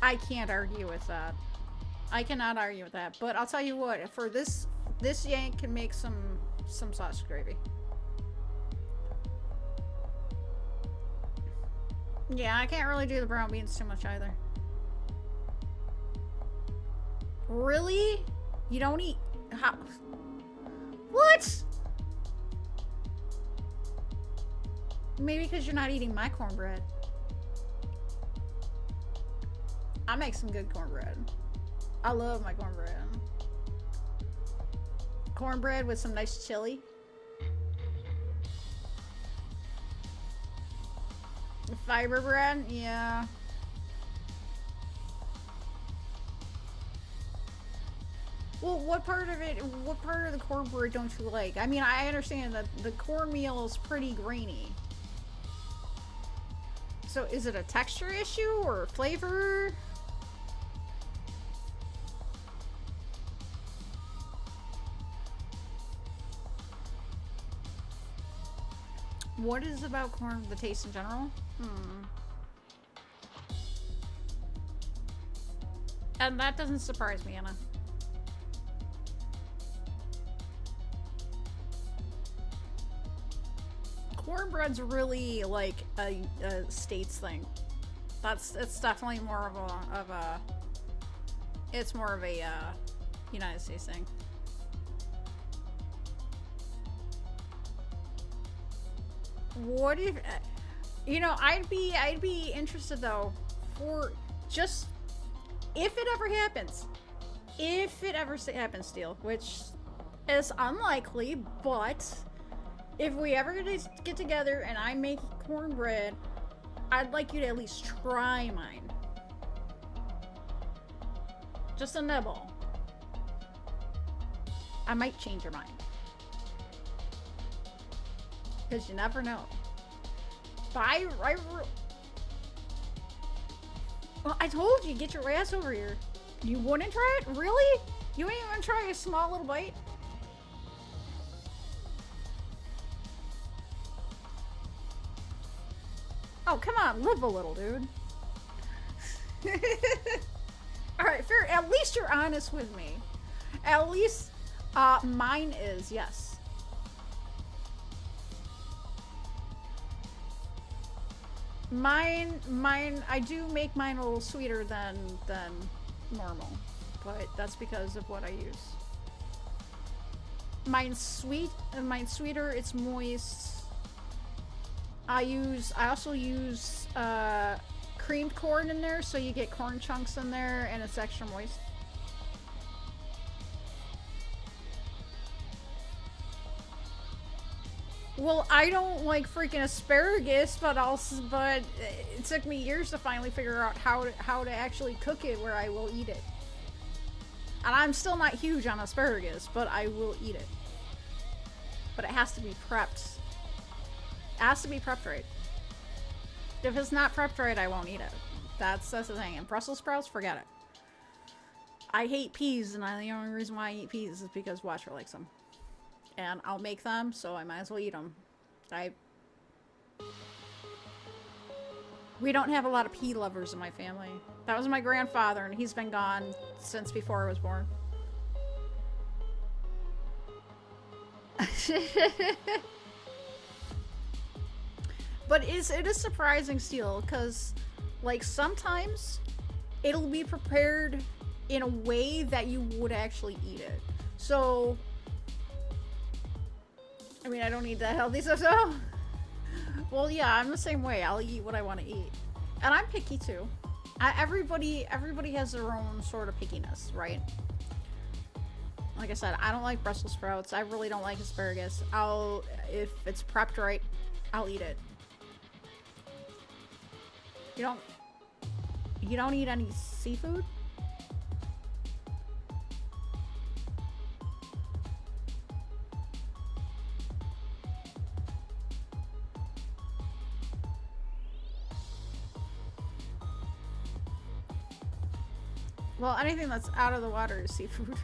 I can't argue with that. I cannot argue with that. But I'll tell you what, for this Yank can make some sausage gravy. Yeah, I can't really do the brown beans too much either. Really? You don't eat how? What? Maybe because you're not eating my cornbread. I make some good cornbread. I love my cornbread. Cornbread with some nice chili. Fiber bread? Yeah. Well, what part of the cornbread don't you like? I mean, I understand that the cornmeal is pretty grainy. So is it a texture issue or flavor? What is it about corn, the taste in general? And that doesn't surprise me, Anna. Cornbread's really like a states thing. It's definitely more of a it's more of a United States thing. What if you know? I'd be interested though, for just if it ever happens. If it ever happens, Steel, which is unlikely, but if we ever get together and I make cornbread, I'd like you to at least try mine. Just a nibble. I might change your mind. Because you never know. But well, I told you, get your ass over here. You wouldn't try it? Really? You ain't even try a small little bite? Oh, come on, live a little, dude. Alright, fair. At least you're honest with me. At least, mine is, yes. Mine, I do make mine a little sweeter than normal. But that's because of what I use. Mine's sweet, and mine's sweeter, it's moist. I also use creamed corn in there, so you get corn chunks in there and it's extra moist. Well, I don't like freaking asparagus, but it took me years to finally figure out how to actually cook it where I will eat it. And I'm still not huge on asparagus, but I will eat it. But it has to be prepped. It has to be prepped right. If it's not prepped right, I won't eat it. That's the thing. And Brussels sprouts, forget it. I hate peas, and the only reason why I eat peas is because Watcher likes them. And I'll make them, so I might as well eat them. We don't have a lot of pea lovers in my family. That was my grandfather, and he's been gone since before I was born. But it is surprising still, because like sometimes it'll be prepared in a way that you would actually eat it. So I mean, I don't eat that healthy stuff, so well, yeah, I'm the same way. I'll eat what I want to eat, and I'm picky too. Everybody has their own sort of pickiness, right? Like I said, I don't like Brussels sprouts. I really don't like asparagus. If it's prepped right, I'll eat it. You don't eat any seafood? Well, anything that's out of the water is seafood.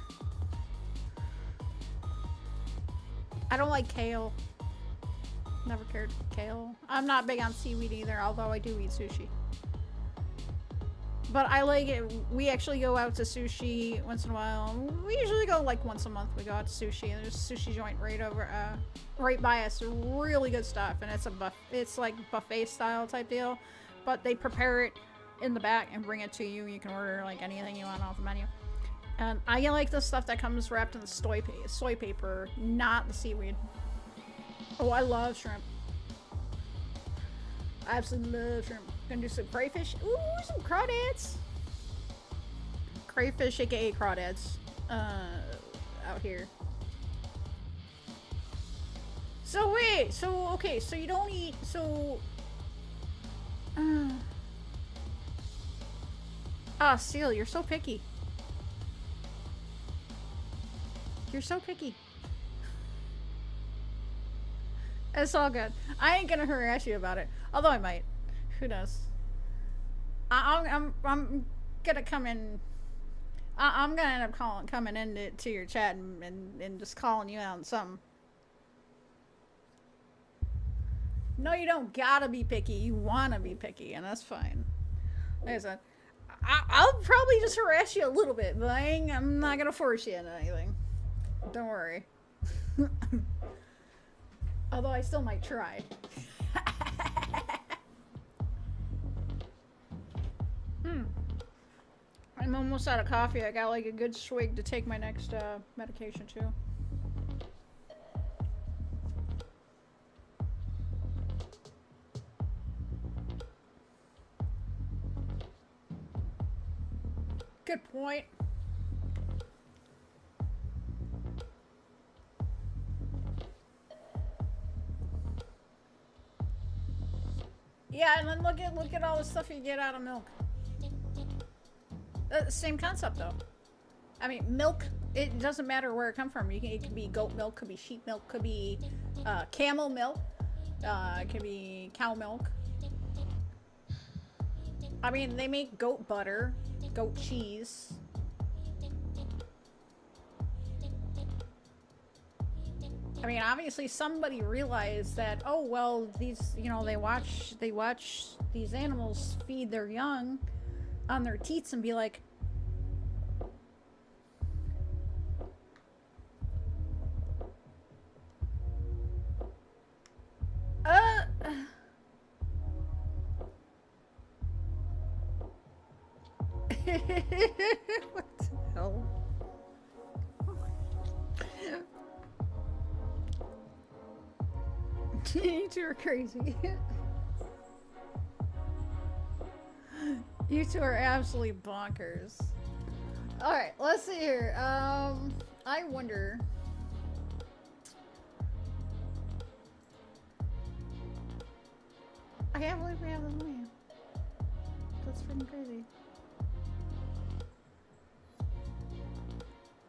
I don't like kale. Never cared for kale. I'm not big on seaweed either, although I do eat sushi. But I like it. We actually go out to sushi once in a while. We usually go like once a month. We go out to sushi, and there's a sushi joint right by us. Really good stuff, and it's like buffet style type deal, but they prepare it in the back and bring it to you. You can order like anything you want off the menu. And I like the stuff that comes wrapped in the soy paper, not the seaweed. Oh, I love shrimp. I absolutely love shrimp. Gonna do some crayfish. Ooh, some crawdads. Crayfish, aka crawdads. Out here. So wait, okay, so you don't eat, Seal, you're so picky. You're so picky. It's all good. I ain't gonna harass you about it. Although I might. Who knows? I'm gonna come in. I'm gonna end up coming into your chat and just calling you out on something. No, you don't gotta be picky. You wanna be picky, and that's fine. Like I said, I'll probably just harass you a little bit, but I'm not gonna force you into anything. Don't worry. Although I still might try. I'm almost out of coffee. I got like a good swig to take my next medication too. Good point. Yeah, and then look at all the stuff you get out of milk. Same concept though. I mean, milk. It doesn't matter where it comes from. It could be goat milk, could be sheep milk, could be camel milk, it could be cow milk. I mean, they make goat butter, goat cheese. I mean, obviously somebody realized that, oh, well, these, you know, they watch these animals feed their young on their teats and be like, what the hell? You two are crazy. You two are absolutely bonkers. Alright, let's see here. I wonder. I can't believe we have this movie. That's freaking crazy.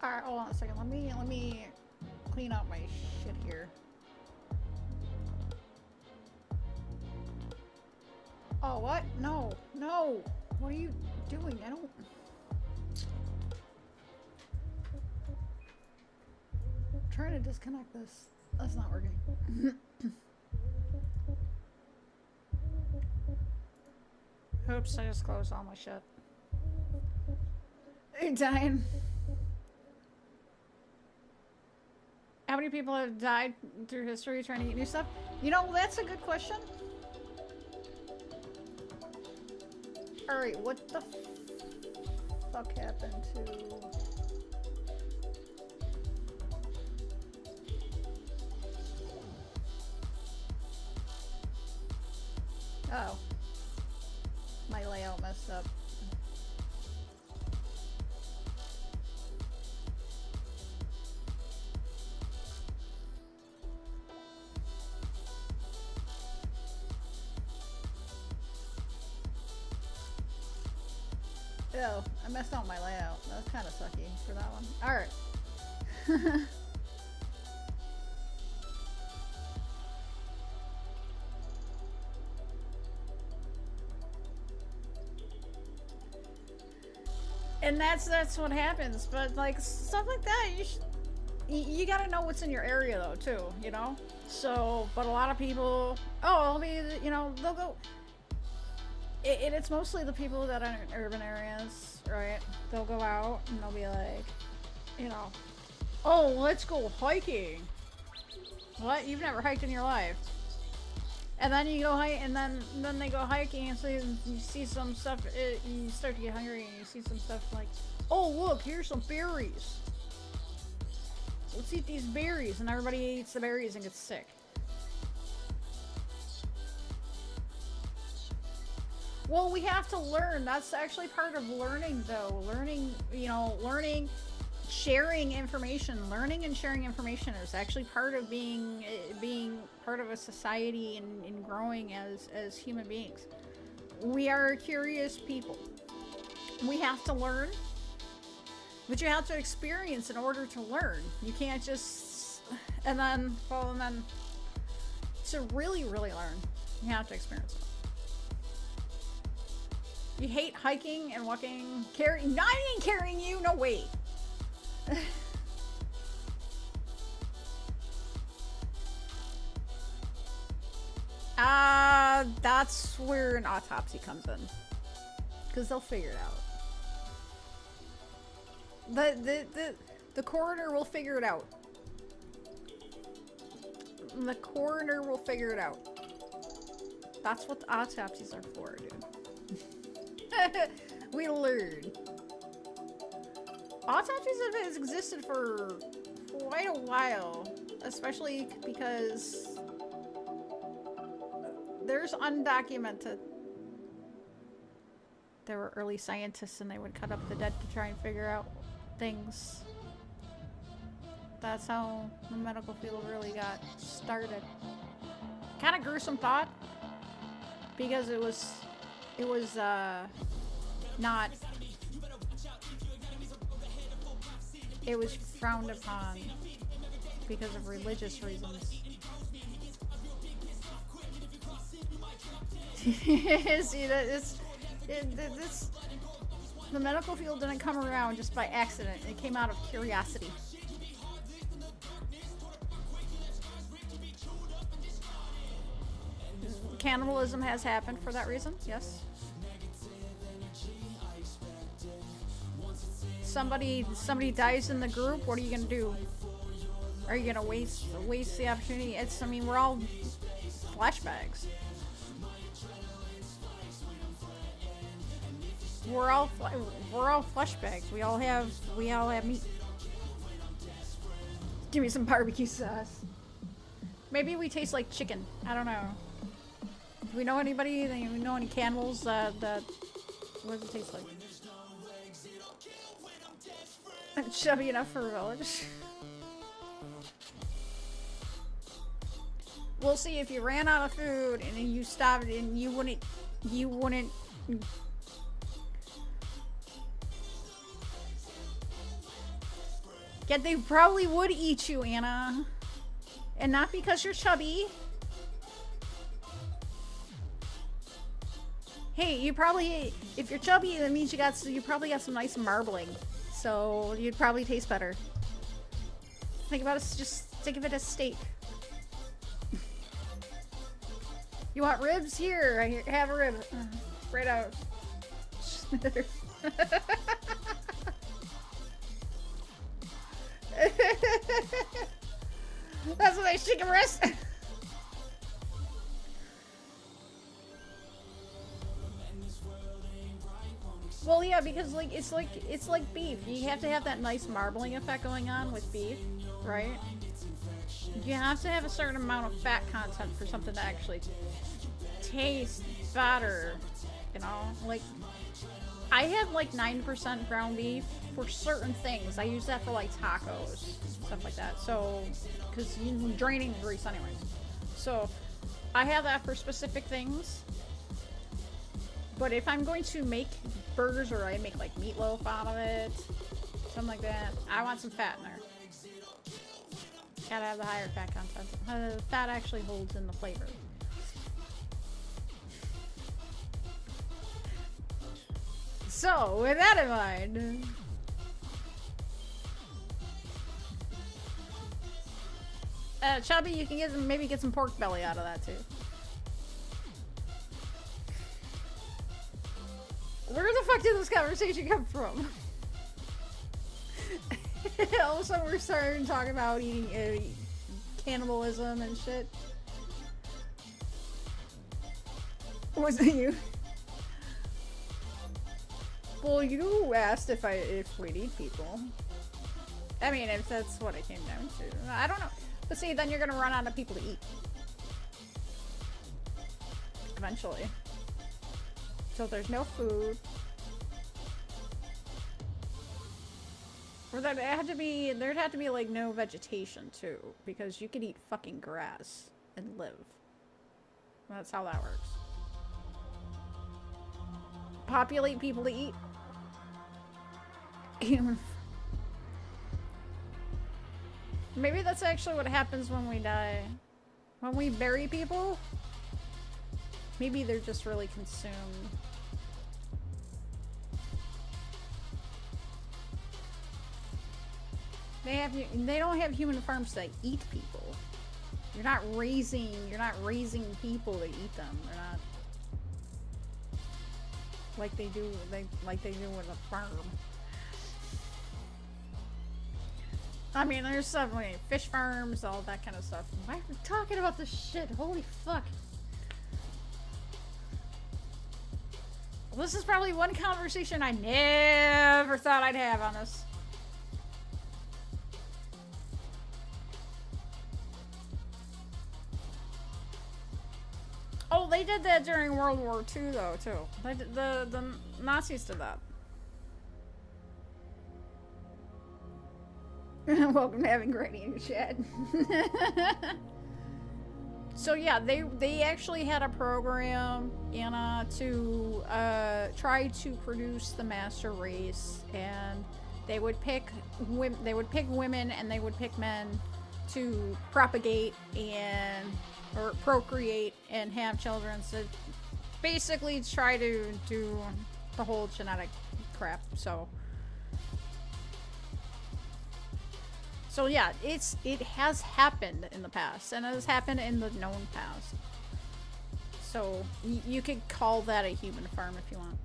Alright, hold on a second. Let me clean out my shit here. Oh, what? No. No. What are you doing? I don't... I'm trying to disconnect this. That's not working. Oops, I just closed all my shit. Are you dying? How many people have died through history trying to eat new stuff? You know, that's a good question. Alright, what the fuck happened to... Oh. My layout messed up. Oh, I messed up my layout. That was kind of sucky for that one. Alright. And that's what happens, but like stuff like that, you gotta know what's in your area though too, you know. So, but a lot of people, oh, you know, they'll go. It's mostly the people that are in urban areas, right? They'll go out and they'll be like, you know, oh, let's go hiking. What? You've never hiked in your life. And then you go hike, and then they go hiking, and so you see some stuff. You start to get hungry, and you see some stuff like, oh look, here's some berries. Let's eat these berries, and everybody eats the berries and gets sick. Well, we have to learn. That's actually part of learning, though. Learning, you know, sharing information. Learning and sharing information is actually part of being part of a society and growing as human beings. We are curious people. We have to learn, but you have to experience in order to learn. You can't just and then to really learn, you have to experience it. You hate hiking and walking, I ain't carrying you, no way. That's where an autopsy comes in. Because they'll figure it out. The coroner will figure it out. The coroner will figure it out. That's what the autopsies are for, dude. We learned. Autopsies have existed for quite a while, especially because there's undocumented. There were early scientists and they would cut up the dead to try and figure out things. That's how the medical field really got started. Kind of gruesome thought, because it was not, it was frowned upon because of religious reasons. See, the medical field didn't come around just by accident. It came out of curiosity. Cannibalism has happened for that reason, yes. Somebody dies in the group, what are you gonna do? Are you gonna waste the opportunity? I mean, we're all flashbacks. We're all flashbacks. We all have meat. Give me some barbecue sauce. Maybe we taste like chicken. I don't know. Do we know anybody? Do we know any cannibals that what does it taste like? Chubby enough for a village. We'll see if you ran out of food and then you stopped and you wouldn't. Yet they probably would eat you, Anna. And not because you're chubby. Hey, you probably, if you're chubby, that means you probably got some nice marbling. So you'd probably taste better. Think about it, just think of it as steak. You want ribs? Here, have a rib. Right out. That's a nice chicken breast. Well, yeah, because like it's like beef. You have to have that nice marbling effect going on with beef, right? You have to have a certain amount of fat content for something to actually taste better. You know, like I have like 9% ground beef for certain things. I use that for like tacos, stuff like that. So, because you're draining grease anyways. So, I have that for specific things. But if I'm going to make burgers or I make like meatloaf out of it, something like that, I want some fat in there. Gotta have the higher fat content. Fat actually holds in the flavor. So, with that in mind, Chubby, you can maybe get some pork belly out of that too. Where the fuck did this conversation come from? All of a sudden we're starting to talk about eating cannibalism and shit. Was it you? Well, you asked if we'd eat people. I mean, if that's what it came down to. I don't know. But see, then you're gonna run out of people to eat. Eventually. So if there's no food. Or there'd have to be like no vegetation too. Because you could eat fucking grass and live. That's how that works. Populate people to eat. Maybe that's actually what happens when we die. When we bury people, maybe they're just really consumed. They don't have human farms that eat people. You're not raising people to eat them. They're not like they do with a farm. I mean, there's definitely fish farms, all that kind of stuff. Why are we talking about this shit? Holy fuck. Well, this is probably one conversation I never thought I'd have on this. Oh, they did that during World War II, though, too. The Nazis did that. Welcome to having Granny in your chat. So yeah, they actually had a program, to try to produce the master race, and they would pick women and they would pick men to propagate or procreate and have children. So basically try to do the whole genetic crap. So yeah, it has happened in the past, and it has happened in the known past. So you could call that a human farm if you want.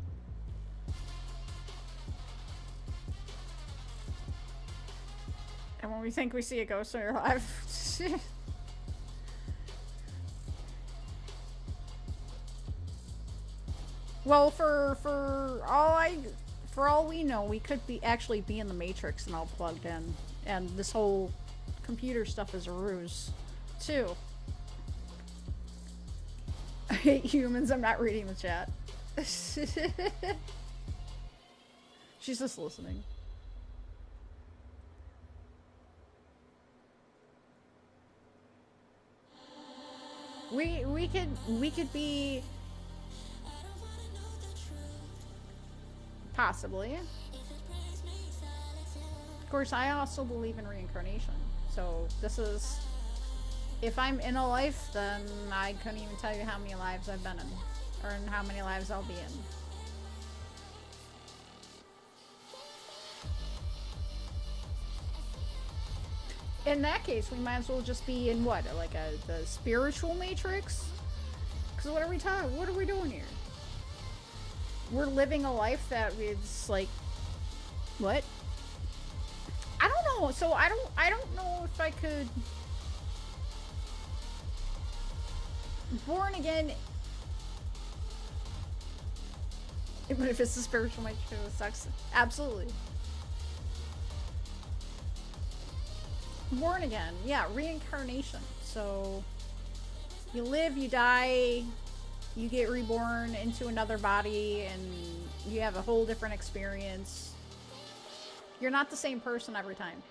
And when we think we see a ghost in your life, well, for all we know, we could actually be in the Matrix and all plugged in. And this whole computer stuff is a ruse, too. I hate humans. I'm not reading the chat. She's just listening. We could be possibly. Of course, I also believe in reincarnation. So this is, if I'm in a life, then I couldn't even tell you how many lives I've been in, or in how many lives I'll be in. In that case, we might as well just be in what, like the spiritual matrix? Because what are we talking? What are we doing here? We're living a life that is like, what? I don't know. So I don't know if I could. Born again. But if it's a spiritual matrix, it sucks. Absolutely. Born again. Yeah, reincarnation. So you live, you die, you get reborn into another body, and you have a whole different experience. You're not the same person every time.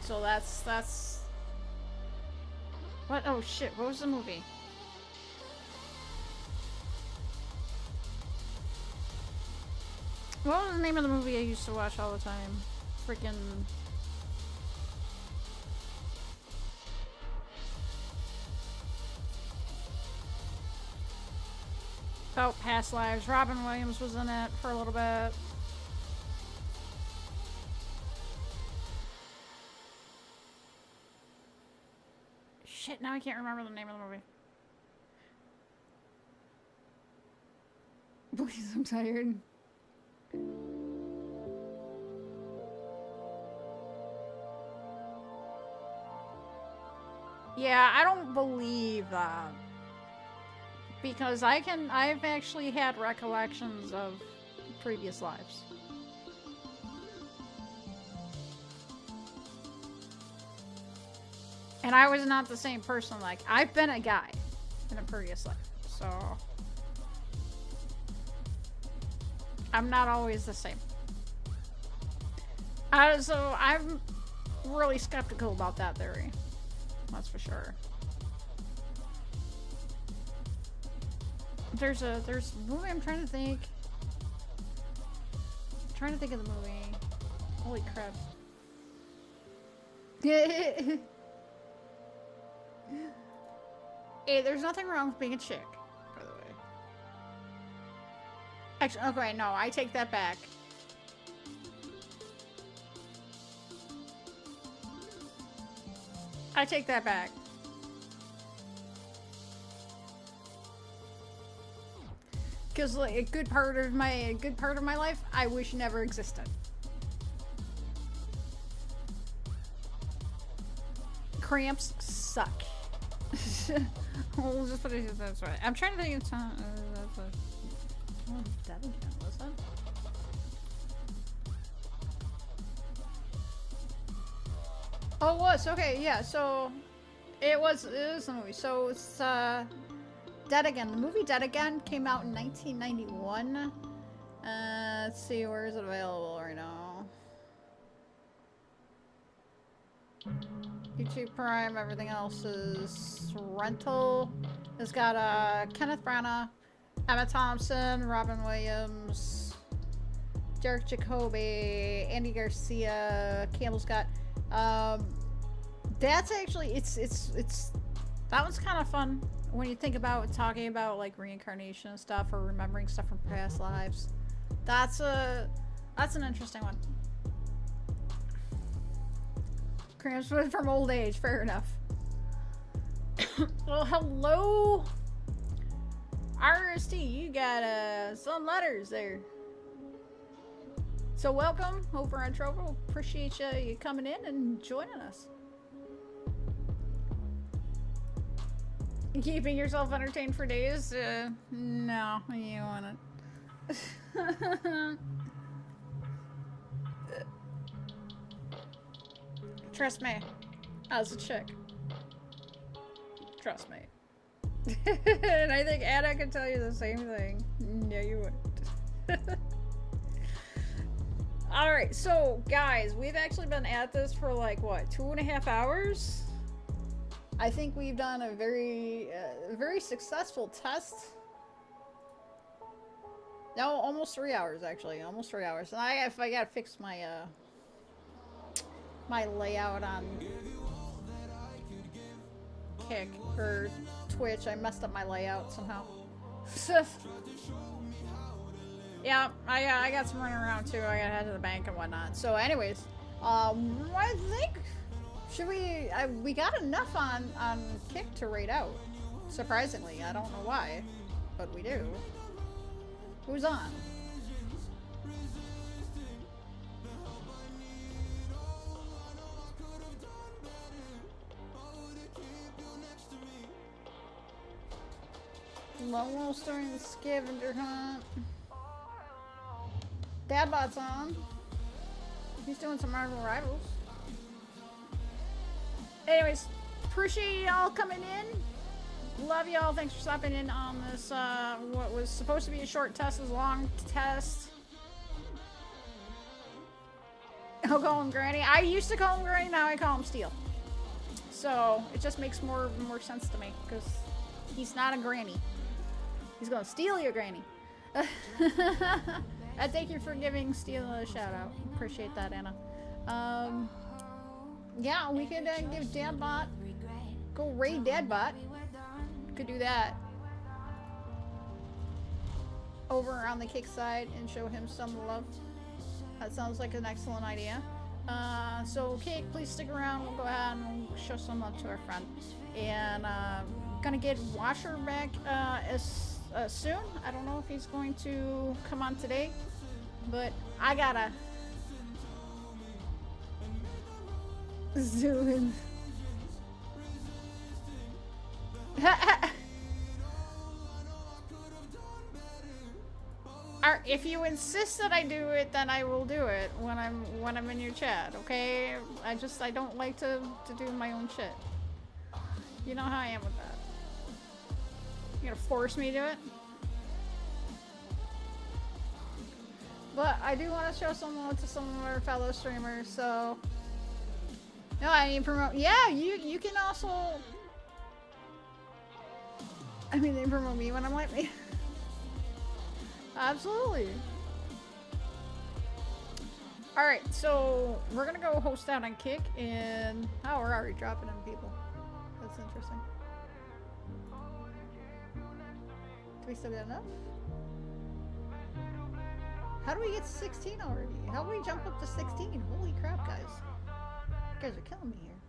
So that's what? Oh shit, what was the movie? What was the name of the movie I used to watch all the time? Freaking about past lives. Robin Williams was in it for a little bit. Shit, now I can't remember the name of the movie. Please, I'm tired. Yeah, I don't believe that. Because I've actually had recollections of previous lives. And I was not the same person. Like, I've been a guy in a previous life. So I'm not always the same. So I'm really skeptical about that theory. That's for sure. There's a movie I'm trying to think. I'm trying to think of the movie. Holy crap. Hey, there's nothing wrong with being a chick, by the way. Actually, okay, no, I take that back. I take that back. Because like, a good part of my life, I wish never existed. Cramps suck. We'll just put it this way. I'm trying to think of time. That again, was that? Oh, it was okay. Yeah, so it was the movie. So it's Dead Again. The movie Dead Again came out in 1991. Let's see, where is it available right now? YouTube Prime. Everything else is rental. It's got Kenneth Branagh, Emma Thompson, Robin Williams, Derek Jacobi, Andy Garcia, Campbell Scott. That's actually it's that one's kind of fun when you think about talking about like reincarnation and stuff or remembering stuff from past lives. That's an interesting one. Cramps from old age, fair enough. Well, hello, RST. You got some letters there. So welcome over on Trovo. Appreciate you coming in and joining us. Keeping yourself entertained for days? No, you want it. Trust me, as a chick. Trust me. And I think Anna can tell you the same thing. No, you wouldn't. Alright, so guys, we've actually been at this for like, what, 2.5 hours? I think we've done a very successful test. No, almost 3 hours actually, almost 3 hours. And I gotta fix my my layout on Kick or Twitch. I messed up my layout somehow. Yeah, I got some running around too. I gotta head to the bank and whatnot. So, anyways, I think we got enough on Kick to rate out. Surprisingly, I don't know why, but we do. Who's on? Lone Wolf during the scavenger hunt. Dadbot's on. He's doing some Marvel Rivals. Anyways, appreciate y'all coming in. Love y'all. Thanks for stopping in on this, what was supposed to be a short test is a long test. I'll call him Granny. I used to call him Granny, now I call him Steel. So, it just makes more sense to me, because he's not a granny. He's gonna steal your granny. I thank you for giving Steel a shout out. Appreciate that, Anna. Yeah, we could give Dadbot, go raid Dadbot. Could do that over on the Kick side and show him some love. That sounds like an excellent idea. So Kick, please stick around. We'll go ahead and show some love to our friend. And gonna get Washer back as soon. I don't know if he's going to come on today, but I gotta zoom in. If you insist that I do it, then I will do it when I'm in your chat, okay? I don't like to do my own shit. You know how I am with that. You're gonna force me to do it? But I do want to show some love to some of our fellow streamers, so no, I mean promote. Yeah, you can also. I mean, they promote me when I'm like me. Absolutely. All right, so we're gonna go host out on Kick, and oh, we're already dropping in people. That's interesting. Do we still get enough? How do we get to 16 already? How do we jump up to 16? Holy crap, guys. You guys are killing me here.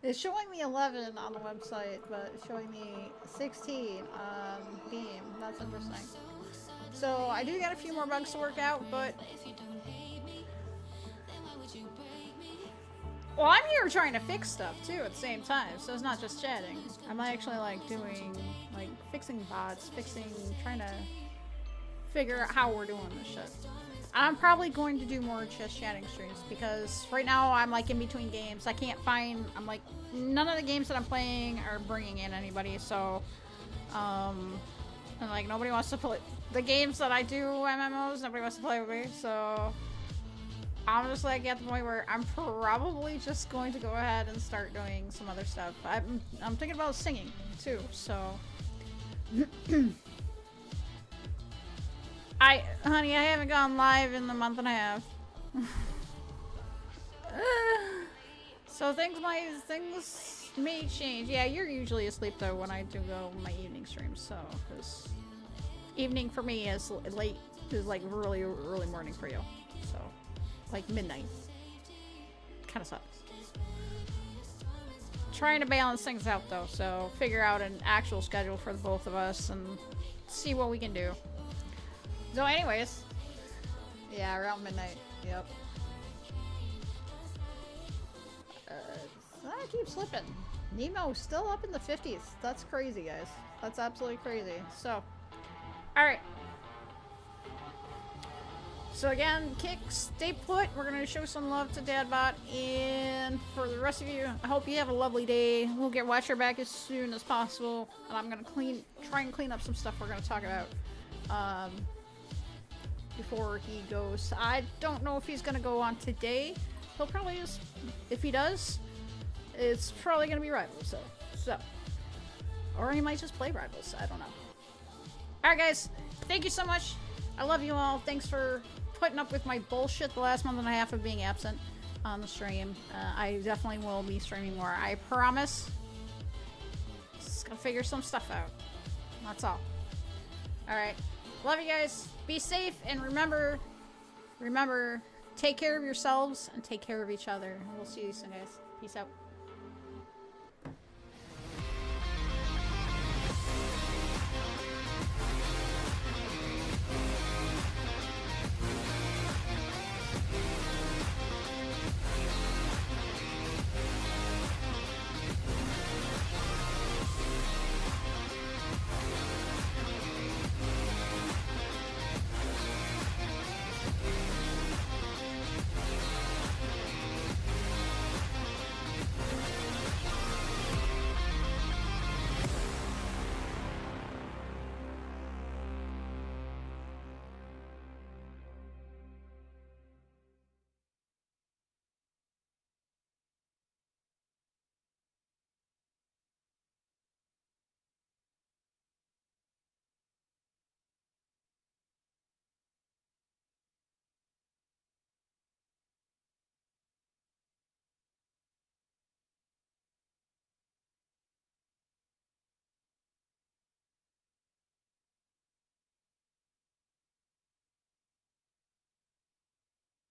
It's showing me 11 on the website, but it's showing me 16 on Beam. That's interesting. So I do got a few more bugs to work out, but well, I'm here trying to fix stuff too at the same time, so it's not just chatting. I'm actually like doing like fixing bots, trying to figure out how we're doing this shit. I'm probably going to do more just chatting streams because right now I'm like in between games. I can't find, I'm like, none of the games that I'm playing are bringing in anybody, so, and like nobody wants to play, the games that I do MMOs, nobody wants to play with me, so I'm just like at the point where I'm probably just going to go ahead and start doing some other stuff. I'm thinking about singing too, so. Honey, I haven't gone live in a month and a half. So things may change. Yeah, you're usually asleep though when I do go my evening streams, so, because evening for me is late, is like really early morning for you, so, like midnight. Kind of sucks. Trying to balance things out though, so figure out an actual schedule for the both of us and see what we can do. So anyways, yeah, around midnight, yep. I keep slipping. Nemo's still up in the 50s. That's crazy, guys. That's absolutely crazy. So, alright. So again, Kick, stay put. We're going to show some love to Dadbot. And for the rest of you, I hope you have a lovely day. We'll get Watcher back as soon as possible. And I'm going to try and clean up some stuff we're going to talk about. Before he goes. I don't know if he's going to go on today. He'll probably just, if he does, it's probably going to be Rivals. So. Or he might just play Rivals. I don't know. Alright guys, thank you so much. I love you all. Thanks for putting up with my bullshit the last month and a half of being absent on the stream. I definitely will be streaming more. I promise. Just gotta figure some stuff out. That's all. Alright. Love you guys. Be safe and remember, take care of yourselves and take care of each other. We'll see you soon, guys. Peace out.